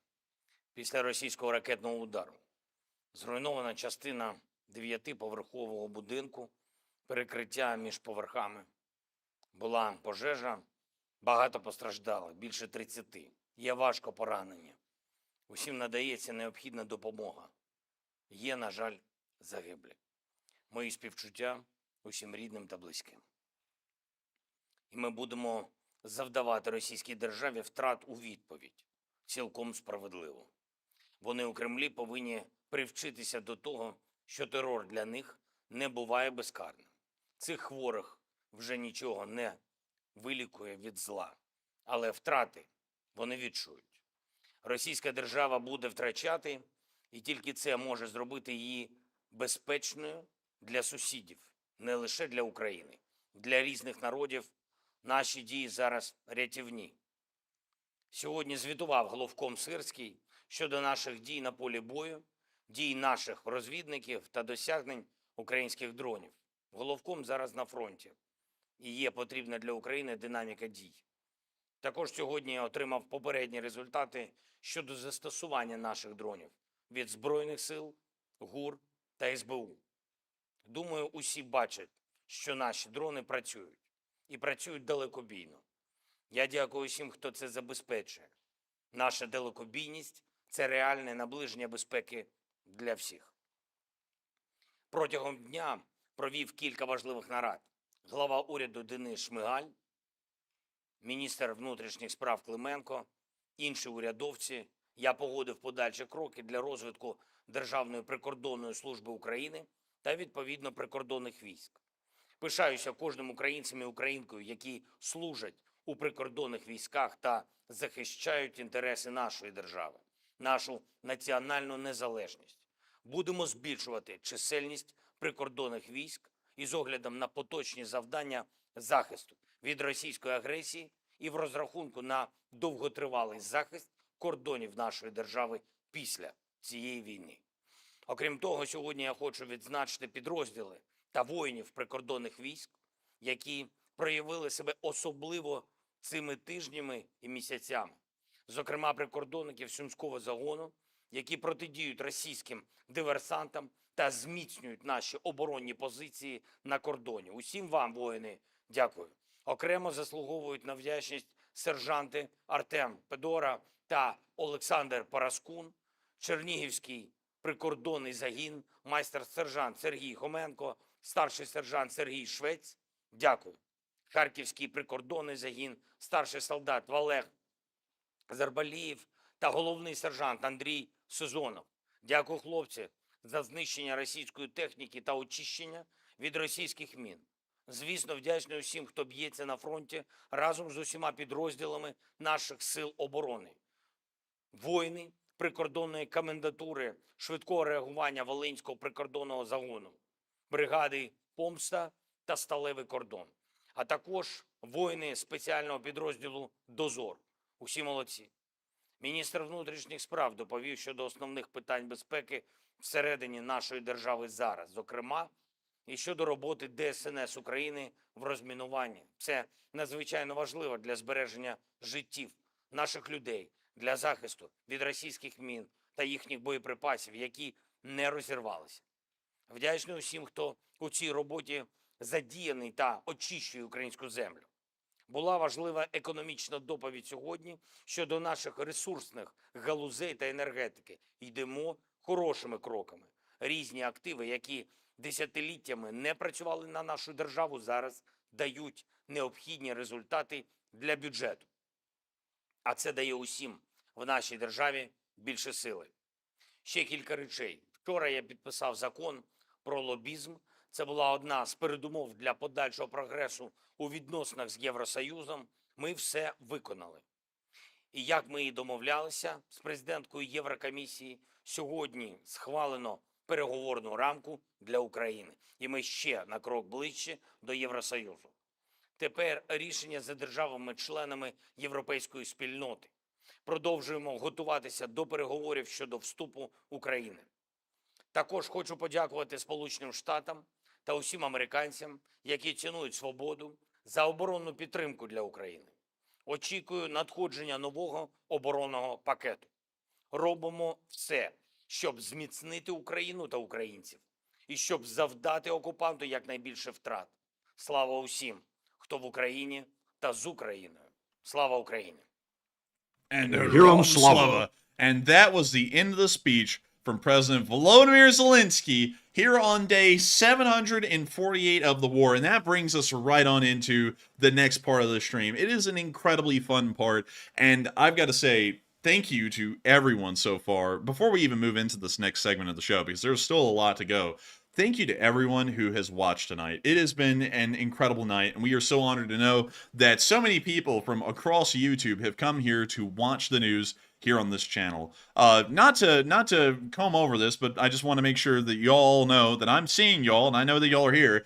Speaker 11: Після російського ракетного удару зруйнована частина 9-поверхового будинку, перекриття між поверхами. Була пожежа, багато постраждало, більше 30. Є важко поранені. Усім надається необхідна допомога. Є, на жаль, загиблі. Мої співчуття усім рідним та близьким. І ми будемо завдавати російській державі втрат у відповідь. Цілком справедливо. Вони у Кремлі повинні привчитися до того, що терор для них не буває безкарним. Цих хворих вже нічого не вилікує від зла. Але втрати вони відчують. Російська держава буде втрачати, і тільки це може зробити її безпечною для сусідів, не лише для України. Для різних народів наші дії зараз рятівні. Сьогодні звітував головком Сирський щодо наших дій на полі бою, дій наших розвідників та досягнень українських дронів. Головком зараз на фронті. І є потрібна для України динаміка дій. Також сьогодні я отримав попередні результати щодо застосування наших дронів від Збройних сил, ГУР та СБУ. Думаю, усі бачать, що наші дрони працюють. І працюють далекобійно. Я дякую всім, хто це забезпечує. Наша далекобійність – це реальне наближення безпеки для всіх. Протягом дня провів кілька важливих нарад. Глава уряду Денис Шмигаль, міністр внутрішніх справ Клименко, інші урядовці. Я погодив подальші кроки для розвитку Державної прикордонної служби України та, відповідно, прикордонних військ. Пишаюся кожним українцем і українкою, які служать у прикордонних військах та захищають інтереси нашої держави, нашу національну незалежність. Будемо збільшувати чисельність прикордонних військ із оглядом на поточні завдання захисту від російської агресії і в розрахунку на довготривалий захист кордонів нашої держави після цієї війни. Окрім того, сьогодні я хочу відзначити підрозділи та воїнів прикордонних військ, які проявили себе особливо цими тижнями і місяцями. Зокрема, прикордонників Сумського загону, які протидіють російським диверсантам та зміцнюють наші оборонні позиції на кордоні. Усім вам, воїни, дякую. Окремо заслуговують на вдячність сержанти Артем Педора та Олександр Параскун, Чернігівський прикордонний загін, майстер-сержант Сергій Хоменко, старший сержант Сергій Швець. Дякую. Харківський прикордонний загін, старший солдат Валег Зарбалієв та головний сержант Андрій Сезонов. Дякую, хлопці, за знищення російської техніки та очищення від російських мін. Звісно, вдячний усім, хто б'ється на фронті разом з усіма підрозділами наших сил оборони. Воїни прикордонної комендатури швидкого реагування Волинського прикордонного загону, бригади «Помста» та «Сталевий кордон», а також воїни спеціального підрозділу «Дозор». Усі молодці. Міністр внутрішніх справ доповів щодо основних питань безпеки всередині нашої держави зараз, зокрема, і щодо роботи ДСНС України в розмінуванні. Це надзвичайно важливо для збереження життів наших людей, для захисту від російських мін та їхніх боєприпасів, які не розірвалися. Вдячний усім, хто у цій роботі задіяний та очищує українську землю. Була важлива економічна доповідь сьогодні щодо наших ресурсних галузей та енергетики. Йдемо хорошими кроками. Різні активи, які десятиліттями не працювали на нашу державу, зараз дають необхідні результати для бюджету. А це дає усім в нашій державі більше сили. Ще кілька речей. Вчора я підписав закон про лобізм. Це була одна з передумов для подальшого прогресу у відносинах з Євросоюзом. Ми все виконали. І як ми і домовлялися з президенткою Єврокомісії, сьогодні схвалено переговорну рамку для України. І ми ще на крок ближче до Євросоюзу. Тепер рішення за державами-членами Європейської спільноти. Продовжуємо готуватися до переговорів щодо вступу України. Також хочу подякувати Сполученим Штатам та усім американцям, які цінують свободу, за оборонну підтримку для України. Очікую надходження нового оборонного пакету. Робимо все, щоб зміцнити Україну та українців. І щоб завдати окупанту якнайбільше втрат. Слава усім, хто в Україні та з Україною. Слава Україні!
Speaker 6: And
Speaker 2: Heroam Slava.
Speaker 6: And that was the end of the speech from President Volodymyr Zelensky here on day 748 of the war. And that brings us right on into the next part of the stream. It is an incredibly fun part. And I've got to say, thank you to everyone so far. Before we even move into this next segment of the show, because there's still a lot to go, thank you to everyone who has watched tonight. It has been an incredible night, and we are so honored to know that so many people from across YouTube have come here to watch the news here on this channel. Not to comb over this, but I just want to make sure that y'all know that I'm seeing y'all, and I know that y'all are here.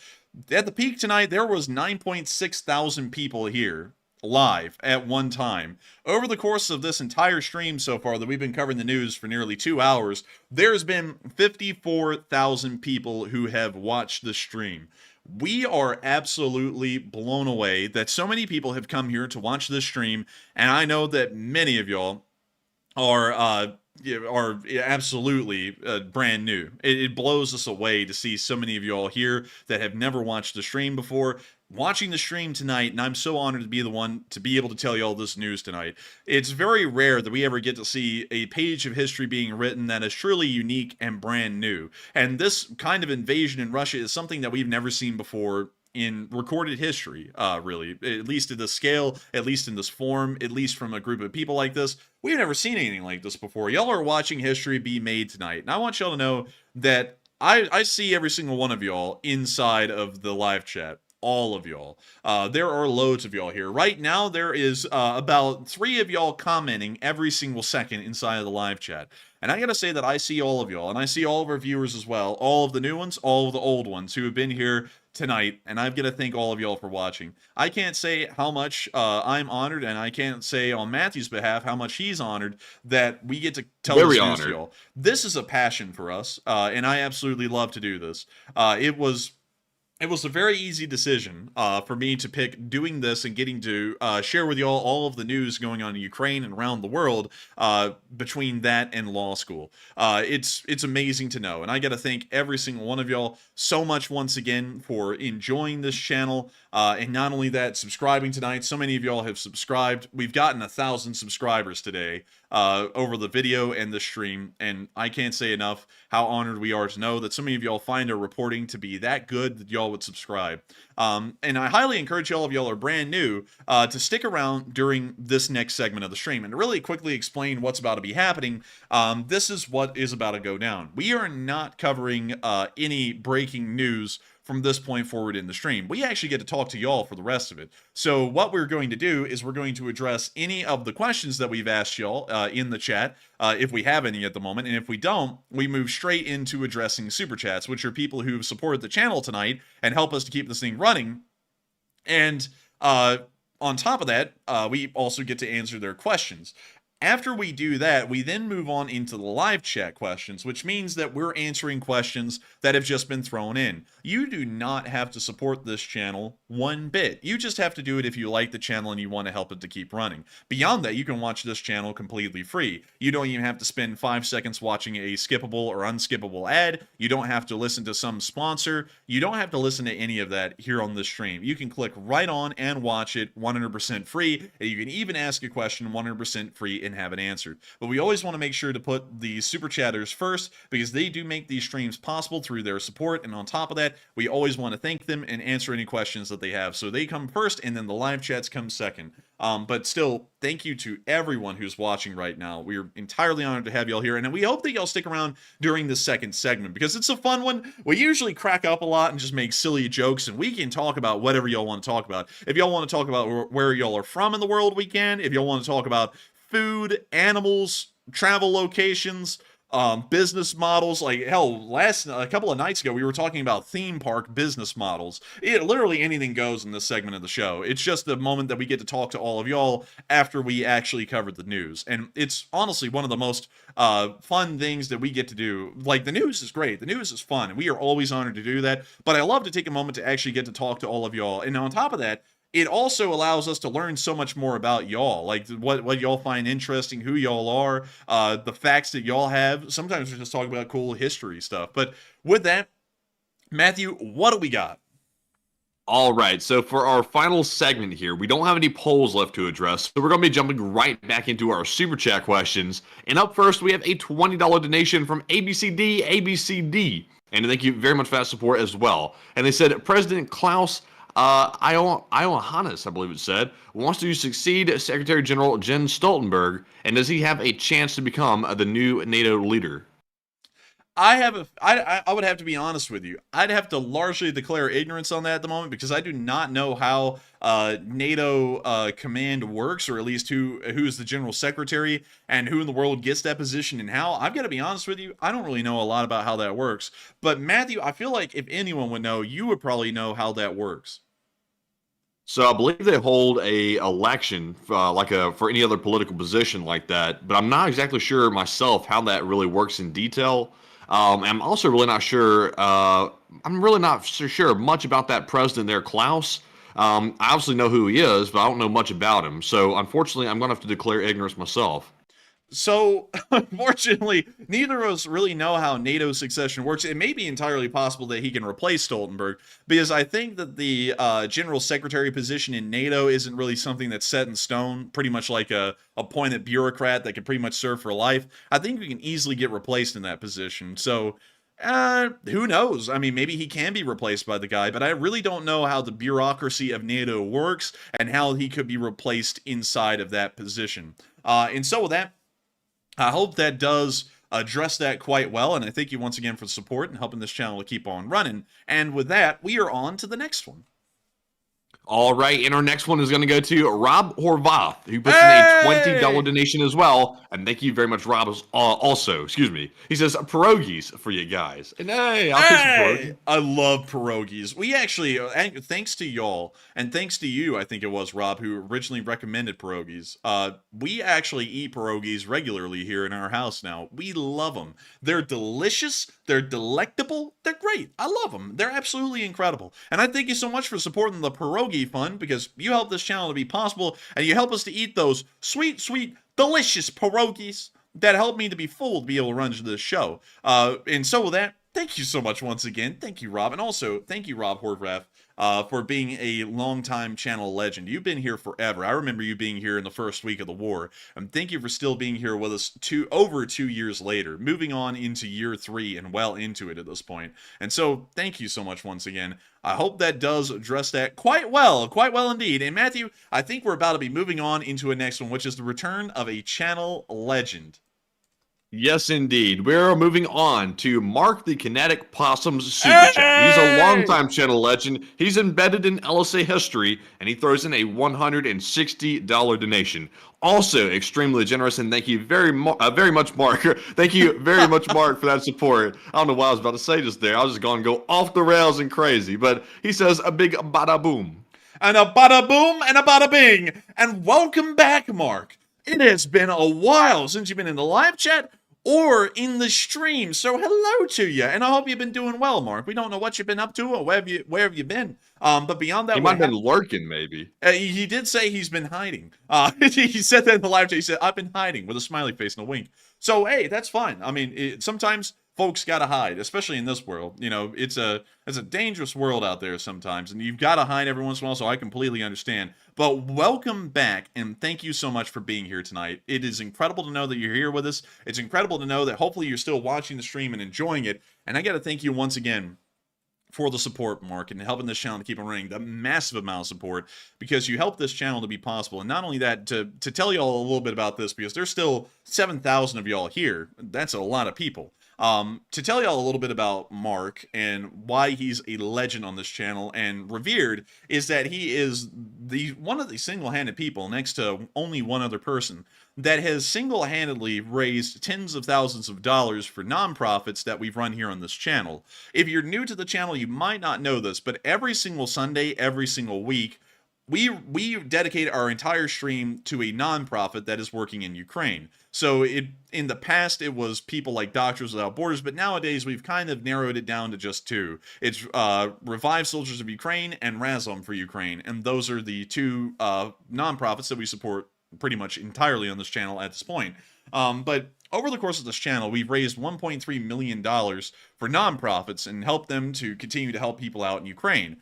Speaker 6: At the peak tonight, there was 9.6 thousand people here live at one time. Over the course of this entire stream so far that we've been covering the news for nearly 2 hours, there's been 54,000 people who have watched the stream. We are absolutely blown away that so many people have come here to watch this stream, and I know that many of y'all are absolutely brand new. It blows us away to see so many of y'all here that have never watched the stream before, watching the stream tonight, and I'm so honored to be the one to be able to tell y'all this news tonight. It's very rare that we ever get to see a page of history being written that is truly unique and brand new. And this kind of invasion in Russia is something that we've never seen before in recorded history, really, at least at this scale, at least in this form, at least from a group of people like this. We've never seen anything like this before. Y'all are watching history be made tonight. And I want y'all to know that I see every single one of y'all inside of the live chat. All of y'all. There are loads of y'all here. Right now, there is about 3 of y'all commenting every single second inside of the live chat. And I gotta say that I see all of y'all, and I see all of our viewers as well. All of the new ones, all of the old ones who have been here tonight, and I've got to thank all of y'all for watching. I can't say how much I'm honored, and I can't say on Matthew's behalf how much he's honored that we get to tell this news to y'all. This is a passion for us, and I absolutely love to do this. It was a very easy decision for me to pick doing this and getting to share with y'all all of the news going on in Ukraine and around the world between that and law school. It's amazing to know. And I got to thank every single one of y'all so much once again for enjoying this channel. And not only that, subscribing tonight. So many of y'all have subscribed. We've gotten 1,000 subscribers today over the video and the stream. And I can't say enough how honored we are to know that so many of y'all find our reporting to be that good that y'all would subscribe. And I highly encourage y'all, if y'all are brand new, to stick around during this next segment of the stream and to really quickly explain what's about to be happening. This is what is about to go down. We are not covering any breaking news from this point forward in the stream. We actually get to talk to y'all for the rest of it. So what we're going to do is we're going to address any of the questions that we've asked y'all in the chat, if we have any at the moment. And if we don't, we move straight into addressing super chats, which are people who've supported the channel tonight and help us to keep this thing running. And on top of that, we also get to answer their questions. After we do that, we then move on into the live chat questions, which means that we're answering questions that have just been thrown in. You do not have to support this channel one bit. You just have to do it if you like the channel and you want to help it to keep running. Beyond that, you can watch this channel completely free. You don't even have to spend 5 seconds watching a skippable or unskippable ad. You don't have to listen to some sponsor. You don't have to listen to any of that here on this stream. You can click right on and watch it 100% free. And you can even ask a question 100% free and have it answered. But we always want to make sure to put the super chatters first because they do make these streams possible through their support. And on top of that, we always want to thank them and answer any questions that they have. So they come first and then the live chats come second. But still, thank you to everyone who's watching right now. We are entirely honored to have y'all here, and we hope that y'all stick around during the second segment because it's a fun one. We usually crack up a lot and just make silly jokes, and we can talk about whatever y'all want to talk about. If y'all want to talk about where y'all are from in the world, we can. If y'all want to talk about food, animals, travel locations, business models, like hell, a couple of nights ago we were talking about theme park business models. Literally anything goes in this segment of the show. It's just the moment that we get to talk to all of y'all after we actually covered the news, and it's honestly one of the most fun things that we get to do. Like, the news is great, the news is fun, and we are always honored to do that, but I love to take a moment to actually get to talk to all of y'all. And on top of that, it also allows us to learn so much more about y'all, like what y'all find interesting, who y'all are, the facts that y'all have. Sometimes we're just talking about cool history stuff. But with that, Matthew, what do we got?
Speaker 2: All right, so for our final segment here, we don't have any polls left to address, so we're going to be jumping right back into our super chat questions. And up first, we have a $20 donation from ABCD. And thank you very much for that support as well. And they said, President Klaus Iohannes, I believe it said, wants to succeed Secretary General Jens Stoltenberg, and does he have a chance to become the new NATO leader?
Speaker 6: I would have to be honest with you. I'd have to largely declare ignorance on that at the moment because I do not know how NATO command works, or at least who is the general secretary and who in the world gets that position and how. I've got to be honest with you. I don't really know a lot about how that works. But Matthew, I feel like if anyone would know, you would probably know how that works.
Speaker 2: So I believe they hold a election for any other political position like that, but I'm not exactly sure myself how that really works in detail. I'm also really not sure. I'm really not so sure much about that president there, Klaus. I obviously know who he is, but I don't know much about him. So unfortunately, I'm going to have to declare ignorance myself.
Speaker 6: So, unfortunately, neither of us really know how NATO succession works. It may be entirely possible that he can replace Stoltenberg, because I think that the general secretary position in NATO isn't really something that's set in stone, pretty much like a appointed bureaucrat that can pretty much serve for life. I think we can easily get replaced in that position. So, who knows? I mean, maybe he can be replaced by the guy, but I really don't know how the bureaucracy of NATO works and how he could be replaced inside of that position. And so with that, I hope that does address that quite well, and I thank you once again for the support and helping this channel to keep on running. And with that, we are on to the next one.
Speaker 2: All right, and our next one is going to go to Rob Horvath, who puts in a $20 donation as well. And thank you very much, Rob, also. Excuse me. He says, pierogies for you guys. And hey, I'll take some pierogies.
Speaker 6: I love pierogies. We actually, thanks to y'all, and thanks to you, I think it was, Rob, who originally recommended pierogies. We actually eat pierogies regularly here in our house now. We love them. They're delicious. They're delectable. They're great. I love them. They're absolutely incredible. And I thank you so much for supporting the pierogi fund, because you help this channel to be possible, and you help us to eat those sweet, sweet, delicious pierogies that help me to be full to be able to run to this show. And so with that, thank you so much once again. Thank you, Rob. And also, thank you, Rob Horvath, for being a longtime channel legend. You've been here forever. I remember you being here in the first week of the war. And thank you for still being here with us over 2 years later, moving on into year 3 and well into it at this point. And so, thank you so much once again. I hope that does address that quite well indeed. And Matthew, I think we're about to be moving on into a next one, which is the return of a channel legend.
Speaker 2: Yes, indeed. We're moving on to Mark the Kinetic Possum's Super Chat. He's a longtime channel legend. He's embedded in LSA history, and he throws in a $160 donation. Also extremely generous, and thank you very much, Mark. Thank you very much, Mark, for that support. I don't know what I was about to say just there. I was just going to go off the rails and crazy, but he says a big bada boom.
Speaker 6: And a bada boom and a bada bing. And welcome back, Mark. It has been a while since you've been in the live chat or in the stream, so hello to you, and I hope you've been doing well, Mark. We don't know what you've been up to or where have you been, but beyond that,
Speaker 2: he might have been lurking, maybe.
Speaker 6: He did say he's been hiding. He said that in the live chat. He said, "I've been hiding," with a smiley face and a wink. So hey, that's fine. I mean, sometimes folks gotta hide, especially in this world. You know, it's a dangerous world out there sometimes, and you've gotta hide every once in a while, so I completely understand. But welcome back, and thank you so much for being here tonight. It is incredible to know that you're here with us. It's incredible to know that hopefully you're still watching the stream and enjoying it. And I gotta thank you once again for the support, Mark, and helping this channel to keep on running, the massive amount of support, because you help this channel to be possible. And not only that, to tell y'all a little bit about this, because there's still 7,000 of y'all here. That's a lot of people. To tell y'all a little bit about Mark and why he's a legend on this channel and revered, is that he is one of the single-handed people, next to only one other person, that has single-handedly raised tens of thousands of dollars for nonprofits that we've run here on this channel. If you're new to the channel, you might not know this, but every single Sunday, every single week, we dedicate our entire stream to a nonprofit that is working in Ukraine. So in the past, it was people like Doctors Without Borders, but nowadays we've kind of narrowed it down to just two. It's Revive Soldiers of Ukraine and Razom for Ukraine, and those are the two nonprofits that we support pretty much entirely on this channel at this point. But over the course of this channel, we've raised $1.3 million for nonprofits and helped them to continue to help people out in Ukraine.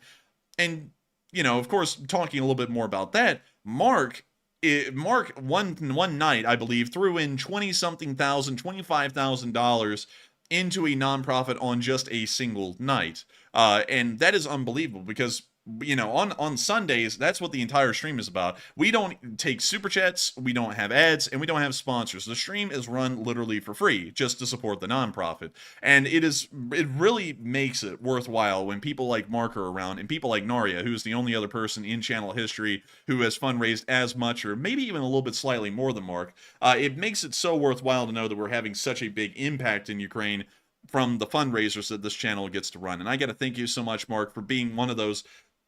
Speaker 6: And, you know, of course, talking a little bit more about that, Mark one night, I believe, threw in $25,000 into a nonprofit on just a single night. And that is unbelievable because, you know, on Sundays, that's what the entire stream is about. We don't take super chats, we don't have ads, and we don't have sponsors. The stream is run literally for free, just to support the nonprofit. And it really makes it worthwhile when people like Mark are around, and people like Naria, who's the only other person in channel history who has fundraised as much, or maybe even a little bit slightly more than Mark. It makes it so worthwhile to know that we're having such a big impact in Ukraine from the fundraisers that this channel gets to run. And I got to thank you so much, Mark, for being one of those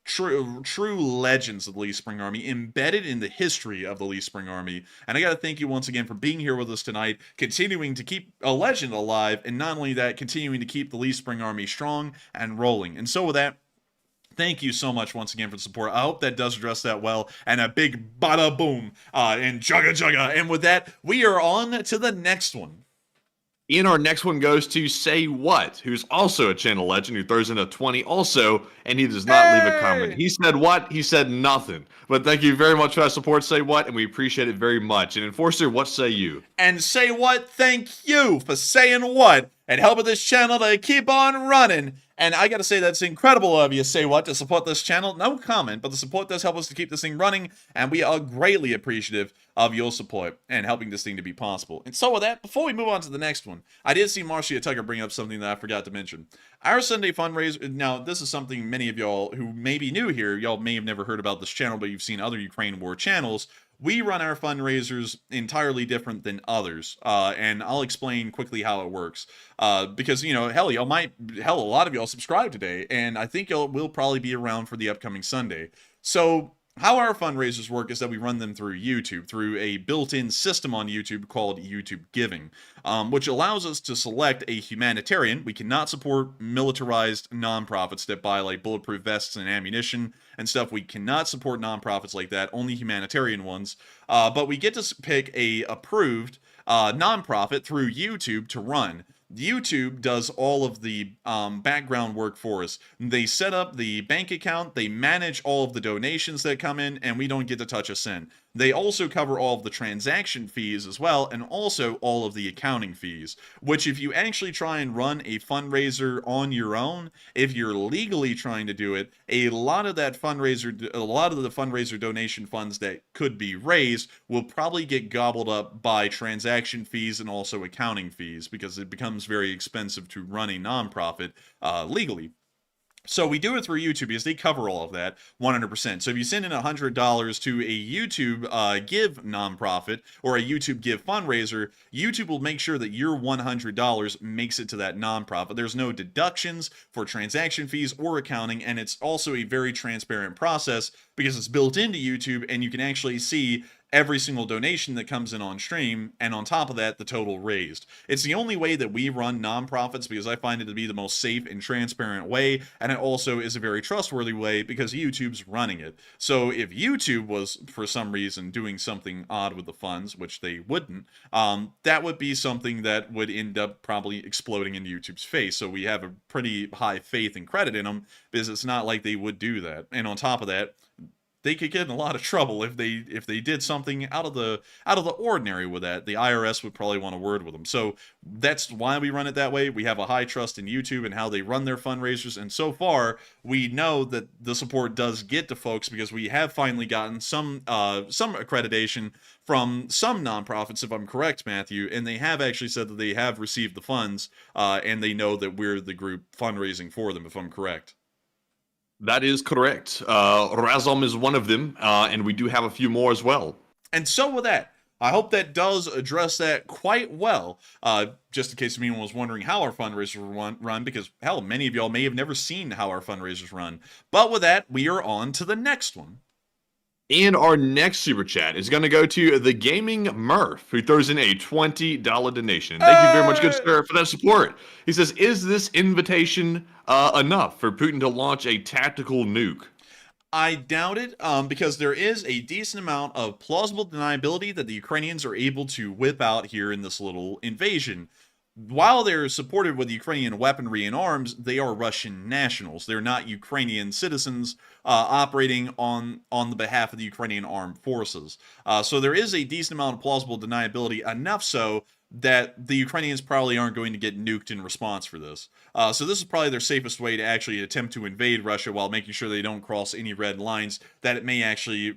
Speaker 6: true legends of the Lee Spring Army, embedded in the history of the Lee Spring Army. And I got to thank you once again for being here with us tonight, continuing to keep a legend alive, and not only that, continuing to keep the Lee Spring Army strong and rolling. And so with that, thank you so much once again for the support. I hope that does address that well. And a big bada boom and jugga jugga. And with that, we are on to the next one.
Speaker 2: And our next one goes to Say What, who's also a channel legend, who throws in a 20 also, and he does not leave a comment. He said what? He said nothing. But thank you very much for that support, Say What, and we appreciate it very much. And Enforcer, what say you?
Speaker 6: And Say What, thank you for saying what and helping this channel to keep on running. And I gotta say, that's incredible of you, Say What, to support this channel. No comment, but the support does help us to keep this thing running, and we are greatly appreciative of your support and helping this thing to be possible. And so with that, before we move on to the next one, I did see Marcia Tucker bring up something that I forgot to mention. Our Sunday fundraiser, now this is something many of y'all who may be new here, y'all may have never heard about this channel, but you've seen other Ukraine war channels. We run our fundraisers entirely different than others, and I'll explain quickly how it works. Because, you know, hell, a lot of y'all subscribe today, and I think y'all will probably be around for the upcoming Sunday. So how our fundraisers work is that we run them through YouTube, through a built-in system on YouTube called YouTube Giving, which allows us to select a humanitarian. We cannot support militarized nonprofits that buy like bulletproof vests and ammunition and stuff. We cannot support nonprofits like that, only humanitarian ones. But we get to pick a approved nonprofit through YouTube to run. YouTube does all of the background work for us. They set up the bank account, they manage all of the donations that come in, and we don't get to touch a cent. They also cover all of the transaction fees as well, and also all of the accounting fees, which if you actually try and run a fundraiser on your own, if you're legally trying to do it, a lot of the fundraiser donation funds that could be raised will probably get gobbled up by transaction fees and also accounting fees, because it becomes very expensive to run a nonprofit legally. So we do it through YouTube because they cover all of that 100%. So if you send in $100 to a YouTube Give nonprofit or a YouTube Give fundraiser, YouTube will make sure that your $100 makes it to that nonprofit. There's no deductions for transaction fees or accounting, and it's also a very transparent process because it's built into YouTube, and you can actually see every single donation that comes in on stream, and on top of that, the total raised. It's the only way that we run nonprofits because I find it to be the most safe and transparent way, and it also is a very trustworthy way because YouTube's running it. So if YouTube was, for some reason, doing something odd with the funds, which they wouldn't, that would be something that would end up probably exploding in YouTube's face. So we have a pretty high faith and credit in them because it's not like they would do that. And on top of that, they could get in a lot of trouble if they did something out of the ordinary with that. The IRS would probably want a word with them. So that's why we run it that way. We have a high trust in YouTube and how they run their fundraisers, and so far we know that the support does get to folks because we have finally gotten some accreditation from some nonprofits, if I'm correct, Matthew, and they have actually said that they have received the funds and they know that we're the group fundraising for them, if I'm correct.
Speaker 2: That is correct. Razom is one of them, and we do have a few more as well.
Speaker 6: And so with that, I hope that does address that quite well. Just in case anyone was wondering how our fundraisers run, because hell, many of y'all may have never seen how our fundraisers run. But with that, we are on to the next one.
Speaker 2: And our next super chat is going to go to the Gaming Murph, who throws in a $20 donation. Thank you very much, good sir, for that support. He says, is this invitation enough for Putin to launch a tactical nuke?
Speaker 6: I doubt it, because there is a decent amount of plausible deniability that the Ukrainians are able to whip out here in this little invasion. While they're supported with Ukrainian weaponry and arms, they are Russian nationals. They're not Ukrainian citizens operating on the behalf of the Ukrainian armed forces. So there is a decent amount of plausible deniability, enough so that the Ukrainians probably aren't going to get nuked in response for this. So this is probably their safest way to actually attempt to invade Russia while making sure they don't cross any red lines that it may actually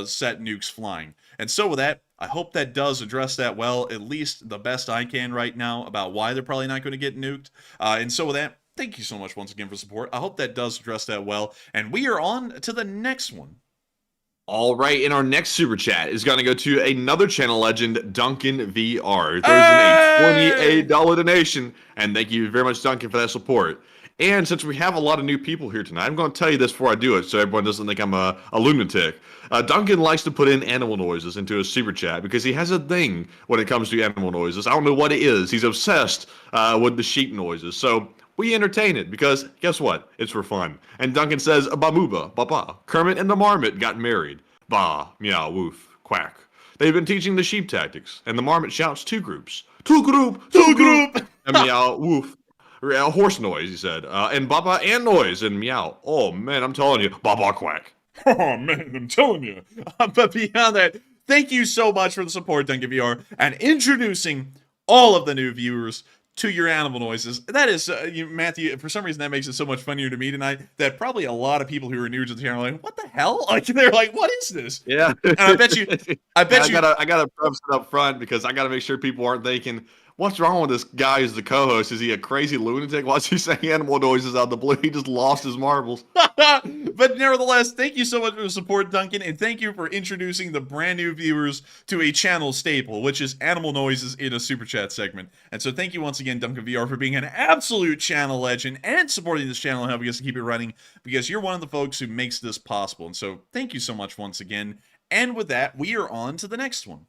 Speaker 6: set nukes flying. And so with that, I hope that does address that well, at least the best I can right now, about why they're probably not going to get nuked. And so with that, thank you so much once again for support. I hope that does address that well. And we are on to the next one.
Speaker 2: All right, and our next super chat is going to go to another channel legend, Duncan VR. There's a $28 donation, and thank you very much, Duncan, for that support. And since we have a lot of new people here tonight, I'm going to tell you this before I do it so everyone doesn't think I'm a lunatic. Duncan likes to put in animal noises into his super chat because he has a thing when it comes to animal noises. I don't know what it is. He's obsessed with the sheep noises. So we entertain it because guess what? It's for fun. And Duncan says, Bamuba, Baba, Kermit and the Marmot got married. Ba, meow, woof, quack. They've been teaching the sheep tactics, and the Marmot shouts two groups. Two group! And meow, woof. Horse noise, he said. And Baba and noise, and meow. Oh, man, I'm telling you, Baba quack.
Speaker 6: Oh, man, I'm telling you. But beyond that, thank you so much for the support, Duncan VR, and introducing all of the new viewers to your animal noises. That is, Matthew, for some reason that makes it so much funnier to me tonight that probably a lot of people who are new to the channel are like, what the hell? Like, they're like, what is this?
Speaker 2: Yeah.
Speaker 6: And I bet you.
Speaker 2: I gotta preface it up front because I gotta make sure people aren't thinking, what's wrong with this guy who's the co-host? Is he a crazy lunatic? Why is he saying animal noises out of the blue? He just lost his marbles.
Speaker 6: But nevertheless, thank you so much for the support, Duncan, and thank you for introducing the brand new viewers to a channel staple, which is animal noises in a super chat segment. And so thank you once again, Duncan VR, for being an absolute channel legend and supporting this channel and helping us to keep it running, because you're one of the folks who makes this possible. And so thank you so much once again. And with that, we are on to the next one.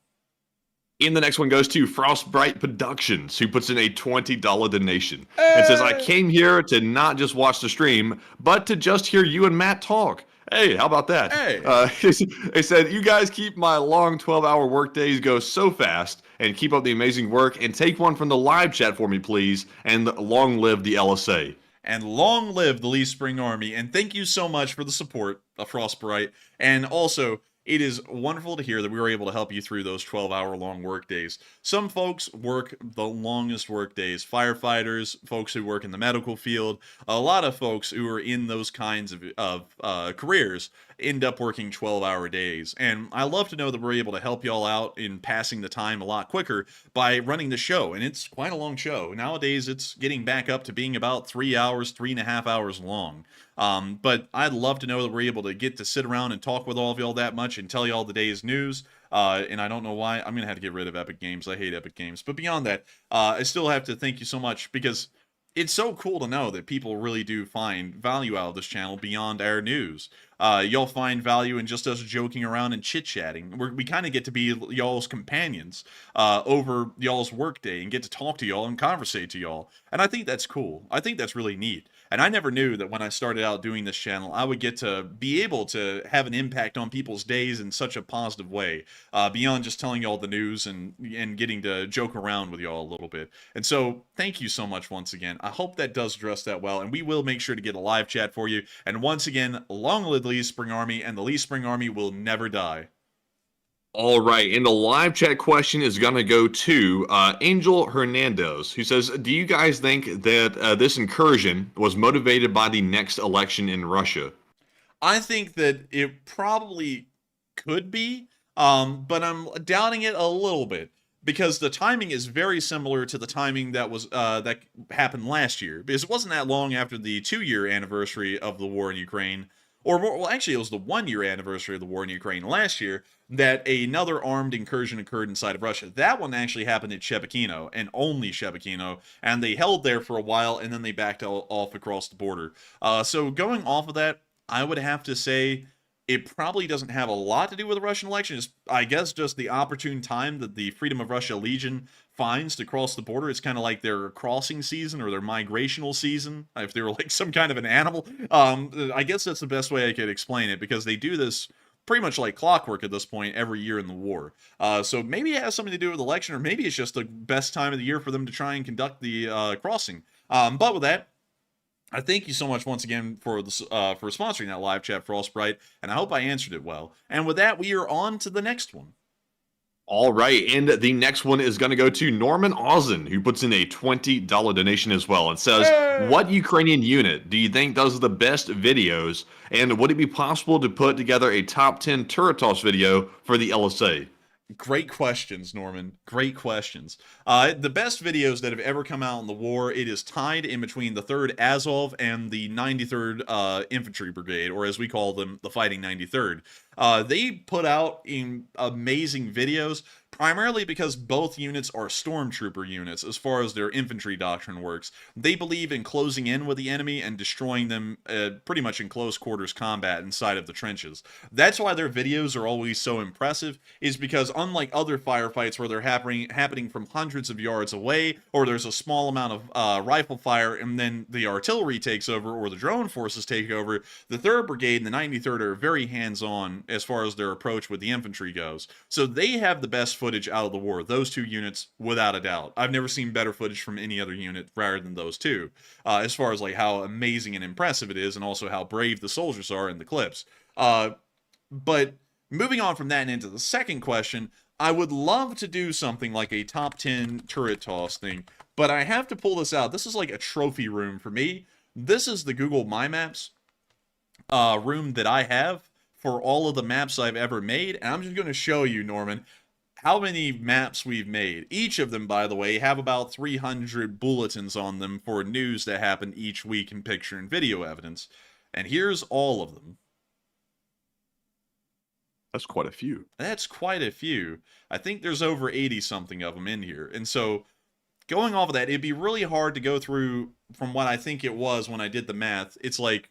Speaker 2: And the next one goes to Frostbright Productions, who puts in a $20 donation. And says, I came here to not just watch the stream, but to just hear you and Matt talk. Hey, how about that?
Speaker 6: Hey.
Speaker 2: They said, you guys keep my long 12-hour work days go so fast, and keep up the amazing work, and take one from the live chat for me, please, and long live the LSA.
Speaker 6: And long live the Lee Spring Army. And thank you so much for the support of Frostbright. And also, it is wonderful to hear that we were able to help you through those 12-hour-long work days. Some folks work the longest work days. Firefighters, folks who work in the medical field, a lot of folks who are in those kinds of careers end up working 12-hour days. And I love to know that we're able to help y'all out in passing the time a lot quicker by running the show. And it's quite a long show. Nowadays, it's getting back up to being about 3 hours, 3.5 hours long. But I'd love to know that we're able to get to sit around and talk with all of y'all that much and tell y'all the day's news. And I don't know why. I'm going to have to get rid of Epic Games. I hate Epic Games. But beyond that, I still have to thank you so much, because it's so cool to know that people really do find value out of this channel beyond our news. Y'all find value in just us joking around and chit-chatting. We kind of get to be y'all's companions over y'all's workday and get to talk to y'all and conversate to y'all. And I think that's cool. I think that's really neat. And I never knew that when I started out doing this channel, I would get to be able to have an impact on people's days in such a positive way, beyond just telling y'all the news and getting to joke around with y'all a little bit. And so, thank you so much once again. I hope that does address that well, and we will make sure to get a live chat for you. And once again, long live the Lee Spring Army, and the Lee Spring Army will never die.
Speaker 2: All right, and the live chat question is going to go to Angel Hernandez, who says, do you guys think that this incursion was motivated by the next election in Russia?
Speaker 6: I think that it probably could be, but I'm doubting it a little bit, because the timing is very similar to the timing that was that happened last year, because it wasn't that long after the 2-year anniversary of the war in Ukraine, or more, well, actually, it was the 1-year anniversary of the war in Ukraine last year, that another armed incursion occurred inside of Russia. That one actually happened at Shebekino, and only Shebekino, and they held there for a while, and then they backed off across the border. So going off of that, I would have to say it probably doesn't have a lot to do with the Russian election. It's, I guess, just the opportune time that the Freedom of Russia Legion finds to cross the border. It's kind of like their crossing season or their migrational season, if they were like some kind of an animal. I guess that's the best way I could explain it, because they do this pretty much like clockwork at this point every year in the war. So maybe it has something to do with the election, or maybe it's just the best time of the year for them to try and conduct the crossing. But with that, I thank you so much once again for sponsoring that live chat, Frostbright, and I hope I answered it well. And with that, we are on to the next one.
Speaker 2: All right, and the next one is going to go to Norman Ozen, who puts in a $20 donation as well, and says, hey, what Ukrainian unit do you think does the best videos, and would it be possible to put together a top 10 turret toss video for the LSA?
Speaker 6: Great questions, Norman. Great questions. The best videos that have ever come out in the war, it is tied in between the 3rd Azov and the 93rd Infantry Brigade, or as we call them, the Fighting 93rd. They put out amazing videos, primarily because both units are stormtrooper units as far as their infantry doctrine works. They believe in closing in with the enemy and destroying them pretty much in close quarters combat inside of the trenches. That's why their videos are always so impressive, is because unlike other firefights where they're happening from hundreds of yards away, or there's a small amount of rifle fire and then the artillery takes over or the drone forces take over, the 3rd Brigade and the 93rd are very hands-on as far as their approach with the infantry goes. So they have the best footage out of the war, those two units, without a doubt. I've never seen better footage from any other unit rather than those two, as far as like how amazing and impressive it is, and also how brave the soldiers are in the clips. But moving on from that and into the second question, I would love to do something like a top 10 turret toss thing, but I have to pull this out. This is like a trophy room for me. This is the Google My Maps room that I have for all of the maps I've ever made, and I'm just going to show you, Norman, how many maps we've made. Each of them, by the way, have about 300 bulletins on them for news that happen each week in picture and video evidence. And here's all of them.
Speaker 2: That's quite a few.
Speaker 6: That's quite a few. I think there's over 80-something of them in here. And so, going off of that, it'd be really hard to go through from what I think it was when I did the math. It's like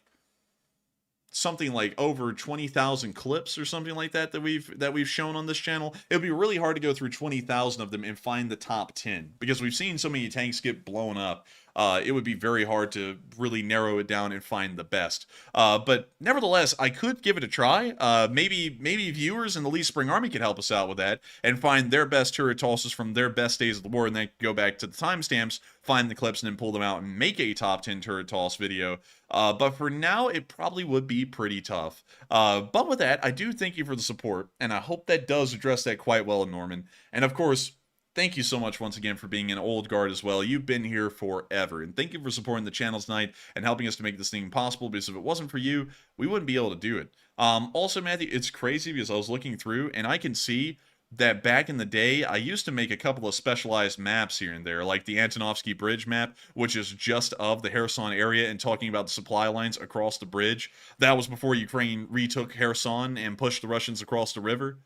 Speaker 6: something like over 20,000 clips or something like that we've shown on this channel. It would be really hard to go through 20,000 of them and find the top 10, because we've seen so many tanks get blown up. It would be very hard to really narrow it down and find the best. But nevertheless, I could give it a try. Maybe viewers in the Lee Spring Army could help us out with that and find their best turret tosses from their best days of the war, and then go back to the timestamps, find the clips, and then pull them out and make a top 10 turret toss video. But for now, it probably would be pretty tough. But with that, I do thank you for the support, and I hope that does address that quite well, Norman. And of course, thank you so much once again for being an old guard as well. You've been here forever. And thank you for supporting the channel tonight and helping us to make this thing possible, because if it wasn't for you, we wouldn't be able to do it. Also, Matthew, it's crazy because I was looking through and I can see that back in the day, I used to make a couple of specialized maps here and there, like the Antonovsky Bridge map, which is just of the Kherson area and talking about the supply lines across the bridge. That was before Ukraine retook Kherson and pushed the Russians across the river.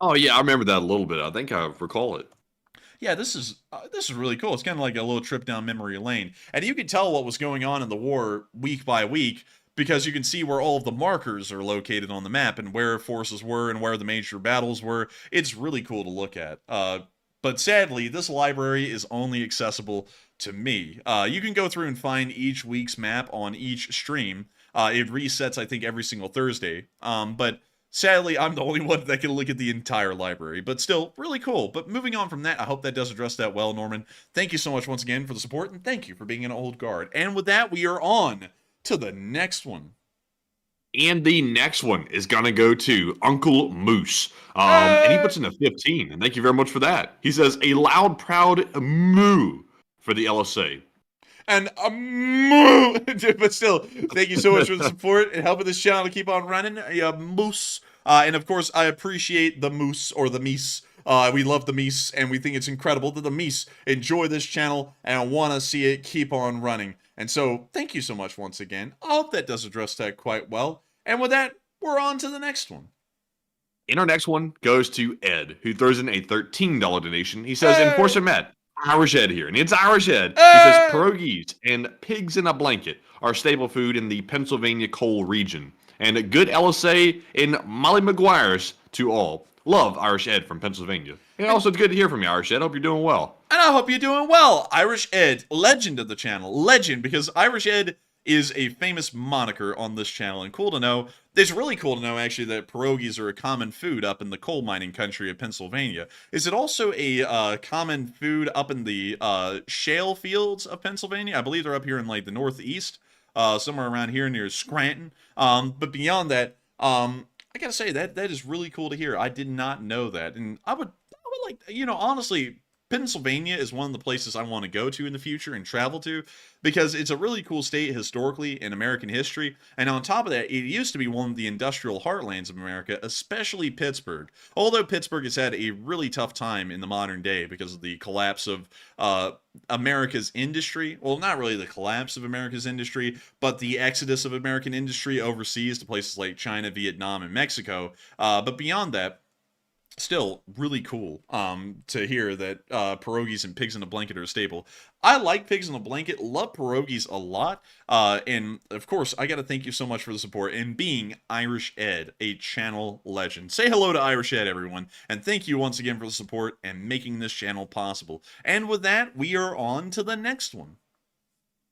Speaker 2: Oh yeah, I remember that a little bit. I think I recall it.
Speaker 6: Yeah, this is really cool. It's kind of like a little trip down memory lane. And you could tell what was going on in the war week by week because you can see where all of the markers are located on the map and where forces were and where the major battles were. It's really cool to look at. But sadly, this library is only accessible to me. You can go through and find each week's map on each stream. It resets, I think, every single Thursday. But sadly, I'm the only one that can look at the entire library. But still, really cool. But moving on from that, I hope that does address that well, Norman. Thank you so much once again for the support, and thank you for being an old guard. And with that, we are on to the next one.
Speaker 2: And the next one is going to go to Uncle Moose. And he puts in a 15. And thank you very much for that. He says, a loud, proud moo for the LSA.
Speaker 6: And a moo! But still, thank you so much for the support and helping this channel to keep on running. Moose. And of course, I appreciate the moose or the meese. We love the meese, and we think it's incredible that the meese enjoy this channel and want to see it keep on running. And so, thank you so much once again. I hope that does address that quite well. And with that, we're on to the next one.
Speaker 2: And our next one goes to Ed, who throws in a $13 donation. He says, Enforcer Matt, Irish Ed here. And it's Irish Ed. He says, pierogies and pigs in a blanket are staple food in the Pennsylvania coal region. And good LSA in Molly McGuire's to all. Love Irish Ed from Pennsylvania. And also, it's good to hear from you, Irish Ed. Hope you're doing well.
Speaker 6: And I hope you're doing well. Irish Ed, legend of the channel. Legend, because Irish Ed is a famous moniker on this channel, and cool to know. It's really cool to know, actually, that pierogies are a common food up in the coal mining country of Pennsylvania. Is it also a common food up in the shale fields of Pennsylvania? I believe they're up here in, like, the northeast, somewhere around here near Scranton. But beyond that, I gotta say, that is really cool to hear. I did not know that, and I would like, you know, honestly, Pennsylvania is one of the places I want to go to in the future and travel to, because it's a really cool state historically in American history. And on top of that, it used to be one of the industrial heartlands of America, especially Pittsburgh. Although Pittsburgh has had a really tough time in the modern day because of the collapse of America's industry. Well, not really the collapse of America's industry, but the exodus of American industry overseas to places like China, Vietnam, and Mexico. But beyond that, still really cool to hear that pierogies and pigs in a blanket are a staple. I like pigs in a blanket, love pierogies a lot, and of course I gotta thank you so much for the support and being Irish Ed, a channel legend. Say hello to Irish Ed, everyone, and thank you once again for the support and making this channel possible. And with that, we are on to the next one.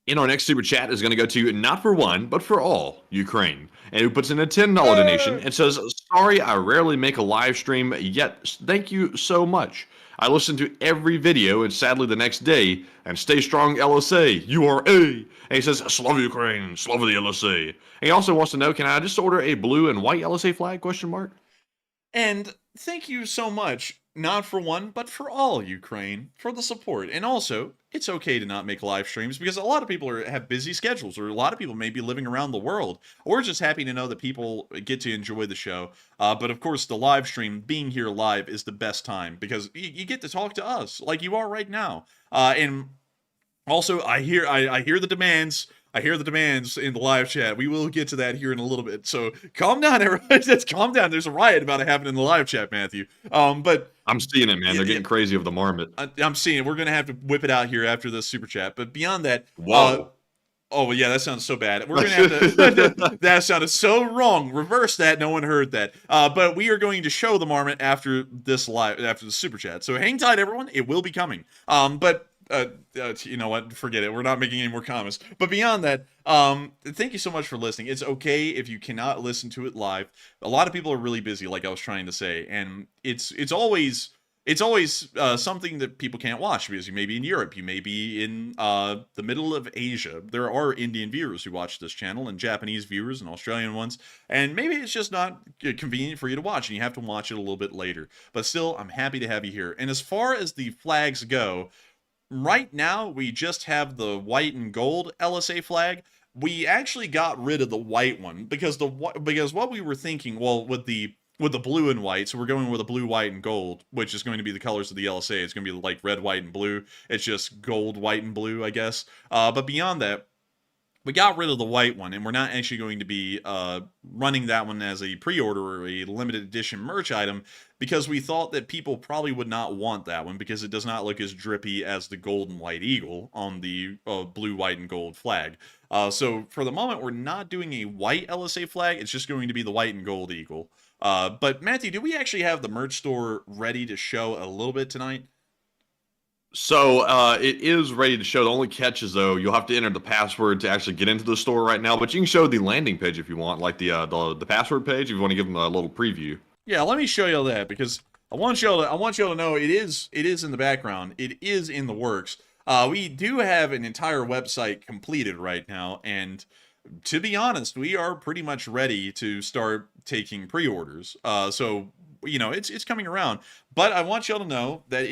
Speaker 2: And our next super chat is going to go to not for one, but for all Ukraine. And who puts in a $10 donation and says, sorry, I rarely make a live stream, yet thank you so much. I listen to every video and sadly the next day, and stay strong LSA, you are A. And he says, Slava Ukraine, Slava the LSA. And he also wants to know, can I just order a blue and white LSA flag, question mark?
Speaker 6: And thank you so much, not for one, but for all Ukraine, for the support. And also, it's okay to not make live streams because a lot of people have busy schedules, or a lot of people may be living around the world. We're just happy to know that people get to enjoy the show. But of course, the live stream, being here live, is the best time because you get to talk to us like you are right now. And also, I hear the demands. I hear the demands in the live chat. We will get to that here in a little bit. So calm down, everybody. Just calm down. There's a riot about to happen in the live chat, Matthew. But
Speaker 2: I'm seeing it, man. They're getting crazy of the marmot.
Speaker 6: I'm seeing it. We're going to have to whip it out here after this super chat. But beyond that,
Speaker 2: whoa.
Speaker 6: Oh, yeah, that sounds so bad. We're going to have to, that sounded so wrong. Reverse that. No one heard that. But we are going to show the marmot after this after the super chat. So hang tight, everyone. It will be coming. You know what? Forget it. We're not making any more comments. But beyond that, thank you so much for listening. It's okay if you cannot listen to it live. A lot of people are really busy, like I was trying to say, and it's always something that people can't watch because you may be in Europe, you may be in the middle of Asia. There are Indian viewers who watch this channel, and Japanese viewers, and Australian ones, and maybe it's just not convenient for you to watch, and you have to watch it a little bit later. But still, I'm happy to have you here. And as far as the flags go, right now, we just have the white and gold LSA flag. We actually got rid of the white one because what we were thinking, well, with the blue and white, so we're going with a blue, white, and gold, which is going to be the colors of the LSA. It's going to be like red, white, and blue. It's just gold, white, and blue, I guess. But beyond that, we got rid of the white one, and we're not actually going to be running that one as a pre-order or a limited edition merch item because we thought that people probably would not want that one because it does not look as drippy as the gold and white eagle on the blue, white, and gold flag. So for the moment, we're not doing a white LSA flag. It's just going to be the white and gold eagle. But Matthew, do we actually have the merch store ready to show a little bit tonight?
Speaker 2: So it is ready to show. The only catch is, though, you'll have to enter the password to actually get into the store right now. But you can show the landing page if you want, like the password page, if you want to give them a little preview.
Speaker 6: Yeah, let me show you that because I want y'all to know it is in the background. It is in the works. We do have an entire website completed right now, and to be honest, we are pretty much ready to start taking pre-orders. So you know, it's coming around. But I want y'all to know that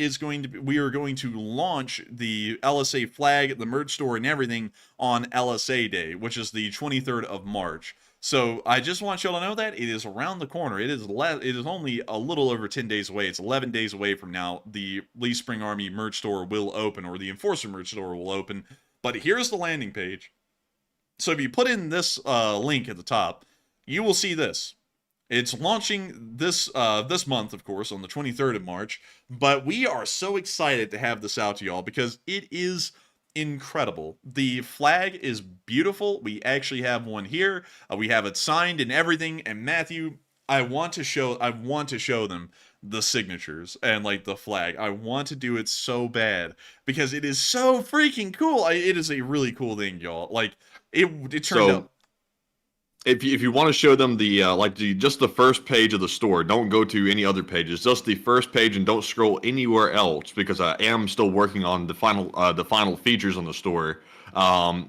Speaker 6: we are going to launch the LSA flag, the merch store, and everything on LSA Day, which is the 23rd of March. So I just want y'all to know that it is around the corner. It is only a little over 10 days away. It's 11 days away from now. The Lee Spring Army merch store will open, or the Enforcer merch store will open. But here's the landing page. So if you put in this link at the top, you will see this. It's launching this month, of course, on the 23rd of March. But we are so excited to have this out to y'all because it is incredible. The flag is beautiful. We actually have one here. We have it signed and everything. And Matthew, I want to show them the signatures and like the flag. I want to do it so bad because it is so freaking cool. It is a really cool thing, y'all. Like it turned out.
Speaker 2: If you want to show them just the first page of the store, don't go to any other pages. Just the first page, and don't scroll anywhere else because I am still working on the final features on the store.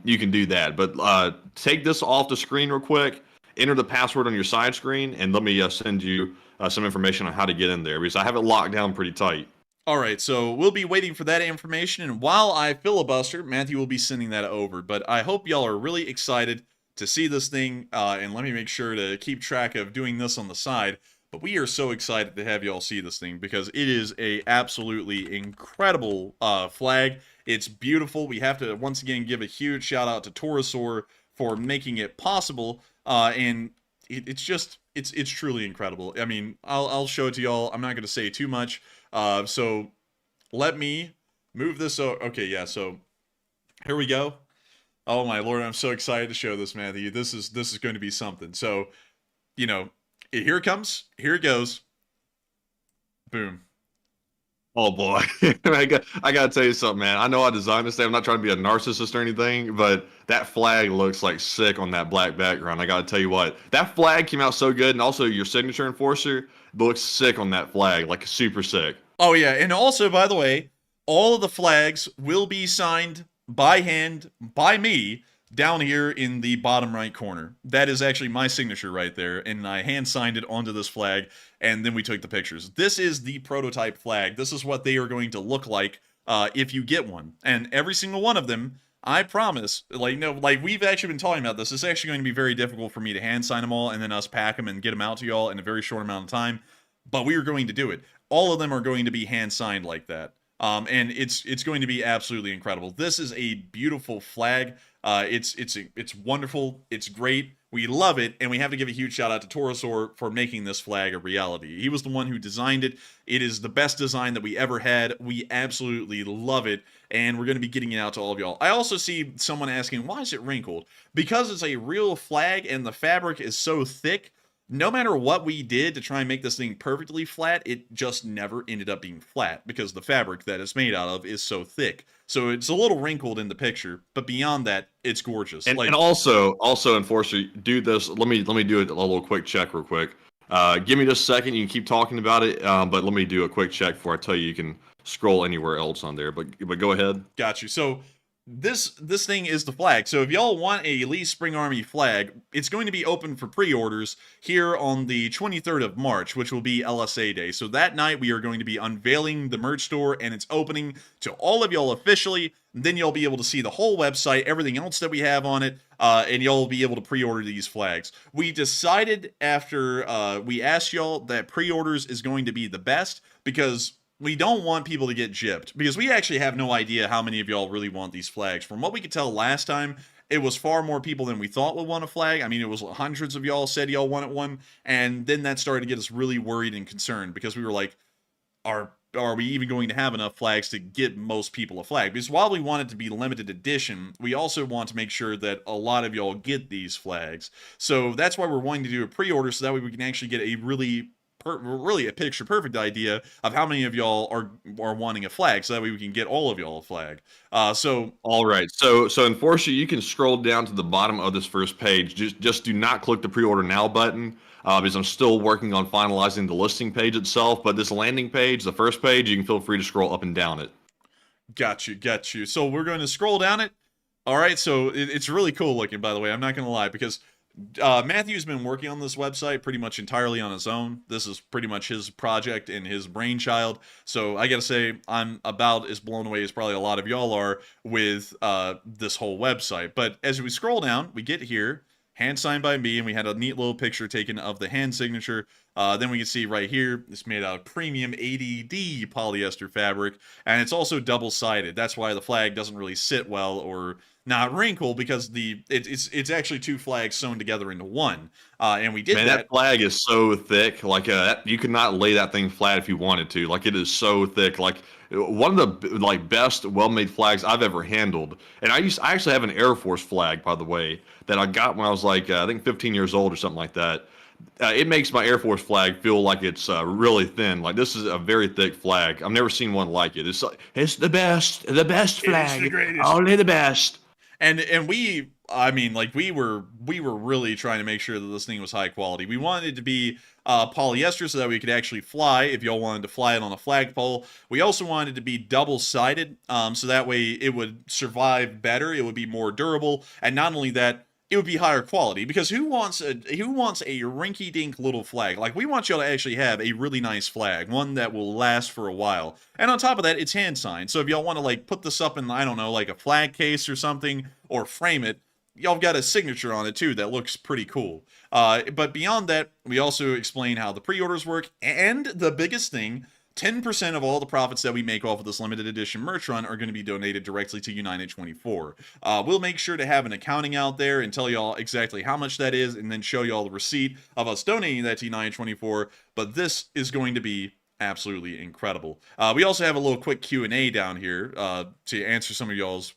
Speaker 2: You can do that, but take this off the screen real quick. Enter the password on your side screen, and let me send you some information on how to get in there because I have it locked down pretty tight.
Speaker 6: All right, so we'll be waiting for that information, and while I filibuster, Matthew will be sending that over. But I hope y'all are really excited to see this thing, and let me make sure to keep track of doing this on the side. But we are so excited to have y'all see this thing because it is a absolutely incredible flag. It's beautiful. We have to once again give a huge shout out to Torosaur for making it possible, and it's truly incredible. I mean, I'll show it to y'all. I'm not going to say too much. So let me move this. Okay, yeah. So here we go. Oh my lord, I'm so excited to show this, Matthew. This is going to be something. So, you know, here it comes. Here it goes. Boom.
Speaker 2: Oh boy, I gotta tell you something, man. I know I designed this thing. I'm not trying to be a narcissist or anything, but that flag looks like sick on that black background. I gotta tell you what, that flag came out so good, and also your signature Enforcer looks sick on that flag, like super sick.
Speaker 6: Oh yeah, and also, by the way, all of the flags will be signed by hand by me down here in the bottom right corner. That is actually my signature right there, and I hand signed it onto this flag, and then we took the pictures. This is the prototype flag. This is what they are going to look like if you get one. And every single one of them, I promise, we've actually been talking about this. It's actually going to be very difficult for me to hand sign them all and then us pack them and get them out to y'all in a very short amount of time, but we are going to do it. All of them are going to be hand signed like that. And it's going to be absolutely incredible. This is a beautiful flag. It's wonderful. It's great. We love it, and we have to give a huge shout out to Torosaur for making this flag a reality. He was the one who designed it. It is the best design that we ever had. We absolutely love it, and we're going to be getting it out to all of y'all. I also see someone asking, why is it wrinkled? Because it's a real flag, and the fabric is so thick. No matter what we did to try and make this thing perfectly flat, it just never ended up being flat because the fabric that it's made out of is so thick. So it's a little wrinkled in the picture, but beyond that, it's gorgeous.
Speaker 2: And also, Enforcer, do this. Let me do a little quick check real quick. Give me just a second. You can keep talking about it, but let me do a quick check before I tell you can scroll anywhere else on there. But go ahead.
Speaker 6: Got you. So this thing is the flag. So if y'all want a Lee Spring Army flag, it's going to be open for pre-orders here on the 23rd of March, which will be LSA Day. So that night we are going to be unveiling the merch store, and it's opening to all of y'all officially. Then you'll be able to see the whole website, everything else that we have on it, and y'all be able to pre-order these flags. We decided after we asked y'all that pre-orders is going to be the best because we don't want people to get gypped, because we actually have no idea how many of y'all really want these flags. From what we could tell last time, it was far more people than we thought would want a flag. I mean, it was hundreds of y'all said y'all wanted one, and then that started to get us really worried and concerned because we were like, are we even going to have enough flags to get most people a flag? Because while we want it to be limited edition, we also want to make sure that a lot of y'all get these flags. So that's why we're wanting to do a pre-order, so that way we can actually get a really a picture perfect idea of how many of y'all are wanting a flag, so that way we can get all of y'all a flag.
Speaker 2: All right, so Enforcer, you can scroll down to the bottom of this first page. Just do not click the pre-order now button, because I'm still working on finalizing the listing page itself. But this landing page, the first page, you can feel free to scroll up and down it.
Speaker 6: Got you. So we're going to scroll down it. All right, so it's really cool looking, by the way. I'm not going to lie, because Matthew's been working on this website pretty much entirely on his own. This is pretty much his project and his brainchild. So I gotta say, I'm about as blown away as probably a lot of y'all are with this whole website. But as we scroll down, we get here, hand signed by me, and we had a neat little picture taken of the hand signature. Then we can see right here, it's made out of premium ADD polyester fabric, and it's also double-sided. That's why the flag doesn't really sit well or not wrinkle, because it's actually two flags sewn together into one. And we did that.
Speaker 2: That flag is so thick. Like you could not lay that thing flat if you wanted to. Like, it is so thick. Like, one of the best well-made flags I've ever handled. And I actually have an Air Force flag, by the way, that I got when I was like I think 15 years old or something like that. It makes my Air Force flag feel like it's really thin. Like, this is a very thick flag. I've never seen one like it. It's the best flag.
Speaker 6: It's the greatest.
Speaker 2: Only the best.
Speaker 6: And we, I mean, like, we were really trying to make sure that this thing was high quality. We wanted it to be polyester so that we could actually fly if y'all wanted to fly it on a flagpole. We also wanted it to be double-sided, so that way it would survive better, it would be more durable, and not only that, it would be higher quality, because who wants a rinky-dink little flag? Like, we want y'all to actually have a really nice flag, one that will last for a while. And on top of that, it's hand signed. So if y'all want to, like, put this up in, I don't know, like a flag case or something, or frame it, y'all got a signature on it too that looks pretty cool. But beyond that, we also explain how the pre-orders work, and the biggest thing, 10% of all the profits that we make off of this limited edition merch run are going to be donated directly to United 24. We'll make sure to have an accounting out there and tell y'all exactly how much that is, and then show y'all the receipt of us donating that to United 24. But this is going to be absolutely incredible. We also have a little quick Q&A down here to answer some of y'all's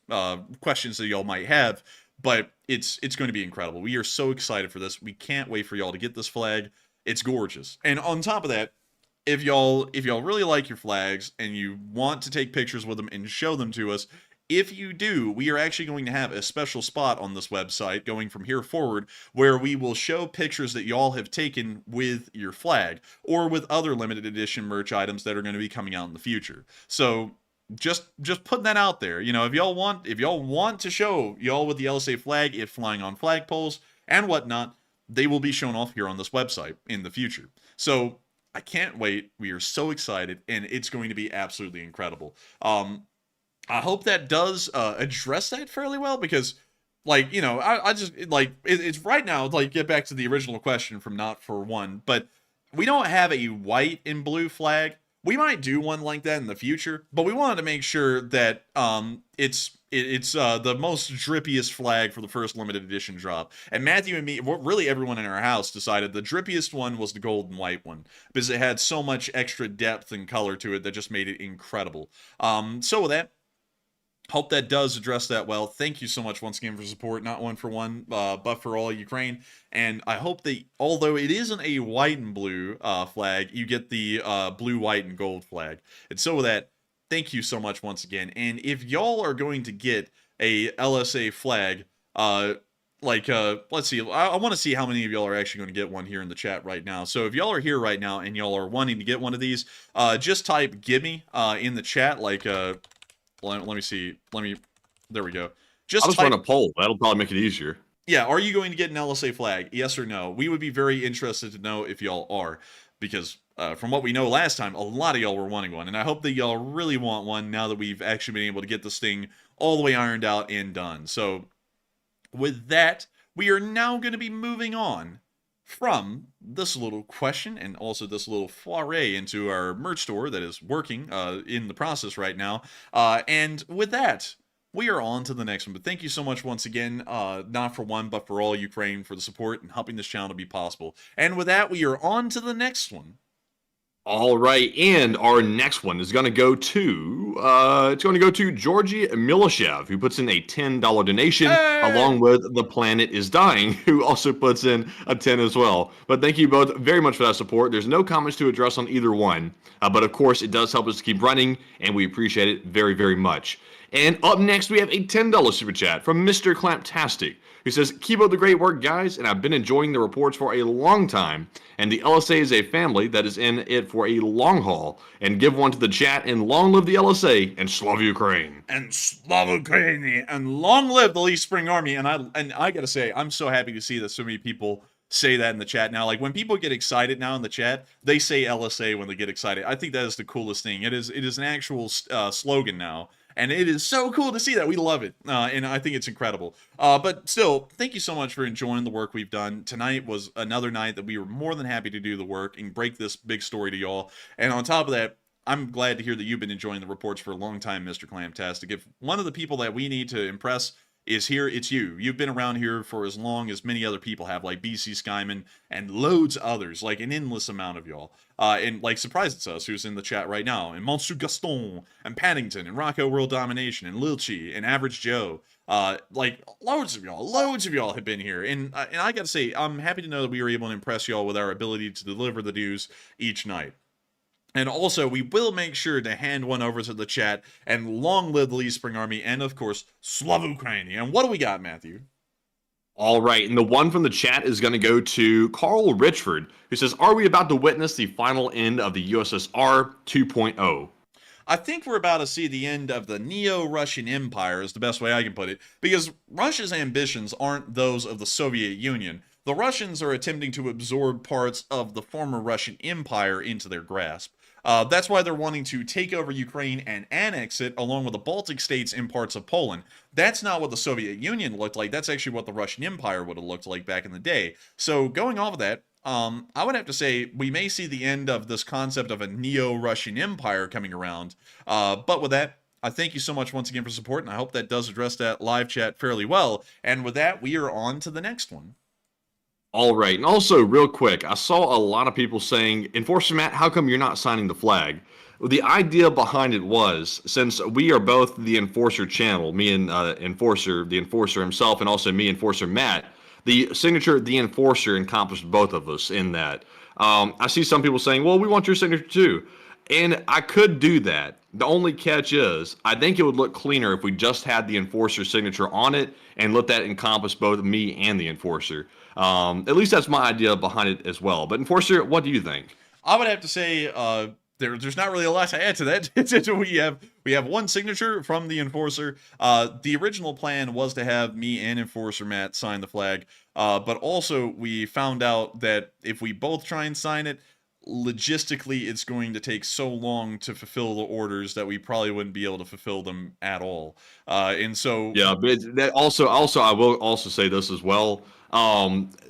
Speaker 6: questions that y'all might have. But it's going to be incredible. We are so excited for this. We can't wait for y'all to get this flag. It's gorgeous. And on top of that, if y'all really like your flags and you want to take pictures with them and show them to us, if you do, we are actually going to have a special spot on this website going from here forward where we will show pictures that y'all have taken with your flag or with other limited edition merch items that are going to be coming out in the future. So just putting that out there. You know, if y'all want to show y'all with the LSA flag, if flying on flagpoles and whatnot, they will be shown off here on this website in the future. So I can't wait. We are so excited, and it's going to be absolutely incredible. I hope that does address that fairly well, because, like, you know, I just, like, it's right now, like, get back to the original question from Not For One, but we don't have a white and blue flag. We might do one like that in the future, but we wanted to make sure that it's the most drippiest flag for the first limited edition drop. And Matthew and me, really everyone in our house, decided the drippiest one was the gold and white one, because it had so much extra depth and color to it that just made it incredible. So with that, hope that does address that well. Thank you so much once again for support, Not One For One, but for all Ukraine. And I hope that, although it isn't a white and blue flag, you get the blue, white, and gold flag. And so with that, thank you so much once again. And if y'all are going to get a LSA flag, let's see, I want to see how many of y'all are actually going to get one here in the chat right now. So if y'all are here right now and y'all are wanting to get one of these, just type "gimme" in the chat, like let me see. There we go.
Speaker 2: I'll just run a poll. That'll probably make it easier.
Speaker 6: Yeah, are you going to get an LSA flag? Yes or no? We would be very interested to know if y'all are, because from what we know last time, a lot of y'all were wanting one, and I hope that y'all really want one now that we've actually been able to get this thing all the way ironed out and done. So with that, we are now going to be moving on from this little question and also this little foray into our merch store that is working in the process right now. And with that, we are on to the next one. But thank you so much once again, not for one, but for all Ukraine, for the support and helping this channel to be possible. And with that, we are on to the next one.
Speaker 2: All right, and our next one is going to go to Georgy Milishev, who puts in a $10 donation, along with The Planet is Dying, who also puts in a 10 as well. But thank you both very much for that support. There's no comments to address on either one, but of course it does help us to keep running, and we appreciate it very, very much. And up next, we have a $10 super chat from Mr. Clamptastic, who says, "Keep up the great work, guys, and I've been enjoying the reports for a long time, and the LSA is a family that is in it for a long haul, and give one to the chat, and long live the LSA, and Slava Ukraine."
Speaker 6: And Slava Ukraini, and long live the Lee Spring Army. And I gotta say, I'm so happy to see that so many people say that in the chat now. Like, when people get excited now in the chat, they say LSA when they get excited. I think that is the coolest thing. It is an actual slogan now. And it is so cool to see that. We love it. And I think it's incredible. But still, thank you so much for enjoying the work we've done. Tonight was another night that we were more than happy to do the work and break this big story to y'all. And on top of that, I'm glad to hear that you've been enjoying the reports for a long time, Mr. Clamptastic. If one of the people that we need to impress is here, it's you. You've been around here for as long as many other people have, like BC Skyman and loads of others, like an endless amount of y'all. And like Surprise It's Us, who's in the chat right now, and Monsieur Gaston, and Paddington, and Rocco World Domination, and Lilchi, and Average Joe. Like loads of y'all have been here. And I gotta say, I'm happy to know that we were able to impress y'all with our ability to deliver the news each night. And also, we will make sure to hand one over to the chat, and long live the Lee Spring Army, and of course, Slava Ukraini. And what do we got, Matthew?
Speaker 2: All right, and the one from the chat is going to go to Carl Richford, who says, "Are we about to witness the final end of the USSR 2.0?
Speaker 6: I think we're about to see the end of the Neo-Russian Empire, is the best way I can put it, because Russia's ambitions aren't those of the Soviet Union. The Russians are attempting to absorb parts of the former Russian Empire into their grasp. That's why they're wanting to take over Ukraine and annex it, along with the Baltic states and parts of Poland. That's not what the Soviet Union looked like. That's actually what the Russian Empire would have looked like back in the day. So going off of that, I would have to say we may see the end of this concept of a Neo-Russian Empire coming around. But with that, I thank you so much once again for support, and I hope that does address that live chat fairly well. And with that, we are on to the next one.
Speaker 2: All right, and also real quick, I saw a lot of people saying, "Enforcer Matt, how come you're not signing the flag?" Well, the idea behind it was, since we are both the Enforcer channel, me and Enforcer, the Enforcer himself, and also me, Enforcer Matt, the signature, the Enforcer, encompassed both of us in that. I see some people saying, "Well, we want your signature too." And I could do that. The only catch is, I think it would look cleaner if we just had the Enforcer signature on it and let that encompass both me and the Enforcer. At least that's my idea behind it as well. But Enforcer, what do you think?
Speaker 6: I would have to say there's not really a lot to add to that. we have one signature from the Enforcer. The original plan was to have me and Enforcer Matt sign the flag, but also we found out that if we both try and sign it, logistically it's going to take so long to fulfill the orders that we probably wouldn't be able to fulfill them at all. And so
Speaker 2: yeah, but that also I will also say this as well.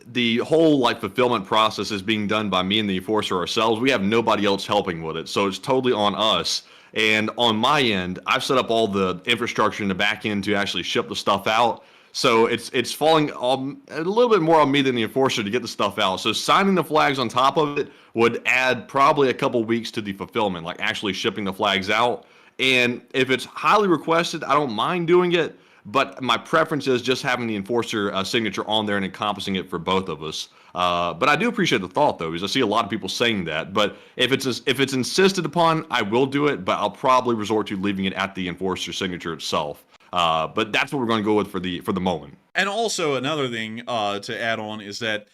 Speaker 2: The whole like fulfillment process is being done by me and the Enforcer ourselves. We have nobody else helping with it, so it's totally on us. And on my end, I've set up all the infrastructure in the back end to actually ship the stuff out. So it's falling a little bit more on me than the Enforcer to get the stuff out. So signing the flags on top of it would add probably a couple weeks to the fulfillment, like actually shipping the flags out. And if it's highly requested, I don't mind doing it. But my preference is just having the Enforcer signature on there and encompassing it for both of us. But I do appreciate the thought, though, because I see a lot of people saying that. But if it's insisted upon, I will do it. But I'll probably resort to leaving it at the Enforcer signature itself. But that's what we're going to go with for the moment.
Speaker 6: And also another thing to add on is that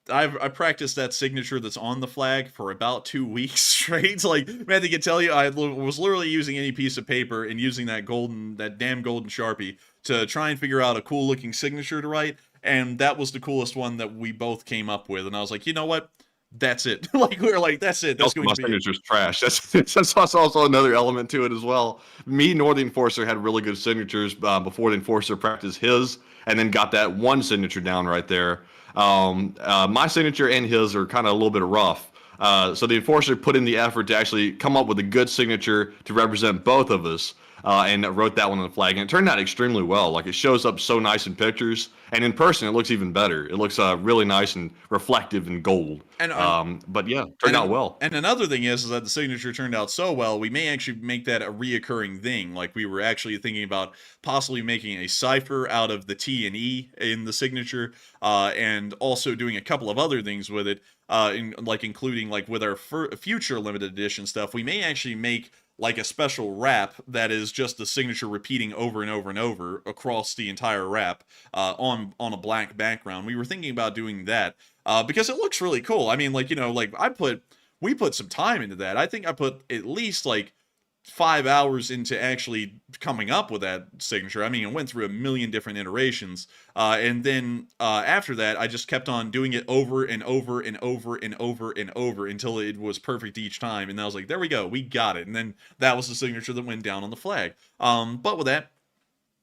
Speaker 6: I practiced that signature that's on the flag for about 2 weeks straight. Like, man, I can tell you, I was literally using any piece of paper and using that damn golden Sharpie to try and figure out a cool looking signature to write. And that was the coolest one that we both came up with. And I was like, you know what? That's it. Like, we were like, that's it. That's going
Speaker 2: my
Speaker 6: to be
Speaker 2: signature's trash. That's also another element to it as well. Me nor the Enforcer had really good signatures before the Enforcer practiced his, and then got that one signature down right there. My signature and his are kind of a little bit rough. So the Enforcer put in the effort to actually come up with a good signature to represent both of us. and wrote that one on the flag. And it turned out extremely well. Like, it shows up so nice in pictures, and in person, it looks even better. It looks really nice and reflective in gold. But yeah, turned out well.
Speaker 6: And another thing is that the signature turned out so well, we may actually make that a reoccurring thing. Like, we were actually thinking about possibly making a cipher out of the T and E in the signature, and also doing a couple of other things with it, including like with our future limited edition stuff. We may actually make like a special wrap that is just the signature repeating over and over and over across the entire wrap, on a black background. We were thinking about doing that, because it looks really cool. I mean, like, you know, like we put some time into that. I think I put at least like 5 hours into actually coming up with that signature. I mean, it went through a million different iterations, and then after that, I just kept on doing it over and over and over and over and over until it was perfect each time. And I was like, there we go, we got it. And then that was the signature that went down on the flag. But with that,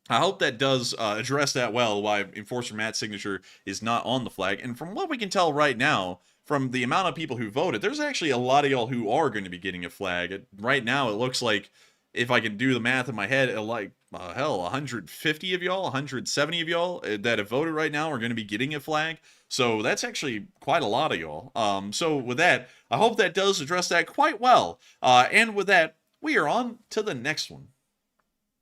Speaker 6: I hope that does address that well, why Enforcer Matt's signature is not on the flag. And from what we can tell right now, from the amount of people who voted, there's actually a lot of y'all who are going to be getting a flag. Right now, it looks like, if I can do the math in my head, like, hell, 150 of y'all, 170 of y'all that have voted right now are going to be getting a flag. So that's actually quite a lot of y'all. So with that, I hope that does address that quite well. And with that, we are on to the next one.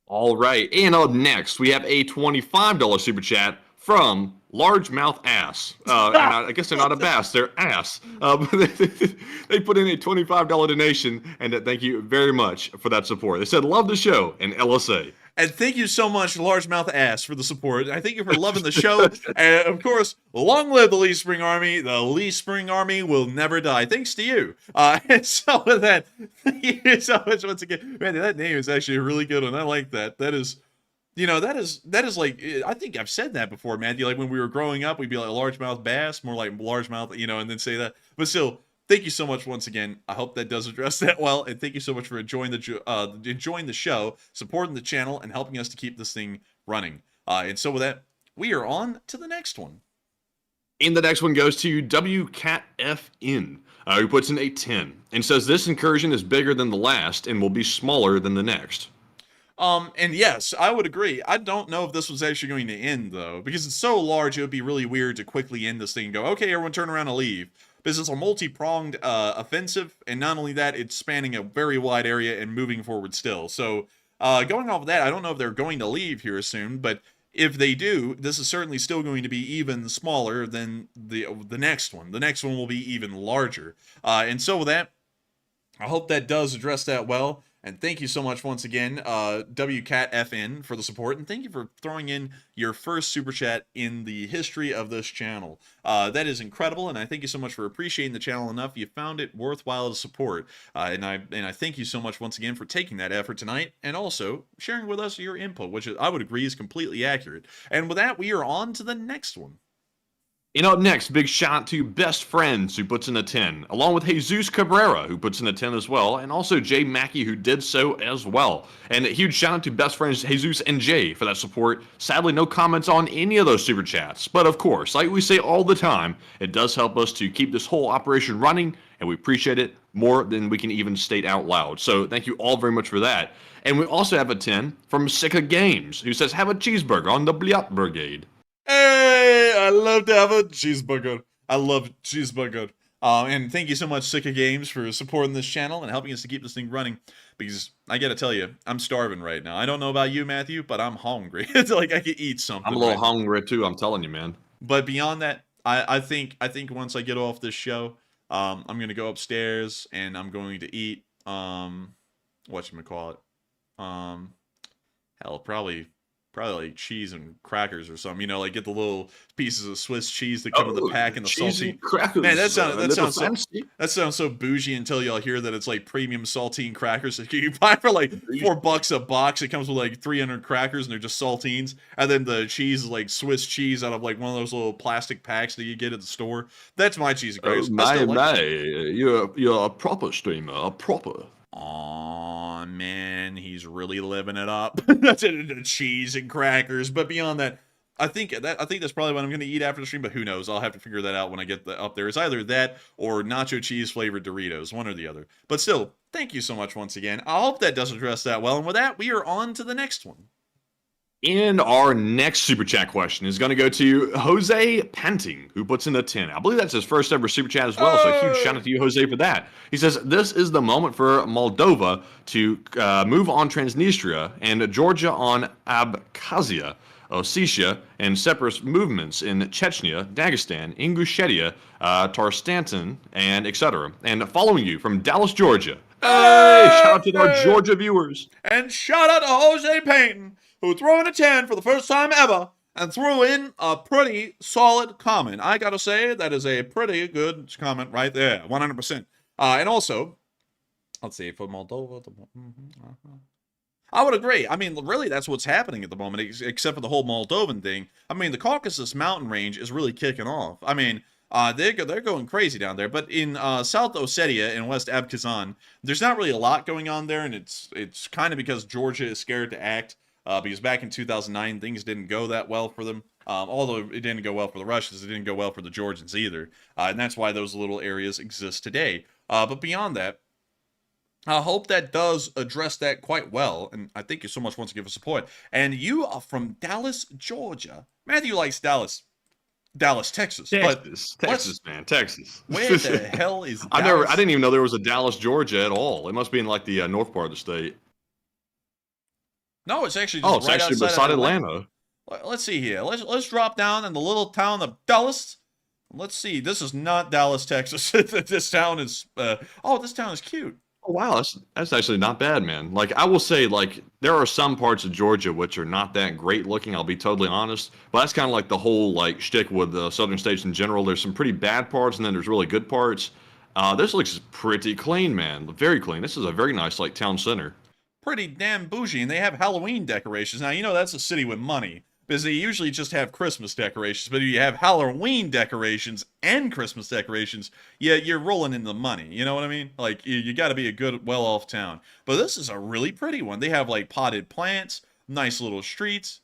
Speaker 2: All right, and up next, we have a $25 super chat from Largemouth Ass. And I guess they're not a bass, they're ass. They put in a $25 donation, and thank you very much for that support. They said, love the show, and LSA.
Speaker 6: And thank you so much, Largemouth Ass, for the support. I thank you for loving the show. And of course, long live the Lee Spring Army. The Lee Spring Army will never die. Thanks to you. And so with that, thank you so much once again. Man, that name is actually a really good one. I like that. That is, you know, that is like, I think I've said that before, Matthew. Like, when we were growing up, we'd be like largemouth bass, more like largemouth, you know, and then say that. But still, thank you so much once again. I hope that does address that well, and thank you so much for enjoying the show, supporting the channel, and helping us to keep this thing running. And so with that, we are on to the next one.
Speaker 2: And the next one goes to WCatFN, who puts in a 10 and says this incursion is bigger than the last and will be smaller than the next.
Speaker 6: And yes, I would agree. I don't know if this was actually going to end, though, because it's so large, it would be really weird to quickly end this thing and go, okay, everyone turn around and leave. Because it's a multi-pronged offensive, and not only that, it's spanning a very wide area and moving forward still. So, going off of that, I don't know if they're going to leave here soon, but if they do, this is certainly still going to be even smaller than the next one. The next one will be even larger. And so with that, I hope that does address that well. And thank you so much once again, WCatFN, for the support. And thank you for throwing in your first super chat in the history of this channel. That is incredible, and I thank you so much for appreciating the channel enough. You found it worthwhile to support. And I thank you so much once again for taking that effort tonight, and also sharing with us your input, which I would agree is completely accurate. And with that, we are on to the next one.
Speaker 2: And up next, big shout out to Best Friends, who puts in a 10, along with Jesus Cabrera, who puts in a 10 as well, and also Jay Mackey, who did so as well. And a huge shout out to Best Friends Jesus and Jay for that support. Sadly, no comments on any of those super chats, but of course, like we say all the time, it does help us to keep this whole operation running, and we appreciate it more than we can even state out loud. So thank you all very much for that. And we also have a 10 from Sicka Games, who says, have a cheeseburger on the Bliat Brigade.
Speaker 6: Hey, I love to have a cheeseburger. I love cheeseburger. And thank you so much, Sicka Games, for supporting this channel and helping us to keep this thing running. Because I gotta tell you, I'm starving right now. I don't know about you, Matthew, but I'm hungry. It's like I could eat something.
Speaker 2: I'm a little hungry too. I'm telling you, man.
Speaker 6: But beyond that, I think once I get off this show, I'm gonna go upstairs and I'm going to eat whatchamacallit. Hell, probably like cheese and crackers or something, you know, like get the little pieces of Swiss cheese that come in the pack and the salty
Speaker 2: crackers.
Speaker 6: Man, that sounds so bougie until y'all hear that it's like premium saltine crackers that you buy for like $4 a box. It comes with like 300 crackers and they're just saltines, and then the cheese is like Swiss cheese out of like one of those little plastic packs that you get at the store. That's my cheese and crackers.
Speaker 2: You're a proper streamer, a proper.
Speaker 6: Aw, man, he's really living it up. That's it, cheese and crackers. But beyond that, I think that's probably what I'm going to eat after the stream, but who knows? I'll have to figure that out when I get up there. It's either that or nacho cheese flavored Doritos, one or the other. But still, thank you so much once again. I hope that does address that well. And with that, we are on to the next one.
Speaker 2: And our next super chat question is going to go to Jose Panting, who puts in a 10. I believe that's his first ever super chat as well. So huge shout out to you, Jose, for that. He says, this is the moment for Moldova to move on Transnistria and Georgia on Abkhazia, Ossetia, and separatist movements in Chechnya, Dagestan, Ingushetia, Tarstantan, and etc. And following you from Dallas, Georgia. Hey! Shout out to our Georgia viewers.
Speaker 6: And shout out to Jose Payton, who threw in a 10 for the first time ever and threw in a pretty solid comment. I gotta say, that is a pretty good comment right there, 100%. And also, let's see, for Moldova, I would agree. I mean, really, that's what's happening at the moment, except for the whole Moldovan thing. I mean, the Caucasus mountain range is really kicking off. I mean, they're going crazy down there. But in South Ossetia and West Abkhazan, there's not really a lot going on there, and it's kind of because Georgia is scared to act. Because back in 2009, things didn't go that well for them. Although it didn't go well for the Russians, it didn't go well for the Georgians either. And that's why those little areas exist today. But beyond that, I hope that does address that quite well. And I thank you so much once again for support. And you are from Dallas, Georgia. Matthew likes Dallas, Texas.
Speaker 2: Texas, man, Texas.
Speaker 6: Where the hell is Dallas?
Speaker 2: I didn't even know there was a Dallas, Georgia at all. It must be in like the north part of the state.
Speaker 6: No, it's actually just right outside
Speaker 2: beside Atlanta.
Speaker 6: Let's see here. Let's drop down in the little town of Dallas. Let's see. This is not Dallas, Texas. This town is. This town is cute.
Speaker 2: Oh wow, that's actually not bad, man. Like I will say, like there are some parts of Georgia which are not that great looking. I'll be totally honest, but that's kind of like the whole like shtick with the southern states in general. There's some pretty bad parts, and then there's really good parts. This looks pretty clean, man. Very clean. This is a very nice like town center.
Speaker 6: Pretty damn bougie, and they have Halloween decorations. Now, you know that's a city with money, because they usually just have Christmas decorations, but if you have Halloween decorations and Christmas decorations, yeah, you're rolling in the money, you know what I mean? Like, you gotta be a good, well-off town. But this is a really pretty one. They have, like, potted plants, nice little streets,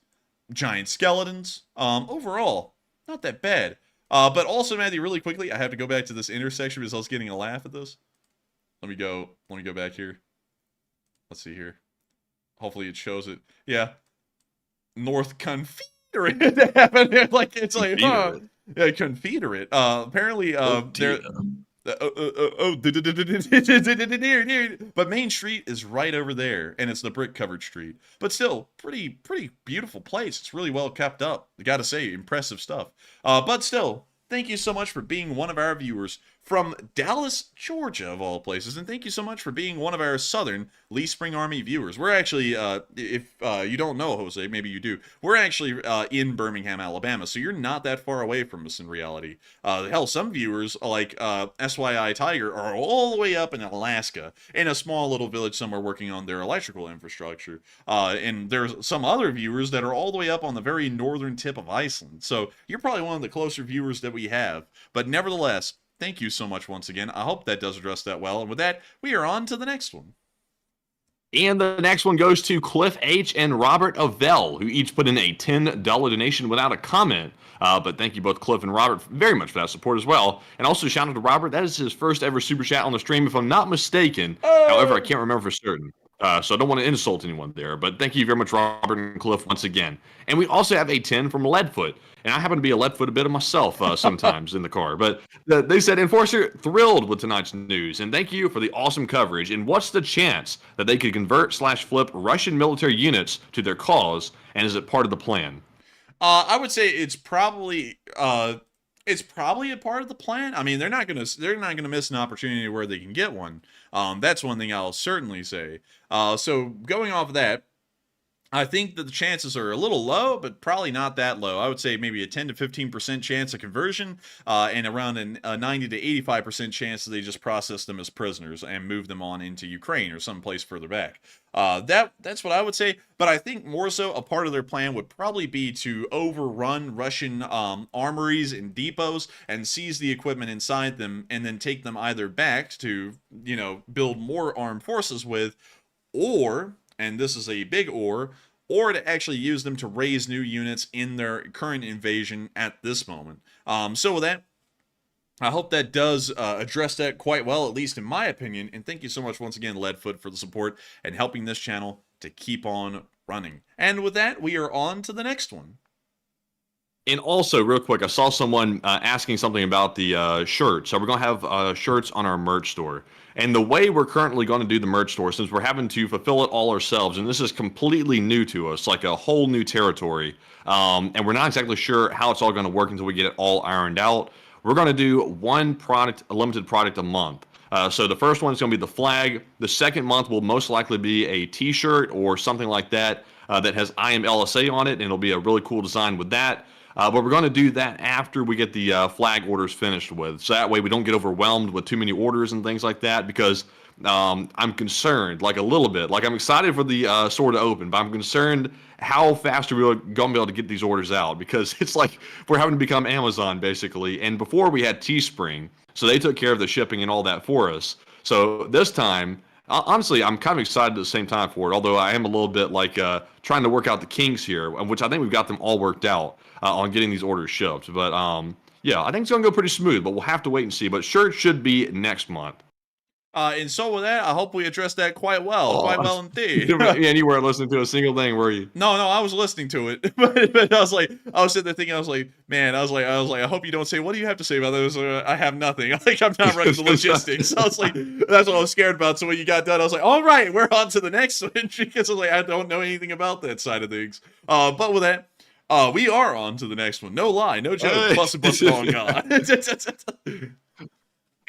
Speaker 6: giant skeletons. Overall, not that bad. But also, Matthew, really quickly, I have to go back to this intersection because I was getting a laugh at this. Let me go back here. Let's see here. Hopefully it shows it. Yeah. North Confederate. Like it's like yeah, Confederate. Apparently they're but Main Street is right over there, and it's the brick covered street. But still, pretty beautiful place. It's really well kept up. I gotta say, impressive stuff. But still, thank you so much for being one of our viewers from Dallas, Georgia, of all places. And thank you so much for being one of our Southern Lee Spring Army viewers. We're actually, if you don't know, Jose, maybe you do, we're actually in Birmingham, Alabama, so you're not that far away from us in reality. Hell, some viewers, like SYI Tiger, are all the way up in Alaska, in a small little village somewhere working on their electrical infrastructure. And there's some other viewers that are all the way up on the very northern tip of Iceland. So you're probably one of the closer viewers that we have. But nevertheless, thank you so much once again. I hope that does address that well. And with that, we are on to the next one.
Speaker 2: And the next one goes to Cliff H. and Robert Avell, who each put in a $10 donation without a comment. But thank you both, Cliff and Robert, very much for that support as well. And also shout out to Robert. That is his first ever super chat on the stream, if I'm not mistaken. However, I can't remember for certain. So I don't want to insult anyone there. But thank you very much, Robert and Cliff, once again. And we also have a 10 from Leadfoot. And I happen to be a Leadfoot a bit of myself sometimes in the car. But they said, Enforcer, thrilled with tonight's news. And thank you for the awesome coverage. And what's the chance that they could convert/flip Russian military units to their cause? And is it part of the plan?
Speaker 6: I would say it's probably a part of the plan. I mean, they're not gonna miss an opportunity where they can get one. That's one thing I'll certainly say. So going off of that, I think that the chances are a little low, but probably not that low. I would say maybe a 10 to 15% chance of conversion, and around a 90 to 85% chance that they just process them as prisoners and move them on into Ukraine or someplace further back. That's what I would say. But I think more so a part of their plan would probably be to overrun Russian armories and depots and seize the equipment inside them, and then take them either back to, build more armed forces with, or, and this is a big or, or to actually use them to raise new units in their current invasion at this moment. So with that, I hope that does address that quite well, at least in my opinion. And thank you so much once again, Leadfoot, for the support and helping this channel to keep on running. And with that, we are on to the next one.
Speaker 2: And also, real quick, I saw someone asking something about the shirts. So we're going to have shirts on our merch store. And the way we're currently going to do the merch store, since we're having to fulfill it all ourselves, and this is completely new to us, like a whole new territory, and we're not exactly sure how it's all going to work until we get it all ironed out, we're going to do one product, a limited product a month. So the first one is going to be the flag. The second month will most likely be a t-shirt or something like that that has I am LSA on it, and it'll be a really cool design with that. But we're going to do that after we get the flag orders finished with. So that way we don't get overwhelmed with too many orders and things like that, because I'm concerned, like a little bit. Like, I'm excited for the store to open, but I'm concerned how fast are we going to be able to get these orders out, because it's like we're having to become Amazon, basically. And before we had Teespring, so they took care of the shipping and all that for us. So this time, honestly, I'm kind of excited at the same time for it, although I am a little bit like trying to work out the kinks here, which I think we've got them all worked out on getting these orders shipped. But yeah, I think it's going to go pretty smooth, but we'll have to wait and see. But shirts should be next month.
Speaker 6: And so with that, I hope we addressed that quite well. Quite well indeed.
Speaker 2: Yeah, and you weren't listening to a single thing, were you?
Speaker 6: No, I was listening to it, but I was sitting there thinking, I was like, I hope you don't say, what do you have to say about those? I have nothing. Like, I'm not running the logistics. I was like, that's what I was scared about. So when you got done, I was like, all right, we're on to the next one, because I was like, I don't know anything about that side of things. But with that, we are on to the next one. No lie, no joke. Busted on God.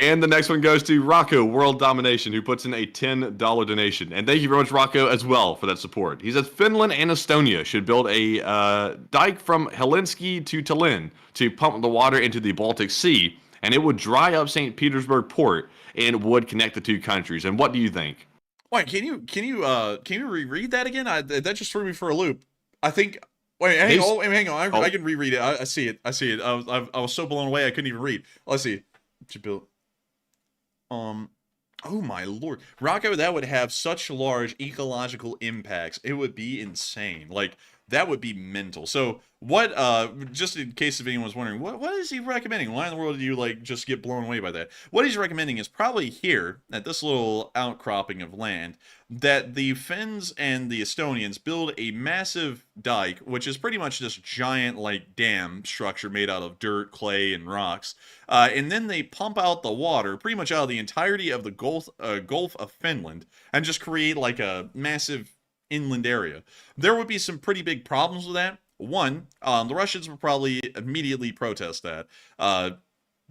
Speaker 2: And the next one goes to Rocco World Domination, who puts in a $10 donation. And thank you very much, Rocco, as well, for that support. He says Finland and Estonia should build a dike from Helsinki to Tallinn to pump the water into the Baltic Sea, and it would dry up St. Petersburg port and would connect the two countries. And what do you think?
Speaker 6: Wait, can you reread that again? That just threw me for a loop. I think. Wait, hang on. I can reread it. I see it. I was so blown away I couldn't even read. Let's see. To build. Oh my lord, Rocco, that would have such large ecological impacts. It would be insane. Like, that would be mental. So what, just in case if anyone's wondering, what is he recommending? Why in the world do you, like, just get blown away by that? What he's recommending is probably here, at this little outcropping of land, that the Finns and the Estonians build a massive dike, which is pretty much this giant, like, dam structure made out of dirt, clay, and rocks, and then they pump out the water pretty much out of the entirety of the Gulf of Finland, and just create, like, a massive inland area. There would be some pretty big problems with that. One, the Russians would probably immediately protest that,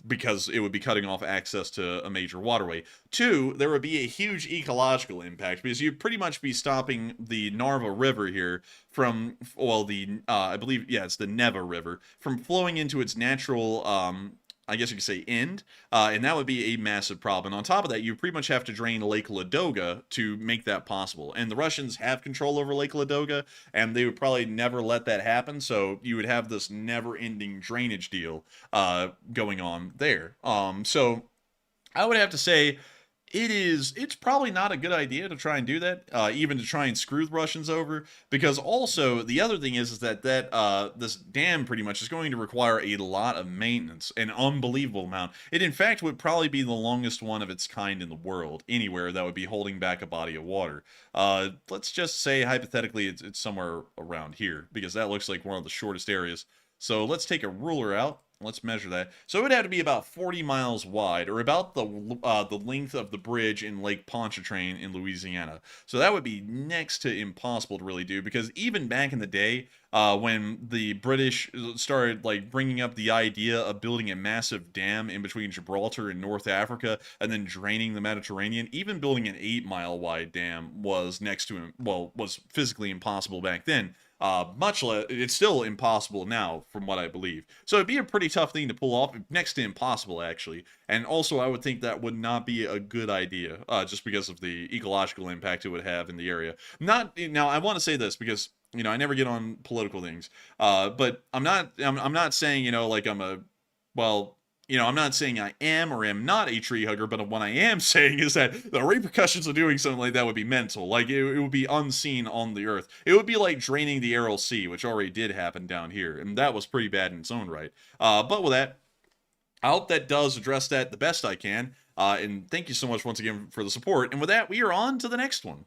Speaker 6: because it would be cutting off access to a major waterway. Two, there would be a huge ecological impact, because you'd pretty much be stopping the Narva River here from, well, I believe, yeah, it's the Neva River, from flowing into its natural, I guess you could say, end, and that would be a massive problem. And on top of that, you pretty much have to drain Lake Ladoga to make that possible. And the Russians have control over Lake Ladoga, and they would probably never let that happen, so you would have this never-ending drainage deal going on there. So I would have to say it's probably not a good idea to try and do that, even to try and screw the Russians over, because also the other thing is that this dam pretty much is going to require a lot of maintenance, an unbelievable amount. It in fact would probably be the longest one of its kind in the world, anywhere that would be holding back a body of water. Let's just say hypothetically it's somewhere around here, because that looks like one of the shortest areas. So let's take a ruler out. Let's measure that. So it would have to be about 40 miles wide, or about the length of the bridge in Lake Pontchartrain in Louisiana. So that would be next to impossible to really do, because even back in the day, when the British started, like, bringing up the idea of building a massive dam in between Gibraltar and North Africa, and then draining the Mediterranean, even building an 8-mile wide dam was was physically impossible back then. Much less, it's still impossible now, from what I believe. So it'd be a pretty tough thing to pull off, next to impossible, actually. And also, I would think that would not be a good idea, just because of the ecological impact it would have in the area. Now, I want to say this, because, you know, I never get on political things, but I'm not saying, you know, like, you know, I'm not saying I am or am not a tree hugger, but what I am saying is that the repercussions of doing something like that would be mental. Like, it would be unseen on the Earth. It would be like draining the Aral Sea, which already did happen down here, and that was pretty bad in its own right. But with that, I hope that does address that the best I can, and thank you so much once again for the support. And with that, we are on to the next one.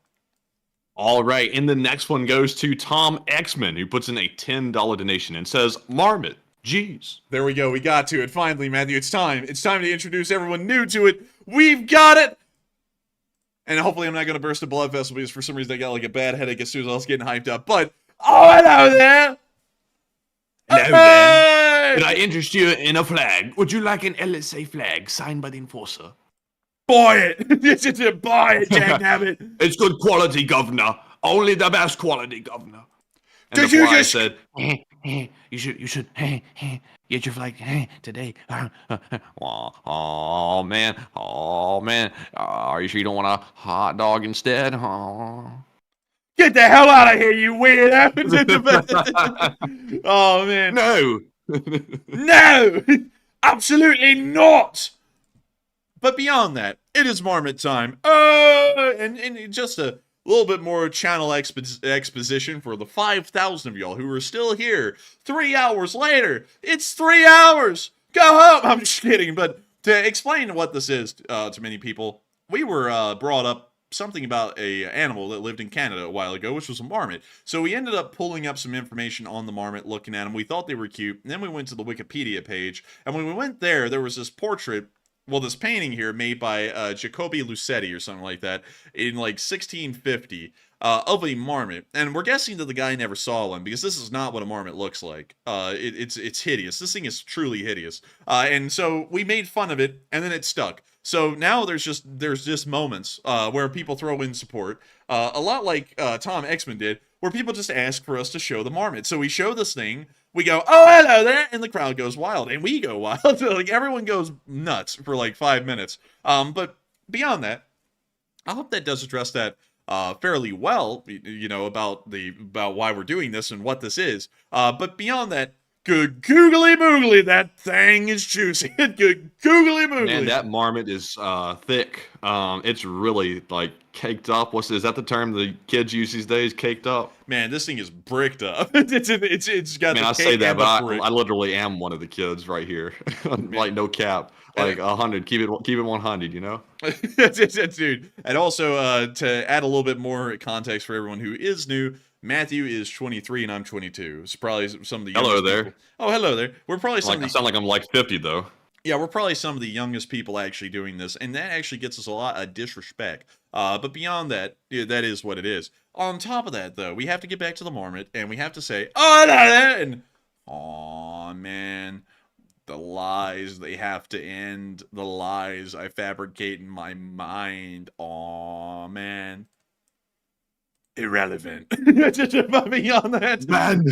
Speaker 2: All right, and the next one goes to Tom Xman, who puts in a $10 donation and says, Marmot. Jeez.
Speaker 6: There we go. We got to it. Finally, Matthew. It's time. It's time to introduce everyone new to it. We've got it. And hopefully I'm not going to burst a blood vessel because for some reason I got like a bad headache as soon as I was getting hyped up. But, oh, hello there.
Speaker 2: Hello there. Can I interest you in a flag? Would you like an LSA flag signed by the enforcer?
Speaker 6: Buy it. Buy it, Jack Nabbit.
Speaker 2: It's good quality, governor. Only the best quality, governor. And
Speaker 6: Did you
Speaker 2: before I
Speaker 6: just...
Speaker 2: said, you should get your flag today. Oh man. Are you sure you don't want a hot dog instead?
Speaker 6: Get the hell out of here, you weirdo! Oh man.
Speaker 2: No.
Speaker 6: No! Absolutely not! But beyond that, it is Marmot time. And just a little bit more channel exposition for the 5,000 of y'all who are still here 3 hours later. It's 3 hours! Go home! I'm just kidding, but to explain what this is to many people, we were brought up something about a animal that lived in Canada a while ago, which was a marmot. So we ended up pulling up some information on the marmot, looking at them. We thought they were cute, and then we went to the Wikipedia page, and when we went there was this portrait, well, this painting here made by Jacobi Lucetti or something like that in like 1650 of a marmot, and we're guessing that the guy never saw one because this is not what a marmot looks like. It's hideous. This thing is truly hideous, and so we made fun of it, and then it stuck. So now there's just moments where people throw in support, a lot like Tom Xman did, where people just ask for us to show the marmot. So we show this thing. We go, oh, hello there, and the crowd goes wild, and we go wild. Like, everyone goes nuts for like 5 minutes. But beyond that, I hope that does address that fairly well, you know, about why we're doing this and what this is. But beyond that, good googly moogly, that thing is juicy. Good googly moogly.
Speaker 2: Man, that marmot is thick. It's really like caked up. Is that the term the kids use these days? Caked up.
Speaker 6: Man, this thing is bricked up. it's got.
Speaker 2: Man, I say that, but I literally am one of the kids right here. Like no cap. Like 100. Keep it 100. You know.
Speaker 6: Dude. And also to add a little bit more context for everyone who is new. Matthew is 23 and I'm 22. It's probably some of the youngest
Speaker 2: hello there.
Speaker 6: People. Oh, hello there. We're probably some of the...
Speaker 2: I sound like I'm like 50 though.
Speaker 6: Yeah, we're probably some of the youngest people actually doing this, and that actually gets us a lot of disrespect. But beyond that, yeah, that is what it is. On top of that, though, we have to get back to the marmot, and we have to say, oh, and aw, man, the lies, they have to end. The lies I fabricate in my mind. Aw, man. Irrelevant. Beyond that,
Speaker 2: man.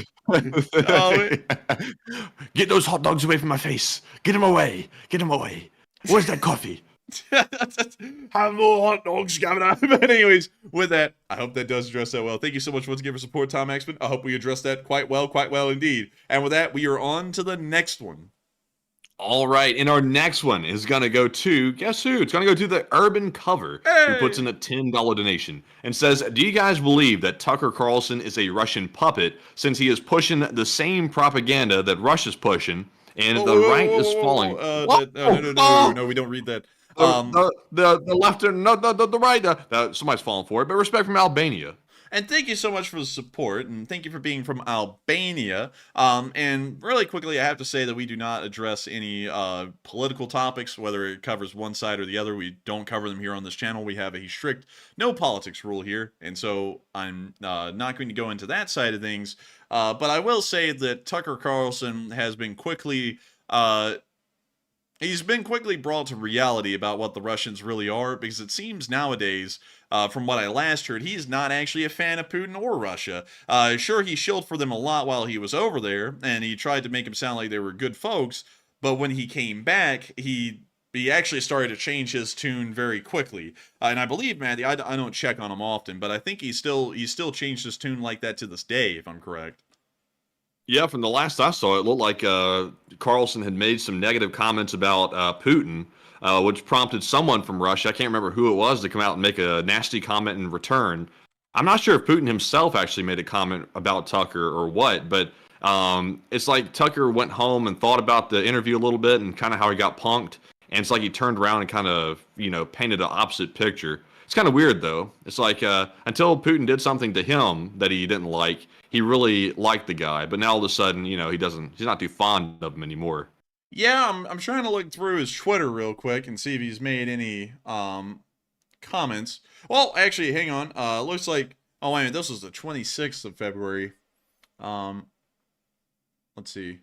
Speaker 2: Get those hot dogs away from my face. Get them away. Get them away. Where's that coffee?
Speaker 6: Have more hot dogs coming up. But anyways, with that, I hope that does address that well. Thank you so much once again for support, Tom Xman. I hope we addressed that quite well indeed. And with that, we are on to the next one.
Speaker 2: All right, and our next one is going to go to, guess who? It's going to go to the Urban Cover, who puts in a $10 donation and says, do you guys believe that Tucker Carlson is a Russian puppet since he is pushing the same propaganda that Russia's pushing and the right is falling?
Speaker 6: No, we don't read that.
Speaker 2: The left, the right, somebody's falling for it, but respect from Albania.
Speaker 6: And thank you so much for the support, and thank you for being from Albania. And really quickly, I have to say that we do not address any political topics, whether it covers one side or the other. We don't cover them here on this channel. We have a strict no politics rule here, and so I'm not going to go into that side of things. But I will say that Tucker Carlson has been quickly... He's been quickly brought to reality about what the Russians really are, because it seems nowadays, from what I last heard, he's not actually a fan of Putin or Russia. Sure, he shilled for them a lot while he was over there, and he tried to make them sound like they were good folks, but when he came back, he actually started to change his tune very quickly. And I believe, Matty, I don't check on him often, but I think he still changed his tune like that to this day, if I'm correct.
Speaker 2: Yeah, from the last I saw, it looked like Carlson had made some negative comments about Putin, which prompted someone from Russia, I can't remember who it was, to come out and make a nasty comment in return. I'm not sure if Putin himself actually made a comment about Tucker or what, but it's like Tucker went home and thought about the interview a little bit and kind of how he got punked. And it's like he turned around and kind of, painted an opposite picture. It's kind of weird, though. It's like until Putin did something to him that he didn't like, he really liked the guy. But now all of a sudden, he's not too fond of him anymore.
Speaker 6: Yeah, I'm trying to look through his Twitter real quick and see if he's made any comments. Well, actually, hang on. Looks like, oh, wait a minute, this was the 26th of February. Let's see.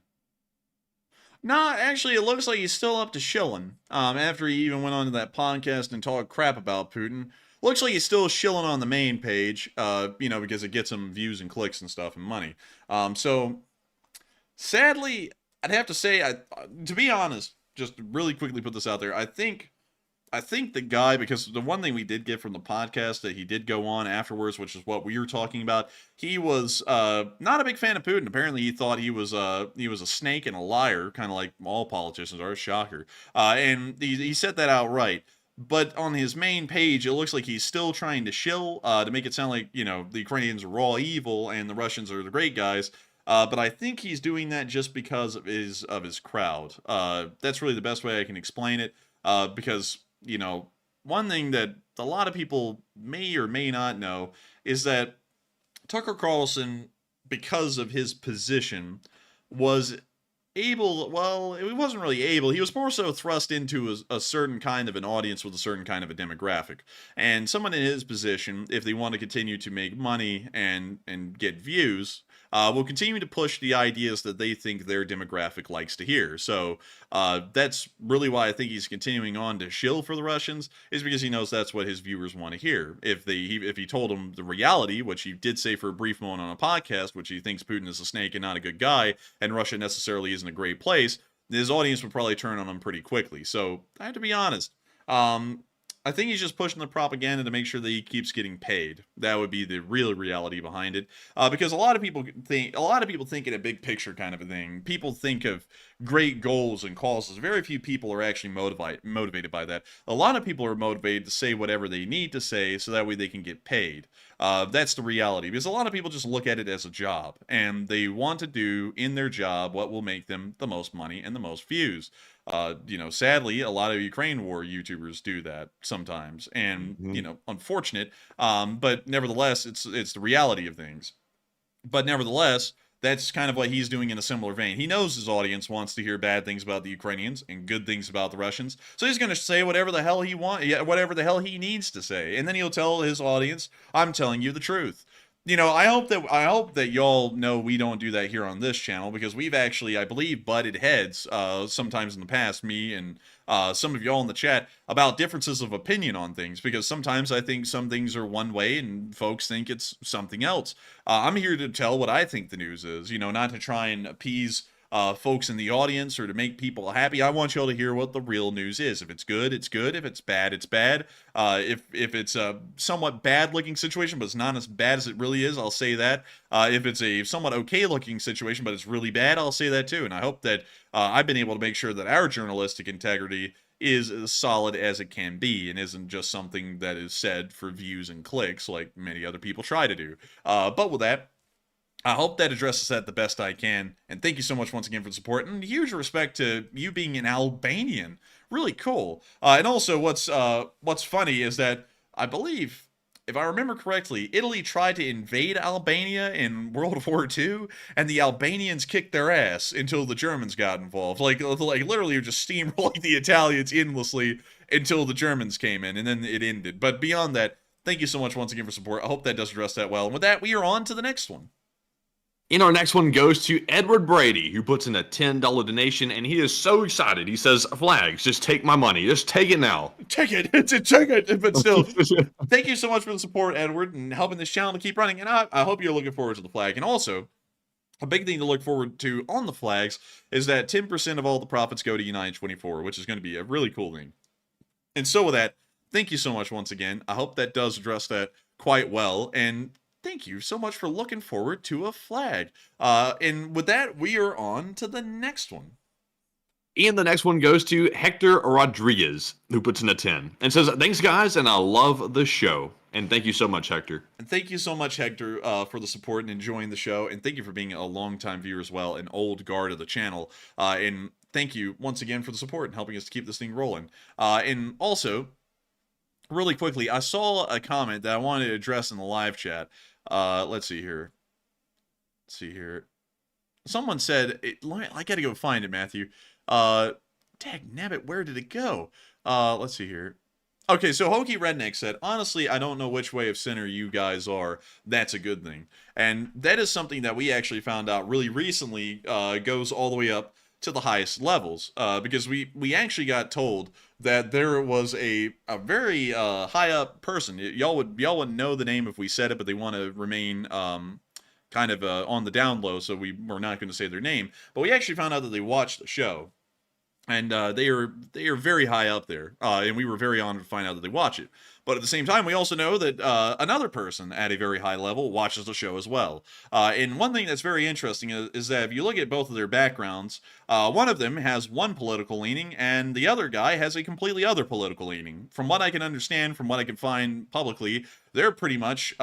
Speaker 6: No, actually, it looks like he's still up to shilling. After he even went on to that podcast and talked crap about Putin. Looks like he's still shilling on the main page, because it gets him views and clicks and stuff and money. So, sadly, I'd have to say, to be honest, just really quickly put this out there, I think the guy, because the one thing we did get from the podcast that he did go on afterwards, which is what we were talking about, he was not a big fan of Putin. Apparently, he thought he was a snake and a liar, kind of like all politicians are. Shocker. And he said that outright. But on his main page, it looks like he's still trying to shill to make it sound like the Ukrainians are raw evil and the Russians are the great guys. But I think he's doing that just because of his crowd. That's really the best way I can explain it. Because one thing that a lot of people may or may not know is that Tucker Carlson, because of his position, was able, well, he wasn't really able, he was more so thrust into a certain kind of an audience with a certain kind of a demographic. And someone in his position, if they want to continue to make money and get views, will continue to push the ideas that they think their demographic likes to hear. So that's really why I think he's continuing on to shill for the Russians, is because he knows that's what his viewers want to hear. If he told them the reality, which he did say for a brief moment on a podcast, which he thinks Putin is a snake and not a good guy, and Russia necessarily isn't a great place, his audience would probably turn on him pretty quickly. So I have to be honest. I think he's just pushing the propaganda to make sure that he keeps getting paid. That would be the real reality behind it. Because a lot of people think in a big picture kind of a thing. People think of great goals and causes. Very few people are actually motivated by that. A lot of people are motivated to say whatever they need to say so that way they can get paid. That's the reality. Because a lot of people just look at it as a job. And they want to do in their job what will make them the most money and the most views. Sadly, a lot of Ukraine war YouTubers do that sometimes, and unfortunate. But nevertheless, it's the reality of things. But nevertheless, that's kind of what he's doing in a similar vein. He knows his audience wants to hear bad things about the Ukrainians and good things about the Russians, so he's going to say whatever the hell whatever the hell he needs to say, and then he'll tell his audience, "I'm telling you the truth." I hope that y'all know we don't do that here on this channel, because we've actually, I believe, butted heads sometimes in the past, me and some of y'all in the chat, about differences of opinion on things, because sometimes I think some things are one way and folks think it's something else. I'm here to tell what I think the news is, not to try and appease folks in the audience or to make people happy. I want y'all to hear what the real news is. If it's good, it's good. If it's bad, it's bad. If it's a somewhat bad looking situation, but it's not as bad as it really is, I'll say that. If it's a somewhat okay looking situation, but it's really bad, I'll say that too. And I hope that I've been able to make sure that our journalistic integrity is as solid as it can be and isn't just something that is said for views and clicks like many other people try to do. But with that, I hope that addresses that the best I can. And thank you so much once again for the support. And huge respect to you being an Albanian. Really cool. And also what's funny is that I believe, if I remember correctly, Italy tried to invade Albania in World War II, and the Albanians kicked their ass until the Germans got involved. Like literally just steamrolling the Italians endlessly until the Germans came in, and then it ended. But beyond that, thank you so much once again for support. I hope that does address that well. And with that, we are on to the next one.
Speaker 2: And our next one goes to Edward Brady, who puts in a $10 donation, and he is so excited. He says, "Flags, just take my money. Just take it now."
Speaker 6: Take it. Take it. But still, thank you so much for the support, Edward, and helping this channel to keep running. And I hope you're looking forward to the flag. And also, a big thing to look forward to on the flags is that 10% of all the profits go to United 24, which is going to be a really cool thing. And so with that, thank you so much once again. I hope that does address that quite well. And thank you so much for looking forward to a flag. And with that, we are on to the next one.
Speaker 2: And the next one goes to Hector Rodriguez, who puts in a 10 and says, thanks, guys, and I love the show. And thank you so much, Hector.
Speaker 6: And thank you so much, Hector, for the support and enjoying the show. And thank you for being a longtime viewer as well, an old guard of the channel. And thank you once again for the support and helping us to keep this thing rolling. And also, really quickly, I saw a comment that I wanted to address in the live chat. Let's see here. Someone said, I gotta go find it, Matthew. Dagnabbit, where did it go? Let's see here. Okay, so Hokey Redneck said, honestly, I don't know which way of center you guys are. That's a good thing. And that is something that we actually found out really recently, goes all the way up to the highest levels, because we actually got told that there was a very high up person. Y'all wouldn't know the name if we said it, but they want to remain kind of on the down low, so we're not going to say their name. But we actually found out that they watched the show, and they are very high up there, and we were very honored to find out that they watch it. But at the same time, we also know that another person at a very high level watches the show as well. And one thing that's very interesting is that if you look at both of their backgrounds, one of them has one political leaning, and the other guy has a completely other political leaning. From what I can understand, from what I can find publicly, they're pretty much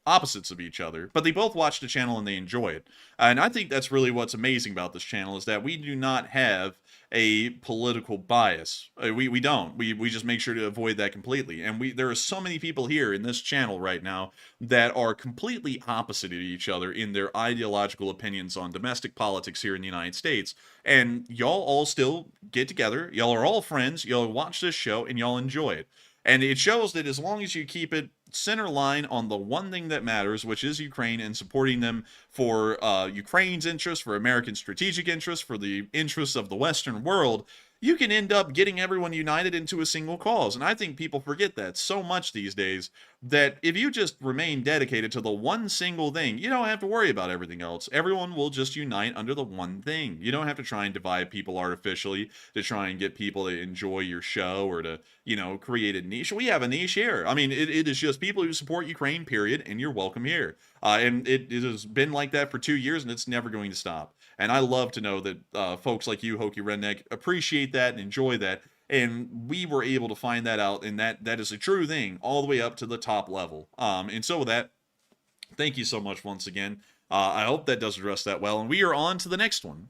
Speaker 6: opposites of each other, but they both watch the channel and they enjoy it. And I think that's really what's amazing about this channel, is that we do not have a political bias. We don't. We just make sure to avoid that completely. And there are so many people here in this channel right now that are completely opposite of each other in their ideological opinions on domestic politics here in the United States. And y'all all still get together. Y'all are all friends. Y'all watch this show and y'all enjoy it. And it shows that as long as you keep it center line on the one thing that matters, which is Ukraine, and supporting them for Ukraine's interests, for American strategic interests, for the interests of the Western world, you can end up getting everyone united into a single cause. And I think people forget that so much these days, that if you just remain dedicated to the one single thing, you don't have to worry about everything else. Everyone will just unite under the one thing. You don't have to try and divide people artificially to try and get people to enjoy your show or to, create a niche. We have a niche here. I mean, it is just people who support Ukraine, period, and you're welcome here. And it has been like that for 2 years, and it's never going to stop. And I love to know that folks like you, Hokey Redneck, appreciate that and enjoy that. And we were able to find that out, and that is a true thing all the way up to the top level. And so with that, thank you so much once again. I hope that does address that well. And we are on to the next one.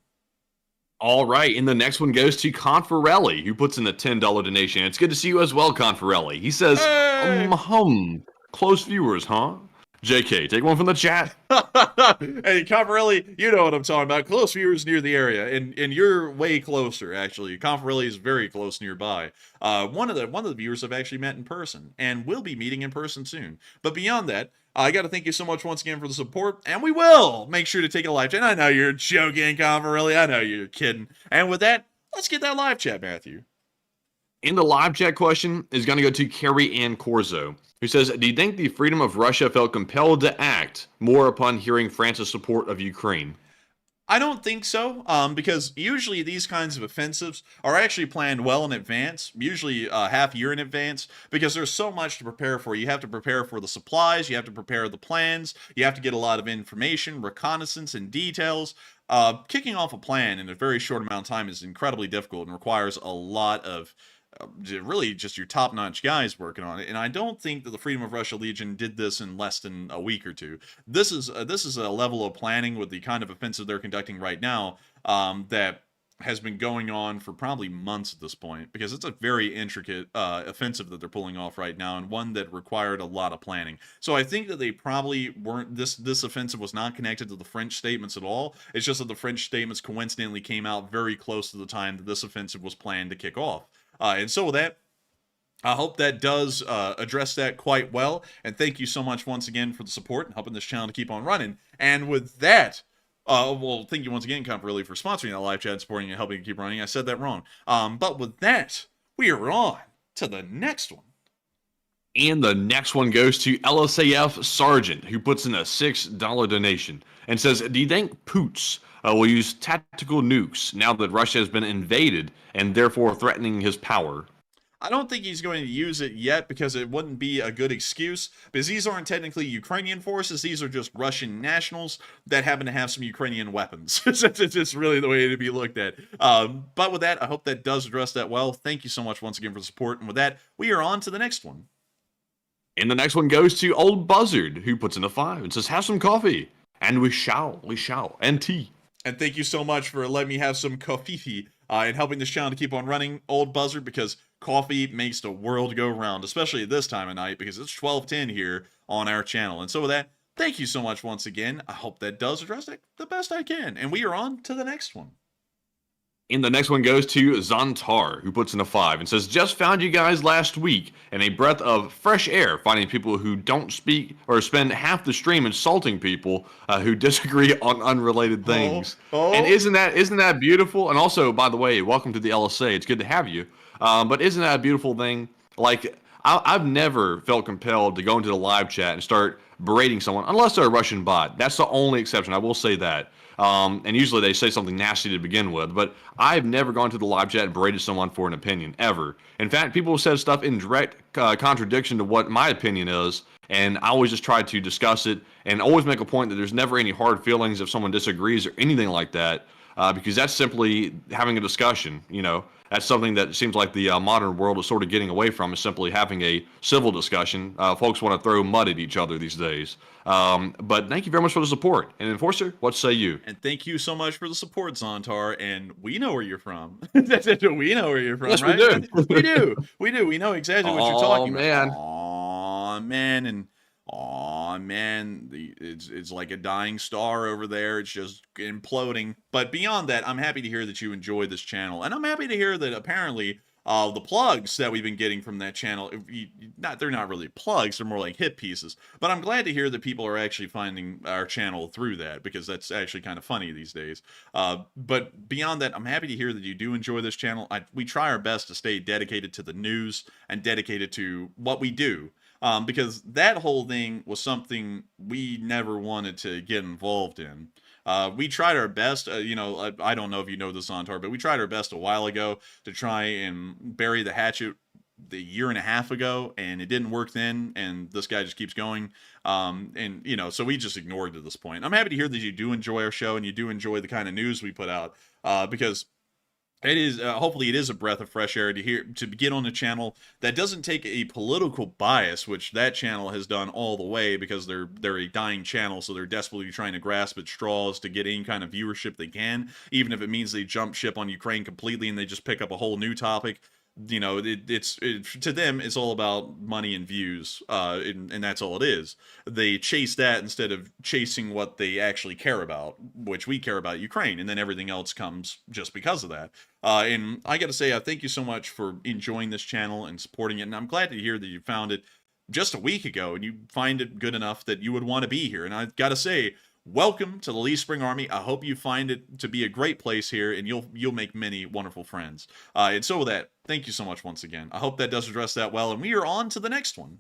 Speaker 2: All right, and the next one goes to Confarelli, who puts in a $10 donation. It's good to see you as well, Confarelli. He says,
Speaker 6: hey!
Speaker 2: Close viewers, huh? JK, take one from the chat.
Speaker 6: Hey, Confarelli, you know what I'm talking about. Close viewers near the area, and you're way closer, actually. Confarelli is very close nearby. One of the viewers have actually met in person, and will be meeting in person soon. But beyond that, I got to thank you so much once again for the support, and we will make sure to take a live chat. I know you're joking, Confarelli. I know you're kidding. And with that, let's get that live chat, Matthew.
Speaker 2: And the live chat question is going to go to Carrie Ann Corzo, who says, do you think the freedom of Russia felt compelled to act more upon hearing France's support of Ukraine?
Speaker 6: I don't think so, because usually these kinds of offensives are actually planned well in advance, usually half a year in advance, because there's so much to prepare for. You have to prepare for the supplies, you have to prepare the plans, you have to get a lot of information, reconnaissance, and details. Kicking off a plan in a very short amount of time is incredibly difficult and requires a lot of really just your top-notch guys working on it. And I don't think that the Freedom of Russia Legion did this in less than a week or two. This is a level of planning with the kind of offensive they're conducting right now that has been going on for probably months at this point, because it's a very intricate offensive that they're pulling off right now, and one that required a lot of planning. So I think that they probably weren't, this offensive was not connected to the French statements at all. It's just that the French statements coincidentally came out very close to the time that this offensive was planned to kick off. And so with that, I hope that does address that quite well. And thank you so much once again for the support and helping this channel to keep on running. And with that, well, thank you once again, Confarelli, for sponsoring that live chat and supporting and helping it keep running. I said that wrong. But with that, we are on to the next one.
Speaker 2: And the next one goes to LSAF Sergeant, who puts in a $6 donation and says, do you think Putin will use tactical nukes now that Russia has been invaded and therefore threatening his power?
Speaker 6: I don't think he's going to use it yet because it wouldn't be a good excuse, because these aren't technically Ukrainian forces. These are just Russian nationals that happen to have some Ukrainian weapons. It's really the way to be looked at. But with that, I hope that does address that well. Thank you so much once again for the support. And with that, we are on to the next one.
Speaker 2: And the next one goes to Old Buzzard, who puts in a 5 and says, have some coffee. And we shall, and tea.
Speaker 6: And thank you so much for letting me have some coffee and helping this channel to keep on running, Old Buzzard, because coffee makes the world go round, especially at this time of night, because it's 12:10 here on our channel. And so with that, thank you so much once again. I hope that does address it the best I can. And we are on to the next one.
Speaker 2: And the next one goes to Zantar, who puts in a 5 and says, just found you guys last week, and a breath of fresh air finding people who don't speak or spend half the stream insulting people who disagree on unrelated things. And isn't that beautiful? And also, by the way, welcome to the LSA. It's good to have you. But isn't that a beautiful thing? Like, I've never felt compelled to go into the live chat and start berating someone, unless they're a Russian bot. That's the only exception. I will say that. And usually they say something nasty to begin with, but I've never gone to the live chat and berated someone for an opinion, ever. In fact, people have said stuff in direct contradiction to what my opinion is, and I always just try to discuss it and always make a point that there's never any hard feelings if someone disagrees or anything like that, because that's simply having a discussion, you know. That's something that seems like the modern world is sort of getting away from, is simply having a civil discussion. Folks want to throw mud at each other these days. But thank you very much for the support. And Enforcer, what say you?
Speaker 6: And thank you so much for the support, Zontar. And we know where you're from. We know where you're from,
Speaker 2: yes,
Speaker 6: right?
Speaker 2: we do.
Speaker 6: We do. We know exactly what you're talking
Speaker 2: man.
Speaker 6: about. Aw, man. And aw, man, it's like a dying star over there. It's just imploding. But beyond that, I'm happy to hear that you enjoy this channel. And I'm happy to hear that apparently the plugs that we've been getting from that channel, they're not really plugs, they're more like hit pieces. But I'm glad to hear that people are actually finding our channel through that, because that's actually kind of funny these days. But beyond that, I'm happy to hear that you do enjoy this channel. We try our best to stay dedicated to the news and dedicated to what we do. Because that whole thing was something we never wanted to get involved in. We tried our best, I don't know if you know this, Zontar, but we tried our best a while ago to try and bury the hatchet a year and a half ago, and it didn't work then, and this guy just keeps going. So we just ignored it at this point. I'm happy to hear that you do enjoy our show and you do enjoy the kind of news we put out, because it is hopefully it is a breath of fresh air to get on a channel that doesn't take a political bias, which that channel has done all the way, because they're a dying channel, so they're desperately trying to grasp at straws to get any kind of viewership they can, even if it means they jump ship on Ukraine completely and they just pick up a whole new topic. You know, to them, it's all about money and views, and that's all it is. They chase that instead of chasing what they actually care about, which we care about Ukraine, and then everything else comes just because of that. And I got to say, I thank you so much for enjoying this channel and supporting it, and I'm glad to hear that you found it just a week ago, and you find it good enough that you would want to be here. And I got to say, welcome to the Lee Spring Army. I hope you find it to be a great place here, and you'll make many wonderful friends. And so with that, thank you so much once again. I hope that does address that well, and we are on to the next one.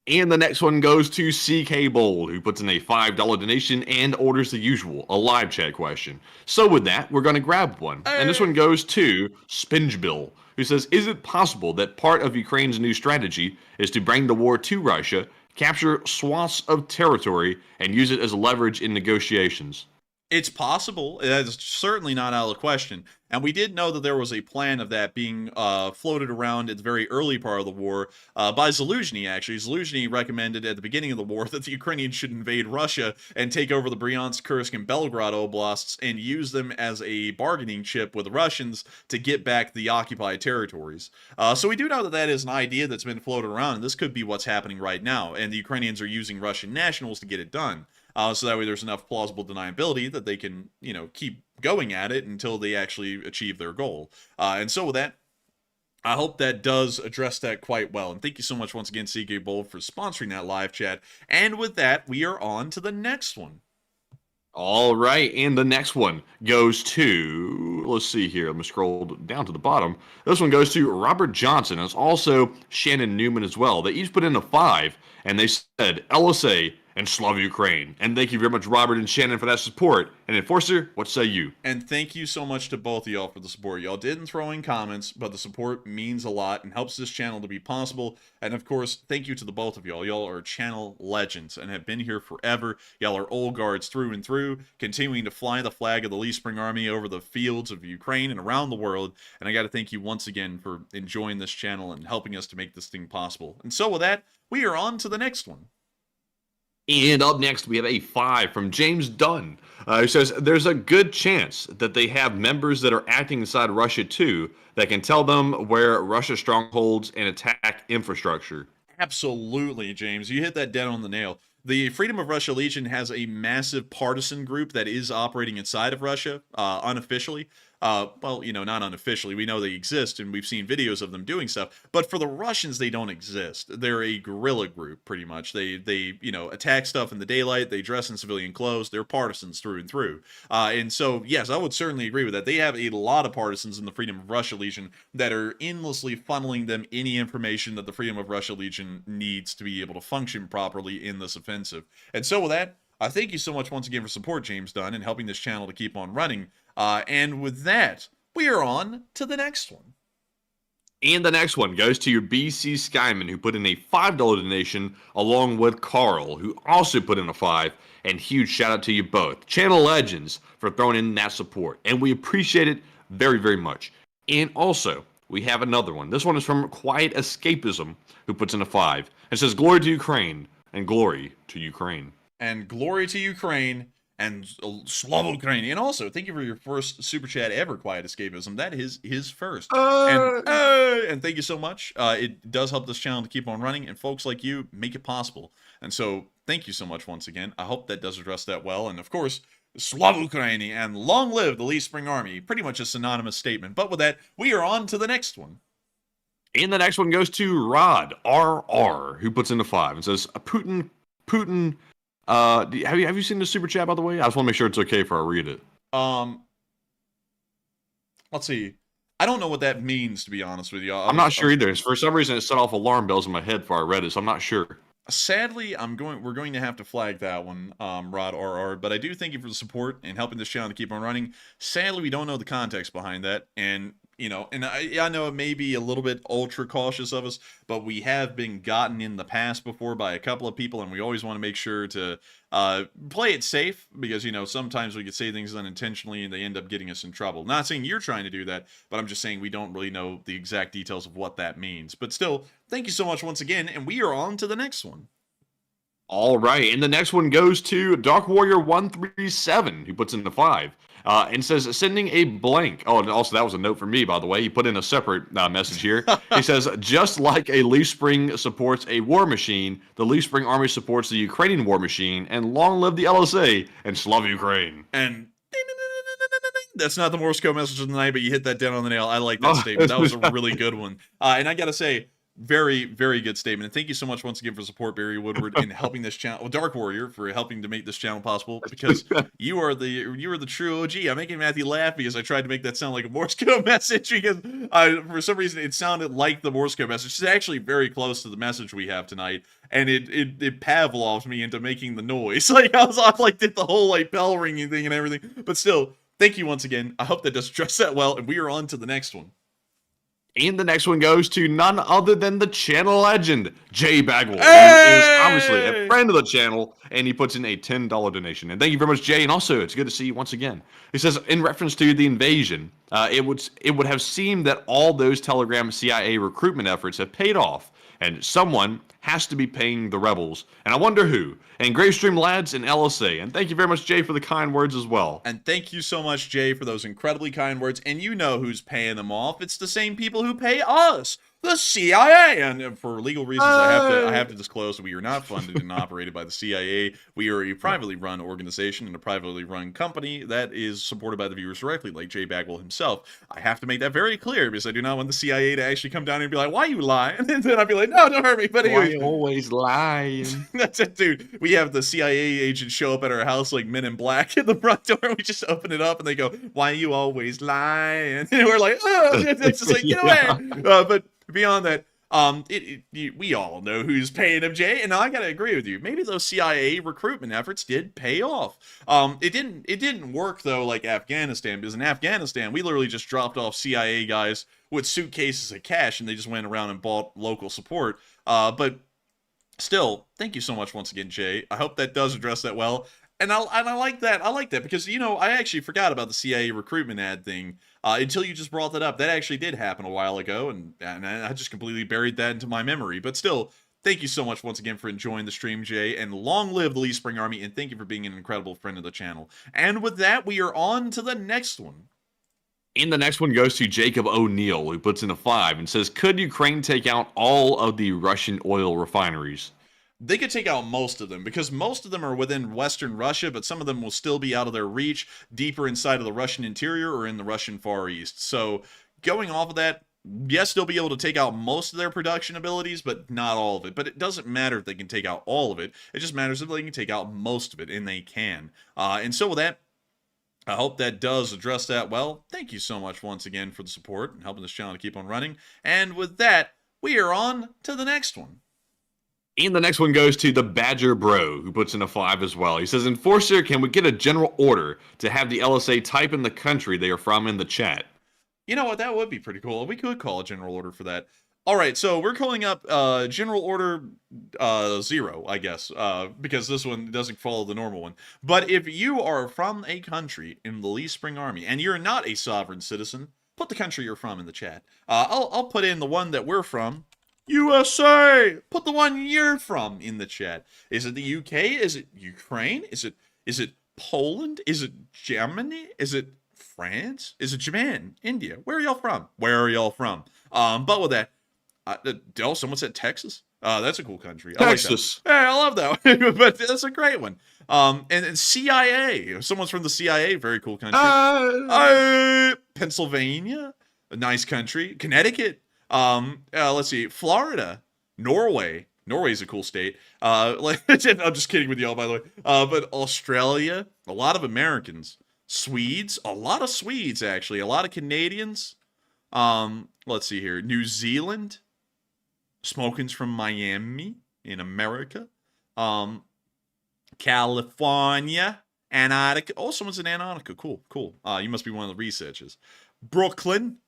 Speaker 2: And the next one goes to CK Bold, who puts in a $5 donation and orders the usual, a live chat question. So with that, we're going to grab one. And this one goes to Spingebill, who says, is it possible that part of Ukraine's new strategy is to bring the war to Russia, capture swaths of territory, and use it as leverage in negotiations?
Speaker 6: It's possible. It's certainly not out of the question. And we did know that there was a plan of that being floated around at the very early part of the war by Zaluzhny, actually. Zaluzhny recommended at the beginning of the war that the Ukrainians should invade Russia and take over the Bryansk, Kursk, and Belgorod oblasts and use them as a bargaining chip with the Russians to get back the occupied territories. So we do know that that is an idea that's been floated around, and this could be what's happening right now. And the Ukrainians are using Russian nationals to get it done. So that way there's enough plausible deniability that they can, keep going at it until they actually achieve their goal. And so with that, I hope that does address that quite well. And thank you so much once again, CK Bold, for sponsoring that live chat. And with that, we are on to the next one.
Speaker 2: All right, and the next one goes to, let's see here, let me scroll down to the bottom. This one goes to Robert Johnson, and it's also Shannon Newman as well. They each put in a 5, and they said, LSA, and Slava Ukraine. And thank you very much, Robert and Shannon, for that support. And Enforcer, what say you?
Speaker 6: And thank you so much to both of y'all for the support. Y'all didn't throw in comments, but the support means a lot and helps this channel to be possible. And of course, thank you to the both of y'all. Y'all are channel legends and have been here forever. Y'all are old guards through and through, continuing to fly the flag of the Lee Spring Army over the fields of Ukraine and around the world. And I got to thank you once again for enjoying this channel and helping us to make this thing possible. And so with that, we are on to the next one.
Speaker 2: And up next, we have a 5 from James Dunn, who says, there's a good chance that they have members that are acting inside Russia too that can tell them where Russia strongholds and attack infrastructure.
Speaker 6: Absolutely, James. You hit that dead on the nail. The Freedom of Russia Legion has a massive partisan group that is operating inside of Russia, unofficially. Well, you know, not unofficially. We know they exist, and we've seen videos of them doing stuff. But for the Russians, they don't exist. They're a guerrilla group, pretty much. They you know, attack stuff in the daylight. They dress in civilian clothes. They're partisans through and through. And so, yes, I would certainly agree with that. They have a lot of partisans in the Freedom of Russia Legion that are endlessly funneling them any information that the Freedom of Russia Legion needs to be able to function properly in this offensive. And so with that, I thank you so much once again for support, James Dunn, and helping this channel to keep on running. And with that, we are on to the next one.
Speaker 2: And the next one goes to your BC Skyman, who put in a $5 donation, along with Carl, who also put in a 5. And huge shout out to you both, channel legends, for throwing in that support. And we appreciate it very, very much. And also, we have another one. This one is from Quiet Escapism, who puts in a 5. And says, glory to Ukraine, and glory to Ukraine.
Speaker 6: And glory to Ukraine, and Slava Ukraine. And also, thank you for your first super chat ever, Quiet Escapism. That is his first. And thank you so much. It does help this channel to keep on running, and folks like you make it possible. And so, thank you so much once again. I hope that does address that well. And of course, Slava Ukraine and long live the Lee Spring Army. Pretty much a synonymous statement. But with that, we are on to the next one.
Speaker 2: And the next one goes to Rod RR, who puts in a 5 and says, Putin. Have you seen the super chat, by the way? I just want to make sure it's okay if I read it.
Speaker 6: Let's see. I don't know what that means, to be honest with you.
Speaker 2: I'm not sure either. For some reason, it set off alarm bells in my head before I read it, so I'm not sure.
Speaker 6: Sadly, we're going to have to flag that one, Rod RR, but I do thank you for the support and helping this channel to keep on running. Sadly, we don't know the context behind that, and you know, and I know it may be a little bit ultra cautious of us, but we have been gotten in the past before by a couple of people, and we always want to make sure to play it safe, because, you know, sometimes we could say things unintentionally and they end up getting us in trouble. Not saying you're trying to do that, but I'm just saying we don't really know the exact details of what that means. But still, thank you so much once again, and we are on to the next one.
Speaker 2: All right, and the next one goes to Dark Warrior 137, who puts in the 5. And says, sending a blank. Oh, and also that was a note for me, by the way. He put in a separate message here. He says, just like a Lee Spring supports a war machine, the Lee Spring Army supports the Ukrainian war machine, and long live the LSA, and Slava Ukraine.
Speaker 6: And that's not the Morse code message of the night, but you hit that down on the nail. I like that statement. That was a really good one. And I got to say, very, very good statement. And thank you so much once again for support, Barry Woodward, in helping this channel, Dark Warrior, for helping to make this channel possible, because you are the true OG. I'm making Matthew laugh because I tried to make that sound like a Morse code message, because for some reason it sounded like the Morse code message. It's actually very close to the message we have tonight, and it Pavloved me into making the noise. Like I was off, like did the whole like bell ringing thing and everything. But still, thank you once again. I hope that does address that well, and we are on to the next one.
Speaker 2: And the next one goes to none other than the channel legend, Jay Bagwell, who is obviously a friend of the channel, and he puts in a $10 donation. And thank you very much, Jay, and also, it's good to see you once again. He says, in reference to the invasion, it would have seemed that all those Telegram CIA recruitment efforts have paid off, and someone has to be paying the rebels. And I wonder who. And Gravestream Lads and LSA. And thank you very much, Jay, for the kind words as well.
Speaker 6: And thank you so much, Jay, for those incredibly kind words. And you know who's paying them off. It's the same people who pay us. The CIA. And for legal reasons, I have to disclose that we are not funded and operated by the CIA. We are a privately run organization and a privately run company that is supported by the viewers directly, like Jay Bagwell himself. I have to make that very clear, because I do not want the CIA to actually come down and be like, why you lying? And then I'd be like, no, don't hurt me. But
Speaker 2: why you always lying?
Speaker 6: That's it, dude. We have the CIA agents show up at our house like Men in Black at the front door. We just open it up and they go, why you always lying? And we're like, oh, it's just like, get away. But beyond that, We all know who's paying him, Jay, and I gotta agree with you. Maybe those CIA recruitment efforts did pay off. It didn't work though like Afghanistan, because in Afghanistan we literally just dropped off CIA guys with suitcases of cash and they just went around and bought local support. But still, thank you so much once again, Jay. I hope that does address that well. And I like that. I like that because, you know, I actually forgot about the CIA recruitment ad thing until you just brought that up. That actually did happen a while ago, and I just completely buried that into my memory. But still, thank you so much once again for enjoying the stream, Jay, and long live the Lee Spring Army, and thank you for being an incredible friend of the channel. And with that, we are on to the next one.
Speaker 2: And the next one goes to Jacob O'Neill, who puts in a 5 and says, could Ukraine take out all of the Russian oil refineries?
Speaker 6: They could take out most of them because most of them are within Western Russia, but some of them will still be out of their reach, deeper inside of the Russian interior or in the Russian Far East. So going off of that, yes, they'll be able to take out most of their production abilities, but not all of it. But it doesn't matter if they can take out all of it. It just matters if they can take out most of it, and they can. And so with that, I hope that does address that well. Thank you so much once again for the support and helping this channel to keep on running. And with that, we are on to the next one.
Speaker 2: And the next one goes to the Badger Bro, who puts in a 5 as well. He says, Enforcer, can we get a general order to have the LSA type in the country they are from in the chat?
Speaker 6: You know what? That would be pretty cool. We could call a general order for that. All right, so we're calling up general order 0, I guess, because this one doesn't follow the normal one. But if you are from a country in the Lee Spring Army and you're not a sovereign citizen, put the country you're from in the chat. I'll put in the one that we're from. USA! Put the one you're from in the chat. Is it the UK? Is it Ukraine? Is it Poland? Is it Germany? Is it France? Is it Japan? India? Where are y'all from? Where are y'all from? But with that, someone said Texas. That's a cool country.
Speaker 2: Texas.
Speaker 6: I like that. Yeah, I love that one. But that's a great one. And CIA. Someone's from the CIA. Very cool country. Pennsylvania. A nice country. Connecticut. Let's see, Florida, Norway. Norway's a cool state. I'm just kidding with y'all, by the way. But Australia, a lot of Americans. Swedes, a lot of Swedes, actually. A lot of Canadians. Let's see here. New Zealand. Smoking's from Miami in America. California. Antarctica. Oh, someone's in Antarctica. Cool, cool. You must be one of the researchers. Brooklyn.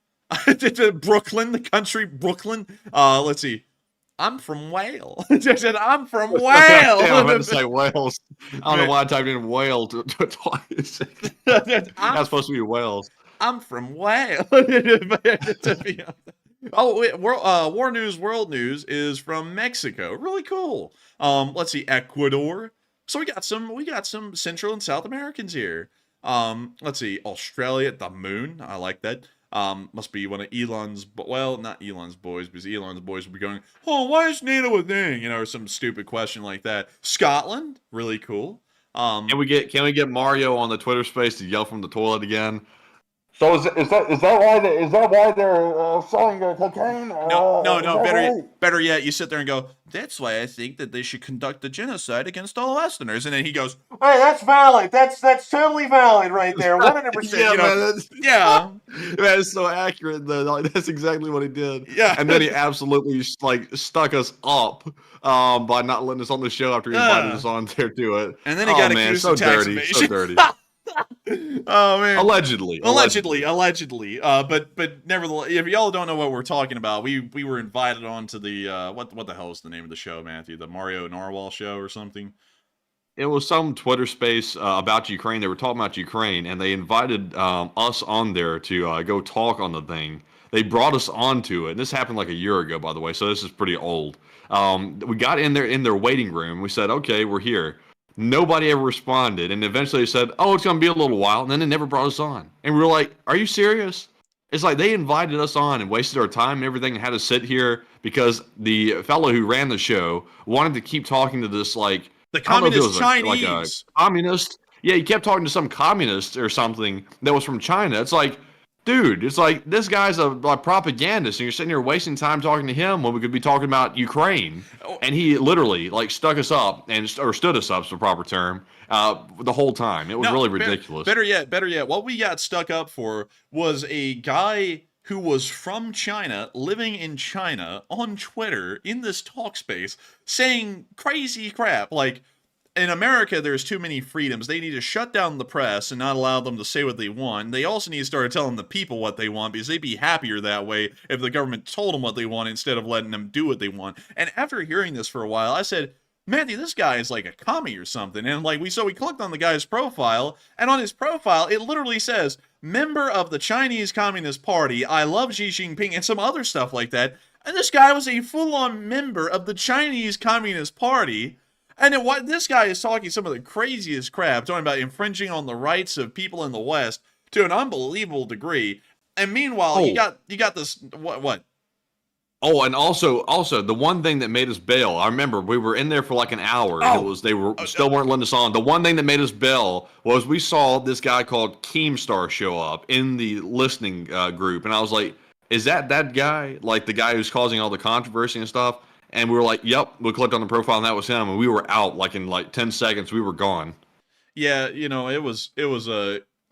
Speaker 6: Brooklyn, the country, Brooklyn. Let's see. I'm from Wales. I'm from Wales.
Speaker 2: Damn, I'm going to say Wales. I don't know why I typed in Wales twice. That's supposed to be Wales.
Speaker 6: I'm from Wales. Oh, wait, War News, World News is from Mexico. Really cool. Let's see, Ecuador. So we got some Central and South Americans here. Let's see, Australia, the moon. I like that. Must be one of Elon's, well, not Elon's boys, because Elon's boys will be going, oh, why is NATO a thing? You know, or some stupid question like that. Scotland, really cool.
Speaker 2: Can we get Mario on the Twitter space to yell from the toilet again?
Speaker 12: So is that why they're selling cocaine?
Speaker 6: No. Better yet, you sit there and go, that's why I think that they should conduct a genocide against all Westerners. And then he goes, hey, that's valid. That's totally valid right there. 100%.
Speaker 2: Yeah,
Speaker 6: you know?
Speaker 2: Yeah. That is so accurate, though. Like, that's exactly what he did.
Speaker 6: Yeah.
Speaker 2: And then he absolutely stuck us up by not letting us on the show after he invited us on there to it.
Speaker 6: And then he got accused of tax evasion.
Speaker 2: So dirty.
Speaker 6: Oh man!
Speaker 2: Allegedly.
Speaker 6: But nevertheless, if y'all don't know what we're talking about, we were invited on to the what the hell is the name of the show, Matthew? The Mario Narwhal show or something?
Speaker 2: It was some Twitter space about Ukraine. They were talking about Ukraine, and they invited us on there to go talk on the thing. They brought us onto it. And this happened like a year ago, by the way, so this is pretty old. We got in their waiting room. We said, okay, we're here. Nobody ever responded, and eventually they said, oh, it's going to be a little while, and then they never brought us on. And we were like, are you serious? It's like they invited us on and wasted our time and everything and had to sit here because the fellow who ran the show wanted to keep talking to this, like...
Speaker 6: The communist Chinese.
Speaker 2: Like a communist. Yeah, he kept talking to some communist or something that was from China. It's like, dude, it's like this guy's a propagandist, and you're sitting here wasting time talking to him when we could be talking about Ukraine. And he literally stood us up, or stood us up, is the proper term, the whole time. It was really ridiculous.
Speaker 6: Better yet, what we got stuck up for was a guy who was from China, living in China, on Twitter, in this talk space, saying crazy crap like, in America, there's too many freedoms. They need to shut down the press and not allow them to say what they want. They also need to start telling the people what they want, because they'd be happier that way if the government told them what they want instead of letting them do what they want. And after hearing this for a while, I said, Matthew, this guy is like a commie or something. And like we clicked on the guy's profile, and on his profile, it literally says, member of the Chinese Communist Party, I love Xi Jinping, and some other stuff like that. And this guy was a full-on member of the Chinese Communist Party. And then what this guy is talking some of the craziest crap, talking about infringing on the rights of people in the West to an unbelievable degree. And meanwhile, you got this what?
Speaker 2: Oh, and also the one thing that made us bail, I remember we were in there for like an hour. And it was they were still weren't letting us on. The one thing that made us bail was we saw this guy called Keemstar show up in the listening group, and I was like, is that guy? Like the guy who's causing all the controversy and stuff? And we were like, yep. We clicked on the profile, and that was him. And we were out like in like 10 seconds. We were gone.
Speaker 6: Yeah, you know, it was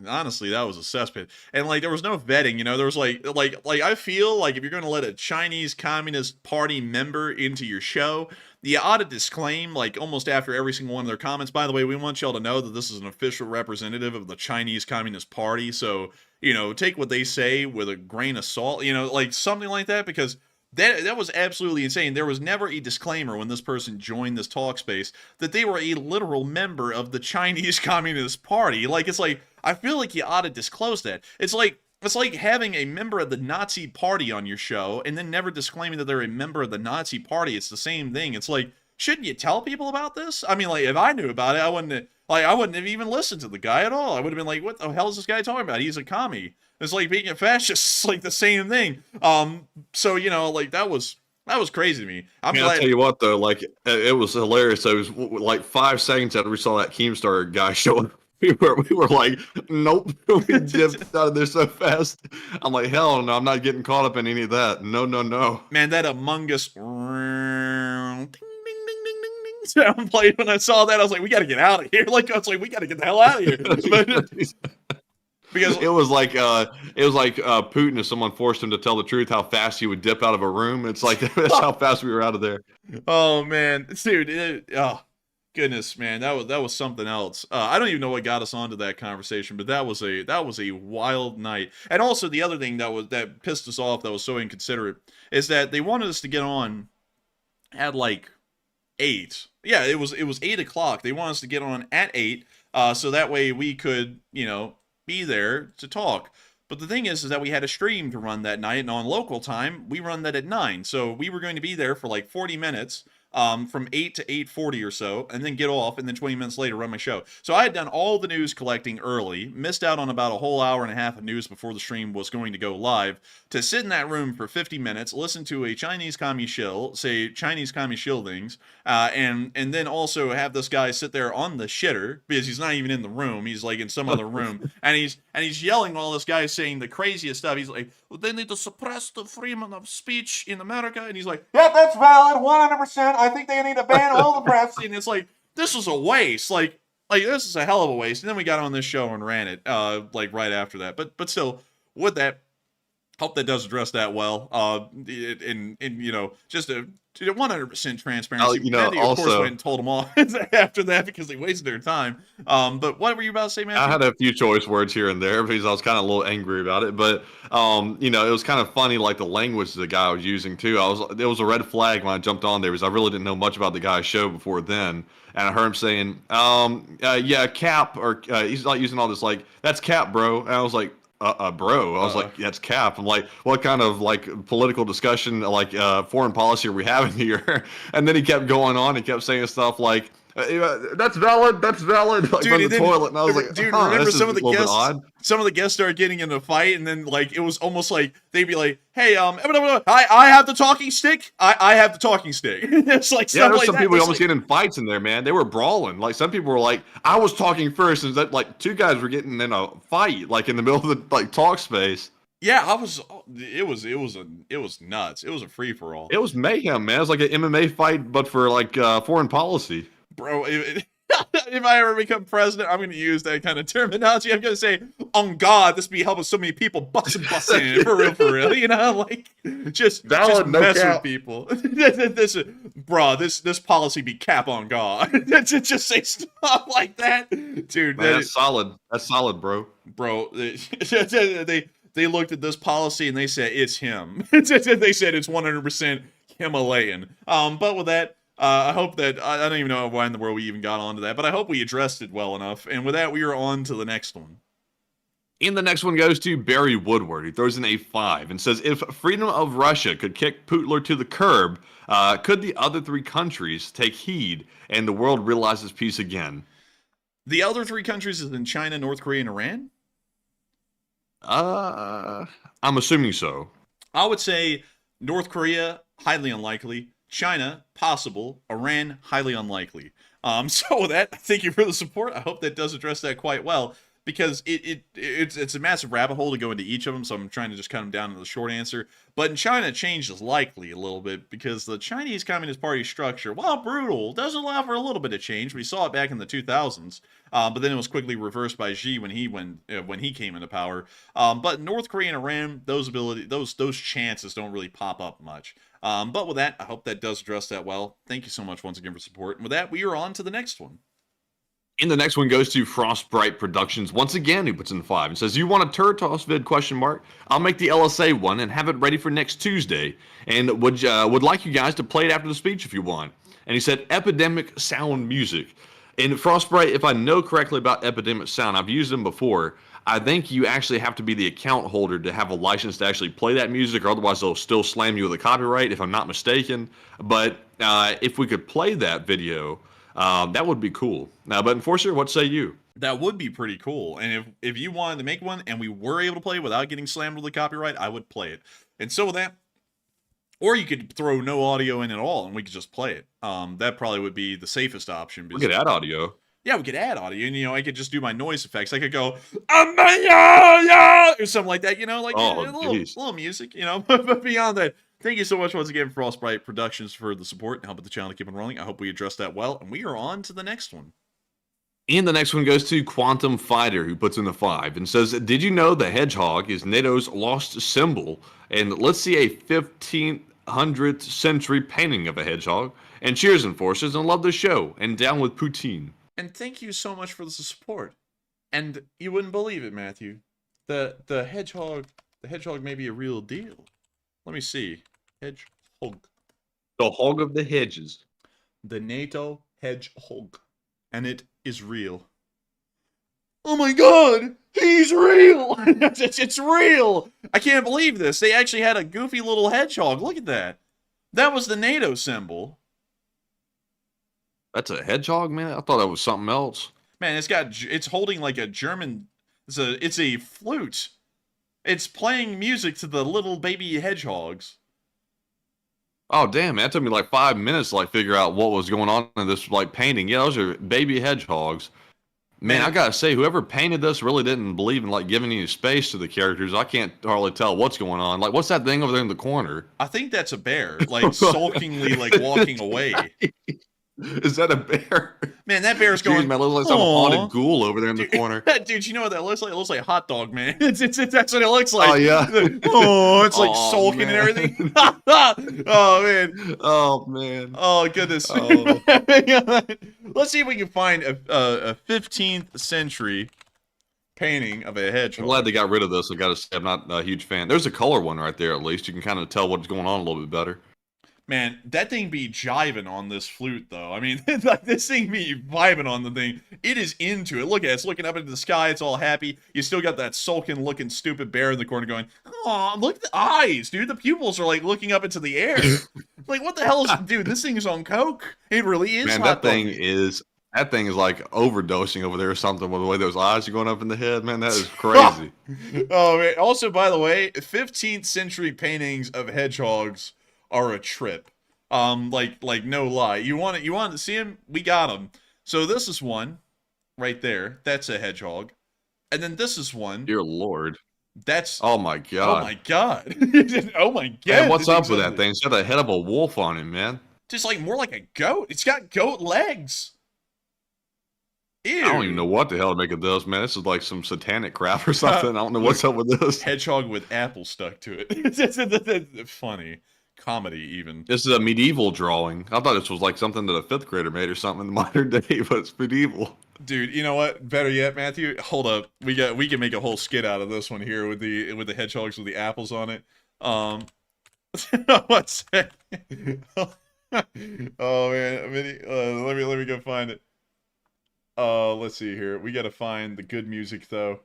Speaker 6: honestly, that was a cesspit. And like there was no vetting, you know, there was like I feel like if you're gonna let a Chinese Communist Party member into your show, you ought to disclaim, like almost after every single one of their comments, by the way, we want y'all to know that this is an official representative of the Chinese Communist Party, so, you know, take what they say with a grain of salt, you know, like something like that, because that was absolutely insane. There was never a disclaimer when this person joined this talk space that they were a literal member of the Chinese Communist Party. Like, it's like, I feel like you ought to disclose that. It's like having a member of the Nazi Party on your show and then never disclaiming that they're a member of the Nazi Party. It's the same thing. It's like, shouldn't you tell people about this? I mean, like, if I knew about it, I wouldn't have even listened to the guy at all. I would have been like, what the hell is this guy talking about? He's a commie. It's like being a fascist. It's like the same thing. So, you know, like that was crazy to me.
Speaker 2: I'll tell you what though, like it was hilarious. It was like 5 seconds after we saw that Keemstar guy show up, we were like, nope. We dipped out of there so fast. I'm like, hell no, I'm not getting caught up in any of that. No.
Speaker 6: Man, that Among Us sound played when I saw that. I was like, we got to get out of here. Like, I was like, we got to get the hell out of here. Because
Speaker 2: it was like Putin, if someone forced him to tell the truth, how fast he would dip out of a room. It's like that's how fast we were out of there.
Speaker 6: Oh man, dude! Oh goodness, man, that was something else. I don't even know what got us onto that conversation, but that was a wild night. And also the other thing that pissed us off, that was so inconsiderate, is that they wanted us to get on at like 8. Yeah, it was 8 o'clock. They wanted us to get on at 8, so that way we could, you know, be there to talk. But the thing is that we had a stream to run that night, and on local time we run that at 9, so we were going to be there for like 40 minutes, from 8 to 8:40 or so, and then get off, and then 20 minutes later run my show. So I had done all the news collecting early, missed out on about a whole hour and a half of news before the stream was going to go live, to sit in that room for 50 minutes, listen to a Chinese commie shill say Chinese commie shill things, and then also have this guy sit there on the shitter, because he's not even in the room, he's like in some other room, and he's yelling while this guy is saying the craziest stuff. He's like, well, they need to suppress the freedom of speech in America, and he's like, yeah, that's valid, 100%. I think they need to ban all the press. And it's like, this was a waste. Like this is a hell of a waste. And then we got on this show and ran it, like right after that. But still, with that, hope that does address that well. And you know, just a 100% transparency.
Speaker 2: You know,
Speaker 6: Andy, of
Speaker 2: also,
Speaker 6: course, went and told them off after that because they wasted their time. But what were you about to say, man?
Speaker 2: I had a few choice words here and there because I was kind of a little angry about it. But you know, it was kind of funny, like the language the guy was using too. It was a red flag when I jumped on there because I really didn't know much about the guy's show before then. And I heard him saying, yeah, cap, or he's like using all this like, that's cap, bro. And I was like, bro. I was like, that's cap. I'm like, what kind of like political discussion, like foreign policy are we having here? And then he kept going on and kept saying stuff like, that's valid, like dude, on the toilet. And I was like,
Speaker 6: dude, remember some of the guests started getting in a fight, and then like it was almost like they'd be like, hey, I have the talking stick. I have the talking stick. It's like,
Speaker 2: yeah, there's some people almost getting in fights in there, man. They were brawling. Like some people were like, I was talking first, and that like 2 guys were getting in a fight, like in the middle of the like talk space.
Speaker 6: Yeah, it was nuts. It was a free for all.
Speaker 2: It was mayhem, man. It was like an MMA fight, but for like foreign policy.
Speaker 6: Bro, if I ever become president, I'm going to use that kind of terminology. I'm going to say, on God, this be helping so many people busting for real, you know, like just mess with people. This policy be cap on God. Just say stuff like that, dude.
Speaker 2: Man, that's solid. That's solid, bro.
Speaker 6: Bro, they looked at this policy and they said it's him. They said it's 100% Himalayan. But with that. I hope that, I don't even know why in the world we even got onto that, but I hope we addressed it well enough. And with that, we are on to the next one.
Speaker 2: And the next one goes to Barry Woodward. He throws in a 5 and says, if freedom of Russia could kick Putin to the curb, could the other 3 countries take heed and the world realizes peace again?
Speaker 6: The other 3 countries is in China, North Korea, and Iran?
Speaker 2: I'm assuming so.
Speaker 6: I would say North Korea, highly unlikely. China, possible. Iran, highly unlikely. So with that, thank you for the support. I hope that does address that quite well, because it's a massive rabbit hole to go into each of them, so I'm trying to just cut them down to the short answer. But in China, change is likely a little bit, because the Chinese Communist Party structure, while brutal, does allow for a little bit of change. We saw it back in the 2000s, but then it was quickly reversed by Xi when he came into power. But North Korea and Iran, those chances don't really pop up much. But with that, I hope that does address that well. Thank you so much once again for support. And with that, we are on to the next one.
Speaker 2: And the next one goes to Frostbright Productions. Once again, he puts in 5 and says, you want a turret toss vid ? I'll make the LSA one and have it ready for next Tuesday. And would like you guys to play it after the speech if you want. And he said, Epidemic Sound Music. And Frostbright, if I know correctly about Epidemic Sound, I've used them before. I think you actually have to be the account holder to have a license to actually play that music, or otherwise they'll still slam you with a copyright, if I'm not mistaken. But if we could play that video, that would be cool. But Enforcer, what say you?
Speaker 6: That would be pretty cool. And if you wanted to make one and we were able to play it without getting slammed with the copyright, I would play it. And so with that, or you could throw no audio in at all and we could just play it. That probably would be the safest option.
Speaker 2: We could add audio.
Speaker 6: Yeah, we could add audio, and I could just do my noise effects. I could go, or something like that, like a little music, But beyond that, thank you so much once again, Frostbright Productions, for the support and helping the channel keep on rolling. I hope we addressed that well, and we are on to the next one.
Speaker 2: And the next one goes to Quantum Fighter, who puts in the 5 and says, did you know the hedgehog is NATO's lost symbol? And let's see a 1500th century painting of a hedgehog. And cheers, Enforcers, and love the show, and down with Putin.
Speaker 6: And thank you so much for the support. And you wouldn't believe it, Matthew. The hedgehog may be a real deal. Let me see. Hedgehog.
Speaker 2: The hog of the hedges.
Speaker 6: The NATO hedgehog. And it is real. Oh my god! He's real! It's real! I can't believe this. They actually had a goofy little hedgehog. Look at that. That was the NATO symbol.
Speaker 2: That's a hedgehog, man? I thought that was something else.
Speaker 6: Man, it's holding like a German, it's a flute. It's playing music to the little baby hedgehogs.
Speaker 2: Oh, damn, man. It took me like 5 minutes to figure out what was going on in this painting. Yeah, those are baby hedgehogs. Man, I gotta say, whoever painted this really didn't believe in giving any space to the characters. I can't hardly tell what's going on. What's that thing over there in the corner?
Speaker 6: I think that's a bear, sulkingly walking away.
Speaker 2: Is that a bear?
Speaker 6: Man, that bear's going.
Speaker 2: Jeez, man, looks like some haunted ghoul over there in the corner.
Speaker 6: Dude, you know what that looks like? It looks like a hot dog, man. That's what it looks like.
Speaker 2: Oh yeah.
Speaker 6: It's sulking
Speaker 2: man.
Speaker 6: and everything. Oh man.
Speaker 2: Oh man.
Speaker 6: Oh goodness.
Speaker 2: Oh.
Speaker 6: Let's see if we can find a 15th century painting of a hedgehog.
Speaker 2: I'm glad they got rid of this. I gotta say, I'm not a huge fan. There's a color one right there. At least you can kind of tell what's going on a little bit better.
Speaker 6: Man, that thing be jiving on this flute, though. I mean, this thing be vibing on the thing. It is into it. Look at it. It's looking up into the sky. It's all happy. You still got that sulking-looking stupid bear in the corner going, "Aw, look at the eyes, dude. The pupils are, looking up into the air." What the hell is... Dude, this thing is on coke. It really is.
Speaker 2: Man, that thing is overdosing over there or something with the way those eyes are going up in the head. Man, that is crazy.
Speaker 6: Oh, man. Also, by the way, 15th century paintings of hedgehogs are a trip. No lie. You want to see him? We got him. So this is one right there. That's a hedgehog. And then this is one.
Speaker 2: Dear Lord.
Speaker 6: That's...
Speaker 2: Oh my god.
Speaker 6: Oh my god. Oh my god.
Speaker 2: Man, what's up with that thing? It's got the head of a wolf on it, man.
Speaker 6: Just more like a goat. It's got goat legs. Ew.
Speaker 2: I don't even know what the hell to make of this, man. This is like some satanic crap or something. I don't know what's up with this.
Speaker 6: Hedgehog with apple stuck to it. It's funny. Comedy, even.
Speaker 2: This is a medieval drawing. I thought this was like something that a 5th grader made or something in the modern day, but it's medieval.
Speaker 6: Dude, you know what? Better yet, Matthew. Hold up. We can make a whole skit out of this one here with the hedgehogs with the apples on it. What's that? Oh man, let me go find it. Let's see here. We gotta find the good music though.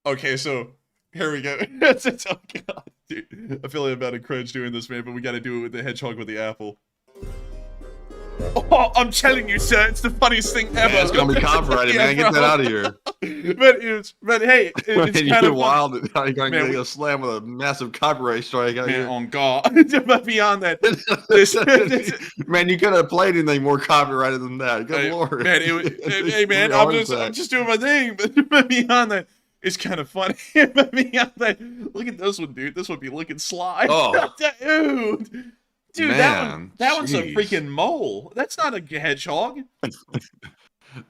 Speaker 6: Okay, so here we go. Oh god, dude. I feel like I'm about to cringe doing this, man, but we gotta do it with the hedgehog with the apple. Oh, I'm telling you, sir, it's the funniest thing ever.
Speaker 2: Yeah, it's gonna be copyrighted,
Speaker 6: Yeah,
Speaker 2: man. Get that out of here.
Speaker 6: But hey, it's kind of
Speaker 2: wild. You're gonna
Speaker 6: Man,
Speaker 2: get a slam with a massive copyright strike out
Speaker 6: man,
Speaker 2: here.
Speaker 6: on God. But beyond that,
Speaker 2: Man, you could have played anything more copyrighted than that. Good
Speaker 6: hey,
Speaker 2: lord.
Speaker 6: man, hey man, I'm just doing my thing. But beyond that, it's kind of funny. But beyond that, look at this one, dude. This would be looking sly.
Speaker 2: Oh.
Speaker 6: Dude,
Speaker 2: Man,
Speaker 6: that one's a
Speaker 2: jeez.
Speaker 6: freaking mole. That's not a hedgehog.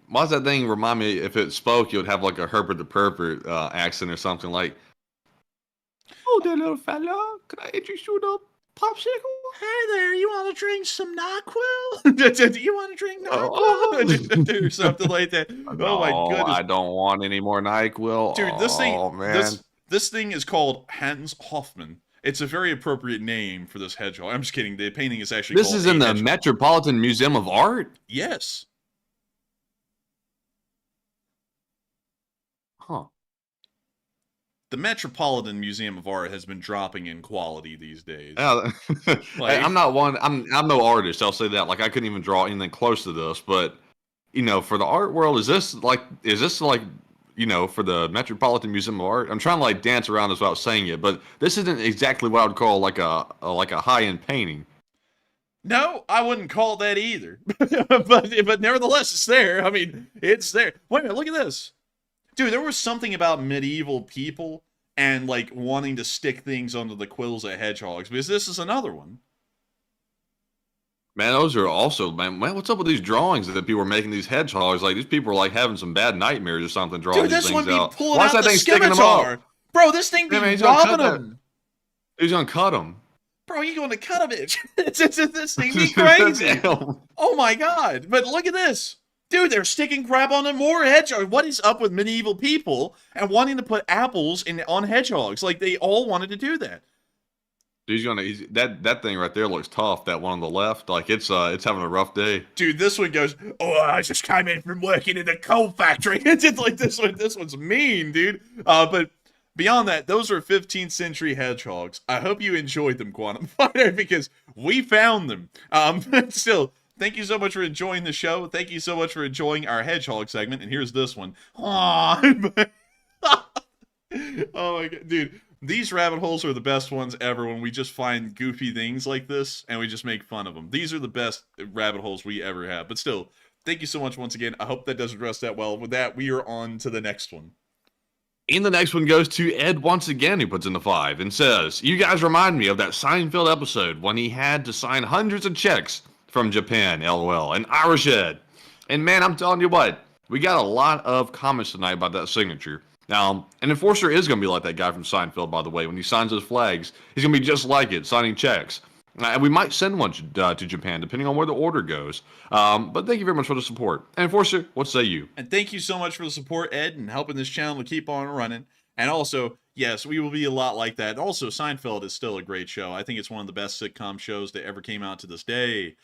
Speaker 2: Why does that thing remind me, if it spoke, it would have like a Herbert the Pervert accent or something like, "Oh, there, little fella, can I interest you in a popsicle?
Speaker 6: Hey there, you want to drink some NyQuil? Do you want to drink NyQuil? Or something like that. Oh my
Speaker 2: No,
Speaker 6: goodness.
Speaker 2: I don't want any more NyQuil.
Speaker 6: Dude, this thing,
Speaker 2: Oh, man.
Speaker 6: this thing is called Hans Hoffman. It's a very appropriate name for this hedgehog. I'm just kidding. The painting is actually
Speaker 2: This
Speaker 6: called
Speaker 2: is in
Speaker 6: a
Speaker 2: the
Speaker 6: hedgehog.
Speaker 2: Metropolitan Museum of Art?
Speaker 6: Yes.
Speaker 2: Huh.
Speaker 6: The Metropolitan Museum of Art has been dropping in quality these days.
Speaker 2: Yeah,
Speaker 6: Like-
Speaker 2: I'm not one. I'm no artist. I'll say that. Like, I couldn't even draw anything close to this. But you know, for the art world, is this like you know, for the Metropolitan Museum of Art? I'm trying to like dance around this without saying it, but this isn't exactly what I would call like a high end painting.
Speaker 6: No, I wouldn't call that either. but nevertheless, it's there. I mean, it's there. Wait a minute, look at this. Dude, there was something about medieval people and like wanting to stick things onto the quills of hedgehogs, because this is another one.
Speaker 2: Man, those are also, man, what's up with these drawings that people are making these hedgehogs? Like, these people are like having some bad nightmares or something drawing
Speaker 6: Dude,
Speaker 2: these
Speaker 6: this
Speaker 2: things
Speaker 6: one be
Speaker 2: out.
Speaker 6: pulling
Speaker 2: Why
Speaker 6: out
Speaker 2: is that
Speaker 6: the
Speaker 2: thing sticking them
Speaker 6: scimitar.
Speaker 2: up?
Speaker 6: Bro, this thing be
Speaker 2: Yeah, man, he's gonna
Speaker 6: robbing
Speaker 2: cut
Speaker 6: them.
Speaker 2: He's gonna cut them.
Speaker 6: Bro, you going to cut a bitch. This thing be crazy.
Speaker 2: Damn.
Speaker 6: Oh my god. But look at this. Dude, they're sticking crap on more hedgehogs. What is up with medieval people and wanting to put apples on hedgehogs? Like, they all wanted to do that.
Speaker 2: That thing right there looks tough. That one on the left, like it's having a rough day.
Speaker 6: Dude, this one goes, oh, I just came in from working in the coal factory. It's just like this one's mean, dude. But beyond that, those are 15th century hedgehogs. I hope you enjoyed them, Quantum Fighter, because we found them. But still, thank you so much for enjoying the show. Thank you so much for enjoying our hedgehog segment. And here's this one. Aww. Oh my god, dude. These rabbit holes are the best ones ever when we just find goofy things like this and we just make fun of them. These are the best rabbit holes we ever have. But still, thank you so much once again. I hope that does address that well. With that, we are on to the next one.
Speaker 2: And the next one goes to Ed once again, who puts in the 5 and says, "You guys remind me of that Seinfeld episode when he had to sign hundreds of checks from Japan, LOL, and Irish Ed. And man, I'm telling you what, we got a lot of comments tonight about that signature. Now, an enforcer is going to be like that guy from Seinfeld, by the way. When he signs those flags, he's going to be just like it, signing checks. And we might send one to Japan, depending on where the order goes. But thank you very much for the support. And enforcer, what say you?
Speaker 6: And thank you so much for the support, Ed, and helping this channel to keep on running. And also, yes, we will be a lot like that. Also, Seinfeld is still a great show. I think it's one of the best sitcom shows that ever came out to this day.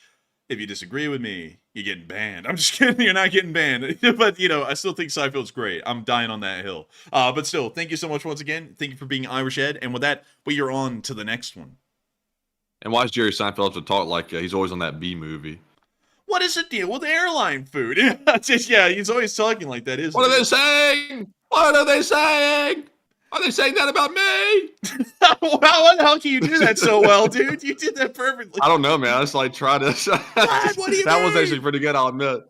Speaker 6: If you disagree with me, you're getting banned. I'm just kidding. You're not getting banned. But, you know, I still think Seinfeld's great. I'm dying on that hill. But still, thank you so much once again. Thank you for being Irish Ed. And with that, we are on to the next one.
Speaker 2: And why is Jerry Seinfeld have to talk like he's always on that B movie?
Speaker 6: What is the deal with airline food? Yeah, he's always talking like that, isn't he?
Speaker 2: What are they saying? What are they saying? Are they saying that about me?
Speaker 6: How the hell can you do that so well, dude? You did that perfectly.
Speaker 2: I don't know, man. I just like try to.
Speaker 6: Brad, what do you
Speaker 2: That
Speaker 6: mean?
Speaker 2: was actually pretty good, I'll admit.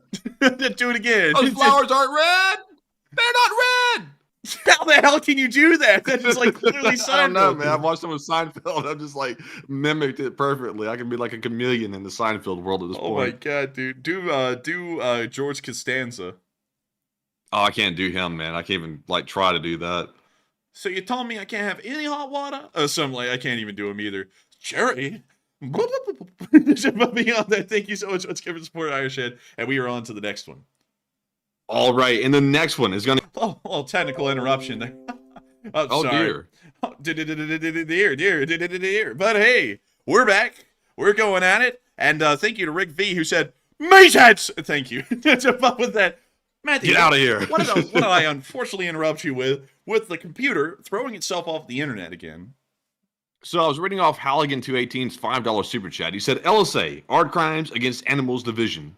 Speaker 6: Do it again.
Speaker 2: Those flowers aren't red. They're not red.
Speaker 6: How the hell can you do that? That is like clearly Seinfeld.
Speaker 2: I don't know, man. I've watched some of Seinfeld. I've just like mimicked it perfectly. I can be like a chameleon in the Seinfeld world at this point.
Speaker 6: Oh my god, dude. Do George Costanza.
Speaker 2: Oh, I can't do him, man. I can't even like try to do that.
Speaker 6: So you told me I can't have any hot water? Something like I can't even do him either. Jerry. Beyond that, thank you so much for support, Irish Head. And we are on to the next one.
Speaker 2: All right, and the next one is gonna.
Speaker 6: Oh, technical interruption there.
Speaker 2: Oh
Speaker 6: sorry. Dear. But hey, we're back. We're going at it. And thank you to Rick V, who said, Mateheads! Thank you. With that, Matthew,
Speaker 2: Get out of here.
Speaker 6: what did I unfortunately interrupt you with the computer throwing itself off the internet again?
Speaker 2: So I was reading off Halligan 218's $5 super chat. He said, LSA, Art Crimes Against Animals Division.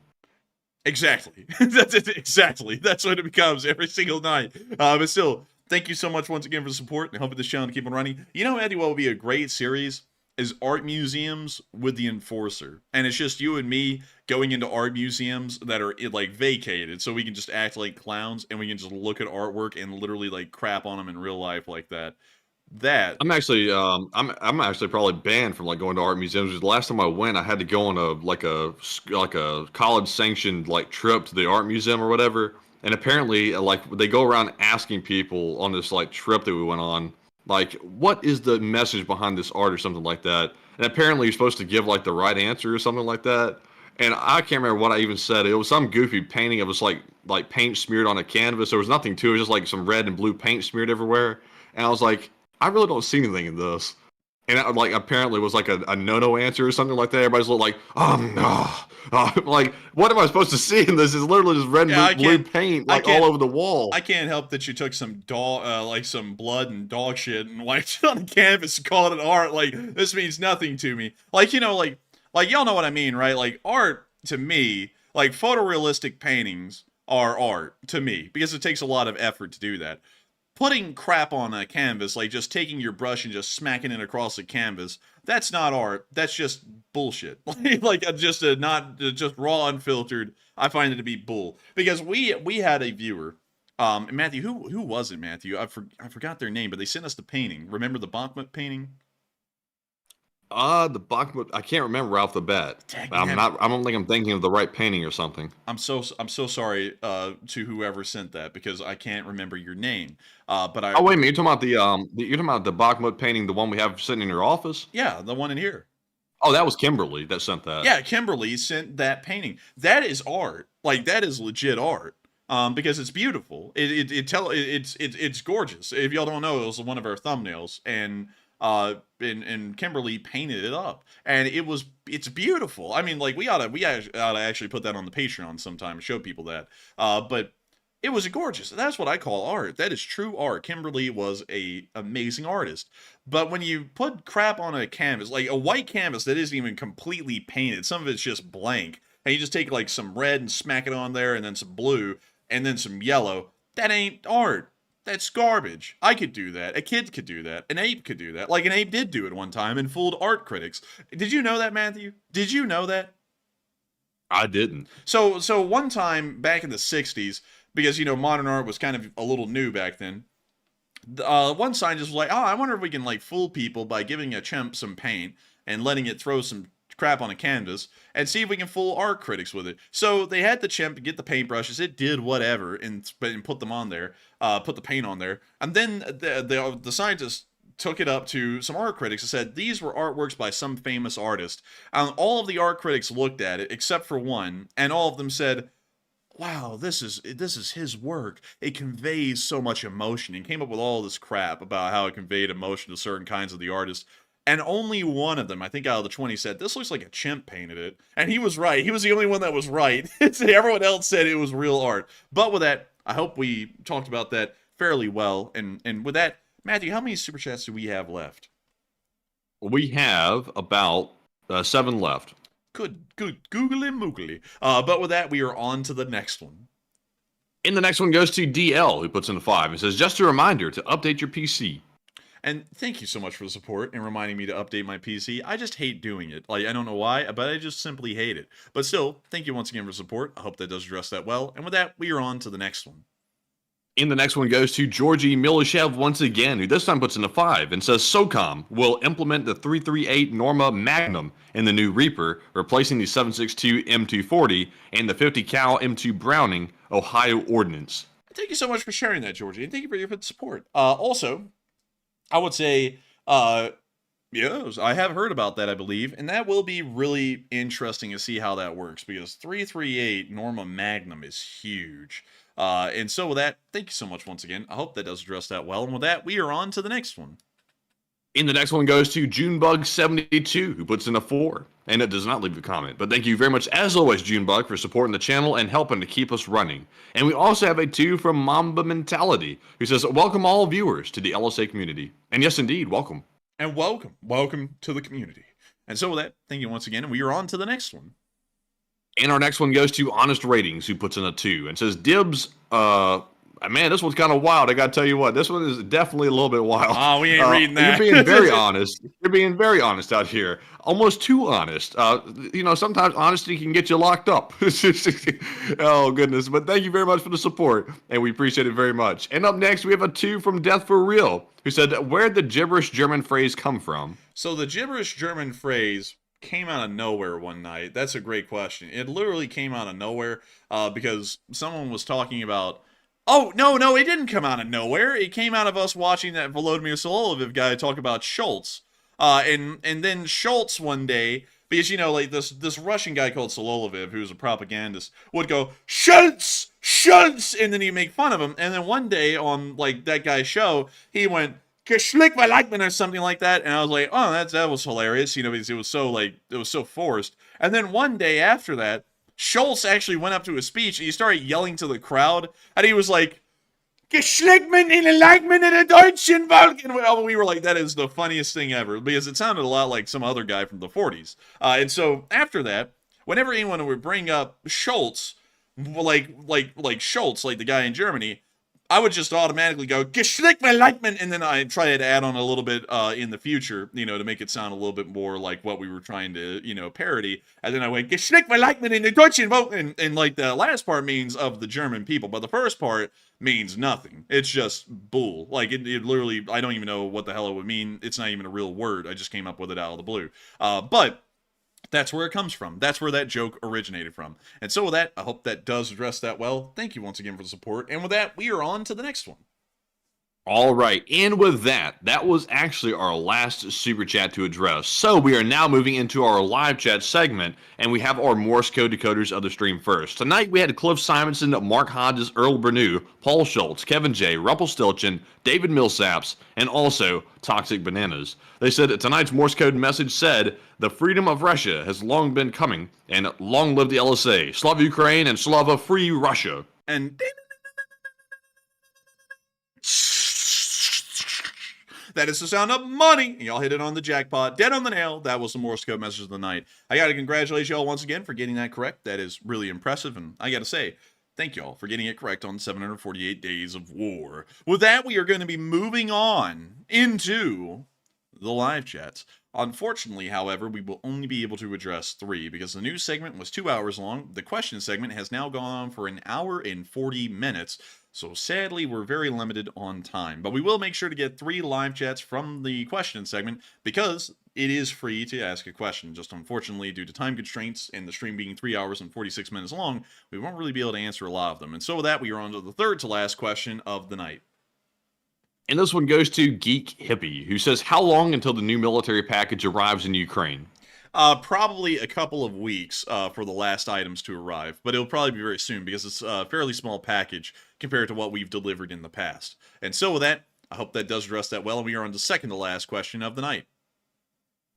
Speaker 6: Exactly. That's it. Exactly. That's what it becomes every single night. But still, thank you so much once again for the support and helping this channel to keep on running. You know, Eddie, what would be a great series is art museums with the enforcer. And it's just you and me going into art museums that are like vacated, so we can just act like clowns and we can just look at artwork and literally like crap on them in real life like that. I'm actually
Speaker 2: probably banned from like going to art museums. The last time I went, I had to go on a college sanctioned like trip to the art museum or whatever. And apparently, like they go around asking people on this like trip that we went on, like, what is the message behind this art or something like that. And apparently, you're supposed to give like the right answer or something like that. And I can't remember what I even said. It was some goofy painting. It was like paint smeared on a canvas. There was nothing to it. It was just like some red and blue paint smeared everywhere. And I was like, I really don't see anything in this. And that, like, apparently was like a no-no answer or something like that. Everybody's like, like, what am I supposed to see in this? It's literally just red and blue paint like all over the wall.
Speaker 6: I can't help that you took some some blood and dog shit and wiped it on the canvas and called it art. Like, this means nothing to me. Like, you know, like y'all know what I mean, right? Like, art, to me, like, photorealistic paintings are art, to me, because it takes a lot of effort to do that. Putting crap on a canvas, like just taking your brush and just smacking it across the canvas, that's not art. That's just bullshit. Just raw, unfiltered. I find it to be bull. Because we had a viewer, Matthew. Who was it, Matthew? I forgot their name, but they sent us the painting. Remember the Bakhmut painting?
Speaker 2: The Bakhmut. I can't remember off the bat. I don't think I'm thinking of the right painting or something.
Speaker 6: I'm so sorry to whoever sent that because I can't remember your name. But I.
Speaker 2: Oh wait a minute, you're talking about the Bakhmut painting, the one we have sitting in your office?
Speaker 6: Yeah, the one in here.
Speaker 2: Oh, that was Kimberly that sent that.
Speaker 6: Yeah, Kimberly sent that painting. That is art. Like, that is legit art. Because it's beautiful. It's gorgeous. If y'all don't know, it was one of our thumbnails, and Kimberly painted it up, and it's beautiful. I mean, like, we ought to actually put that on the Patreon sometime and show people that. But it was gorgeous. That's what I call art. That is true art. Kimberly was a amazing artist. But when you put crap on a canvas, like a white canvas that isn't even completely painted, some of it's just blank, and you just take like some red and smack it on there, and then some blue, and then some yellow, that ain't art. That's garbage. I could do that. A kid could do that. An ape could do that. Like, an ape did do it one time and fooled art critics. Did you know that, Matthew? Did you know that?
Speaker 2: I didn't.
Speaker 6: So one time back in the 60s, because, you know, modern art was kind of a little new back then, one scientist was like, oh, I wonder if we can, like, fool people by giving a chimp some paint and letting it throw some crap on a canvas and see if we can fool art critics with it. So they had the chimp get the paintbrushes. It did whatever and put them on there, put the paint on there. And then the scientists took it up to some art critics and said these were artworks by some famous artist. And all of the art critics looked at it except for one, and all of them said, wow, this is his work. It conveys so much emotion. And came up with all this crap about how it conveyed emotion to certain kinds of the artists. And only one of them, I think out of the 20, said, this looks like a chimp painted it. And he was right. He was the only one that was right. Everyone else said it was real art. But with that, I hope we talked about that fairly well. And with that, Matthew, how many Super Chats do we have left?
Speaker 2: We have about 7 left.
Speaker 6: Good, googly moogly. But with that, we are on to the next one.
Speaker 2: And the next one goes to DL, who puts in a 5. It says, just a reminder to update your PC.
Speaker 6: And thank you so much for the support and reminding me to update my PC. I just hate doing it. Like, I don't know why, but I just simply hate it. But still, thank you once again for support. I hope that does address that well. And with that, we are on to the next one.
Speaker 2: And the next one goes to Georgy Milishev once again, who this time puts in a 5 and says SOCOM will implement the 338 Norma Magnum in the new Reaper, replacing the 7.62 M240 and the 50 cal M2 Browning Ohio Ordnance.
Speaker 6: Thank you so much for sharing that, Georgie, and thank you for your support. Also, I would say, yes, I have heard about that, I believe, and that will be really interesting to see how that works, because 338 Norma Magnum is huge. And so with that, thank you so much once again. I hope that does address that well. And with that, we are on to the next one.
Speaker 2: And the next one goes to Junebug72, who puts in a 4. And it does not leave a comment. But thank you very much, as always, Junebug, for supporting the channel and helping to keep us running. And we also have a 2 from Mamba Mentality, who says, welcome all viewers to the LSA community. And yes, indeed, welcome.
Speaker 6: And welcome to the community. And so with that, thank you once again. And we are on to the next one.
Speaker 2: And our next one goes to Honest Ratings, who puts in a 2 and says, Dibs, man, this one's kind of wild. I got to tell you what, this one is definitely a little bit wild.
Speaker 6: Oh, we ain't reading that.
Speaker 2: You're being very honest. You're being very honest out here. Almost too honest. Sometimes honesty can get you locked up. Oh, goodness. But thank you very much for the support, and we appreciate it very much. And up next, we have a 2 from Death for Real, who said, where'd the gibberish German phrase come from?
Speaker 6: So the gibberish German phrase came out of nowhere one night. That's a great question. It literally came out of nowhere because someone was talking about, oh, no, it didn't come out of nowhere. It came out of us watching that Volodymyr Solovyov guy talk about Schultz. And then Schultz one day, because, like this Russian guy called Solovyov, who was a propagandist, would go, Schultz, and then he'd make fun of him. And then one day on, that guy's show, he went, Geschlick or something like that, and I was like, oh, that was hilarious, because it was so forced. And then one day after that, Schultz actually went up to his speech and he started yelling to the crowd, and he was like, Geschlickman in the Lagman in the Deutschen Volk. And we were like, that is the funniest thing ever, because it sounded a lot like some other guy from the 40s. And so after that, whenever anyone would bring up Schultz, like Schultz, like the guy in Germany, I would just automatically go, Geschlickman, and then I try to add on a little bit in the future, to make it sound a little bit more like what we were trying to, parody. And then I went, Geschlickman in the Deutschen Volk, and the last part means of the German people, but the first part means nothing. It's just bull. It literally, I don't even know what the hell it would mean. It's not even a real word. I just came up with it out of the blue. But that's where it comes from. That's where that joke originated from. And so with that, I hope that does address that well. Thank you once again for the support. And with that, we are on to the next one.
Speaker 2: All right, and with that was actually our last super chat to address. So we are now moving into our live chat segment, and we have our Morse code decoders of the stream first. Tonight we had Cliff Simonson, Mark Hodges, Earl Bernew, Paul Schultz, Kevin J, Rumpelstiltskin, David Millsaps, and also Toxic Bananas. They said that tonight's Morse code message said, the freedom of Russia has long been coming, and long live the LSA. Slava Ukraine and Slava Free Russia.
Speaker 6: And that is the sound of money. Y'all hit it on the jackpot. Dead on the nail. That was the Morse code message of the night. I got to congratulate y'all once again for getting that correct. That is really impressive. And I got to say, thank y'all for getting it correct on 748 Days of War. With that, we are going to be moving on into the live chats. Unfortunately, however, we will only be able to address 3 because the news segment was 2 hours long. The question segment has now gone on for 1 hour and 40 minutes. So sadly, we're very limited on time, but we will make sure to get 3 live chats from the question segment because it is free to ask a question. Just unfortunately, due to time constraints and the stream being 3 hours and 46 minutes long, we won't really be able to answer a lot of them. And so with that, we are on to the third to last question of the night.
Speaker 2: And this one goes to Geek Hippie, who says, how long until the new military package arrives in Ukraine?
Speaker 6: Probably a couple of weeks for the last items to arrive, but it'll probably be very soon because it's a fairly small package compared to what we've delivered in the past. And so with that, I hope that does address that well, and we are on the second to last question of the night.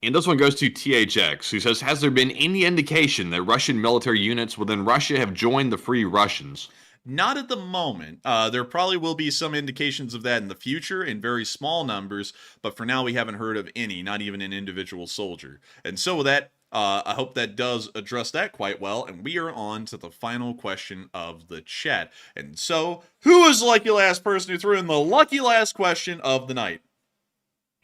Speaker 2: And this one goes to THX, who says, has there been any indication that Russian military units within Russia have joined the Free Russians?
Speaker 6: Not at the moment. There probably will be some indications of that in the future in very small numbers, but for now we haven't heard of any, not even an individual soldier. And so with that, I hope that does address that quite well, and we are on to the final question of the chat. And so, who is the lucky last person who threw in the lucky last question of the night?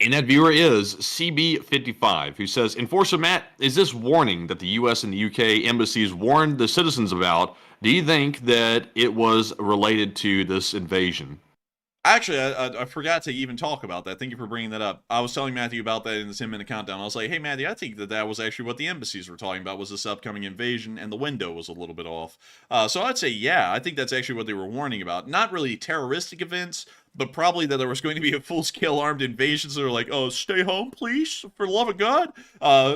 Speaker 2: And that viewer is CB55, who says, Enforcer Matt, is this warning that the US and the UK embassies warned the citizens about, do you think that it was related to this invasion?
Speaker 6: Actually, I forgot to even talk about that. Thank you for bringing that up. I was telling Matthew about that in the 10-minute countdown. I was like, hey, Matthew, I think that was actually what the embassies were talking about, was this upcoming invasion, and the window was a little bit off. So I'd say, yeah, I think that's actually what they were warning about. Not really terroristic events, but probably that there was going to be a full-scale armed invasion, so they're like, oh, stay home, please, for the love of God.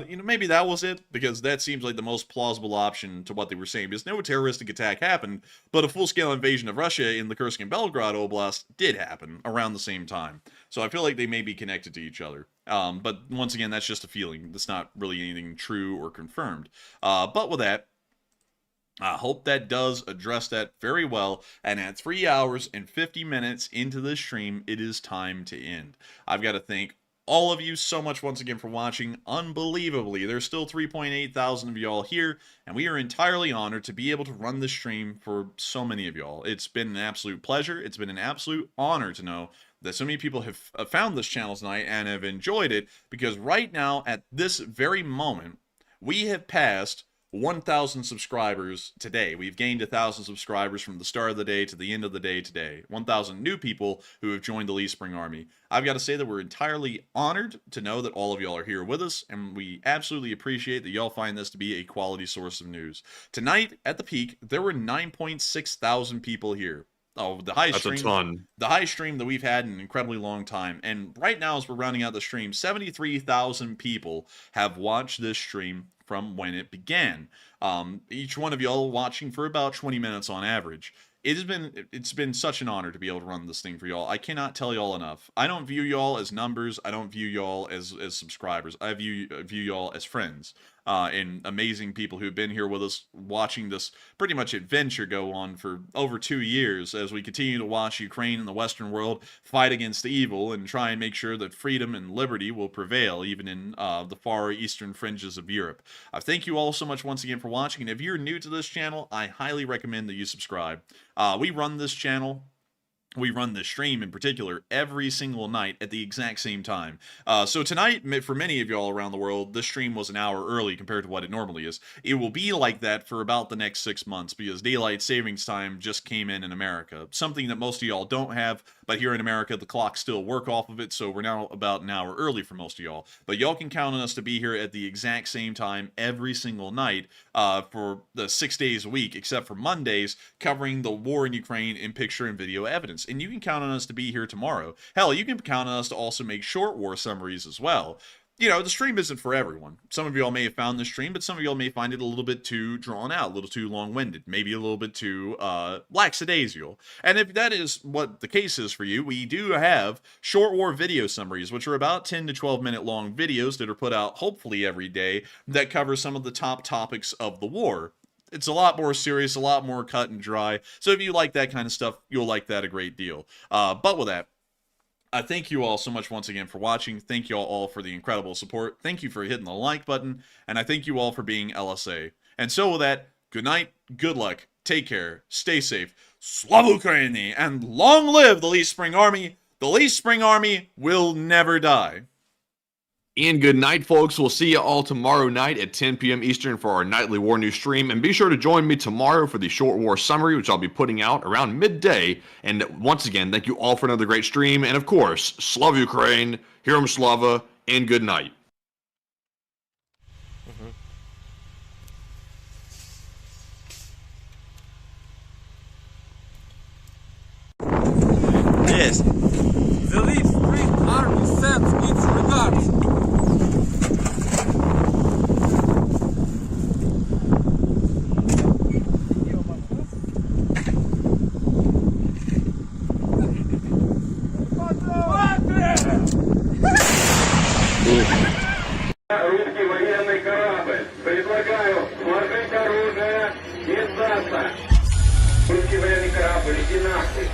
Speaker 6: Maybe that was it, because that seems like the most plausible option to what they were saying, because no terroristic attack happened, but a full-scale invasion of Russia in the Kursk and Belgorod Oblast did happen around the same time. So I feel like they may be connected to each other. But once again, that's just a feeling. That's not really anything true or confirmed. But with that, I hope that does address that very well, and at 3 hours and 50 minutes into this stream, it is time to end. I've got to thank all of you so much once again for watching. Unbelievably, there's still 3.8 thousand of y'all here, and we are entirely honored to be able to run this stream for so many of y'all. It's been an absolute pleasure. It's been an absolute honor to know that so many people have found this channel tonight and have enjoyed it, because right now, at this very moment, we have passed 1,000 subscribers today. We've gained 1,000 subscribers from the start of the day to the end of the day today. 1,000 new people who have joined the Lee Spring Army. I've got to say that we're entirely honored to know that all of y'all are here with us, and we absolutely appreciate that y'all find this to be a quality source of news. Tonight, at the peak, there were 9.6 thousand people here. Oh, the highest stream. That's a ton. The highest stream that we've had in an incredibly long time. And right now, as we're rounding out the stream, 73,000 people have watched this stream from when it began. Each one of y'all watching for about 20 minutes on average. It's been such an honor to be able to run this thing for y'all. I cannot tell y'all enough. I don't view y'all as numbers. I don't view y'all as subscribers. I view y'all as friends. And amazing people who've been here with us watching this pretty much adventure go on for over 2 years as we continue to watch Ukraine and the Western world fight against evil and try and make sure that freedom and liberty will prevail even in the far eastern fringes of Europe. Thank you all so much once again for watching, and if you're new to this channel, I highly recommend that you subscribe. We run this channel. We run this stream in particular every single night at the exact same time. So tonight, for many of y'all around the world, this stream was an hour early compared to what it normally is. It will be like that for about the next 6 months because daylight savings time just came in America. Something that most of y'all don't have, but here in America, the clocks still work off of it, so we're now about an hour early for most of y'all. But y'all can count on us to be here at the exact same time every single night for the 6 days a week, except for Mondays, covering the war in Ukraine in picture and video evidence. And you can count on us to be here tomorrow. Hell, you can count on us to also make short war summaries as well. You know, the stream isn't for everyone. Some of y'all may have found this stream, but some of y'all may find it a little bit too drawn out, a little too long-winded, maybe a little bit too lackadaisical. And if that is what the case is for you, we do have short war video summaries, which are about 10 to 12 minute long videos that are put out hopefully every day that cover some of the top topics of the war. It's a lot more serious, a lot more cut and dry. So if you like that kind of stuff, you'll like that a great deal. But with that, I thank you all so much once again for watching. Thank you all for the incredible support. Thank you for hitting the like button. And I thank you all for being LSA. And so with that, good night, good luck, take care, stay safe, Slava Ukraini, and long live the Lee Spring Army. The Lee Spring Army will never die.
Speaker 2: And good night, folks. We'll see you all tomorrow night at 10 p.m. Eastern for our nightly war news stream. And be sure to join me tomorrow for the short war summary, which I'll be putting out around midday. And once again, thank you all for another great stream. And of course, Slava Ukraine, Heroem Slava, and good night.
Speaker 3: Yes. The Lee Spring Army sends its regards.
Speaker 4: Русский военный корабль. Предлагаю сложить оружие и сдаться. Русский военный корабль, иди нахуй.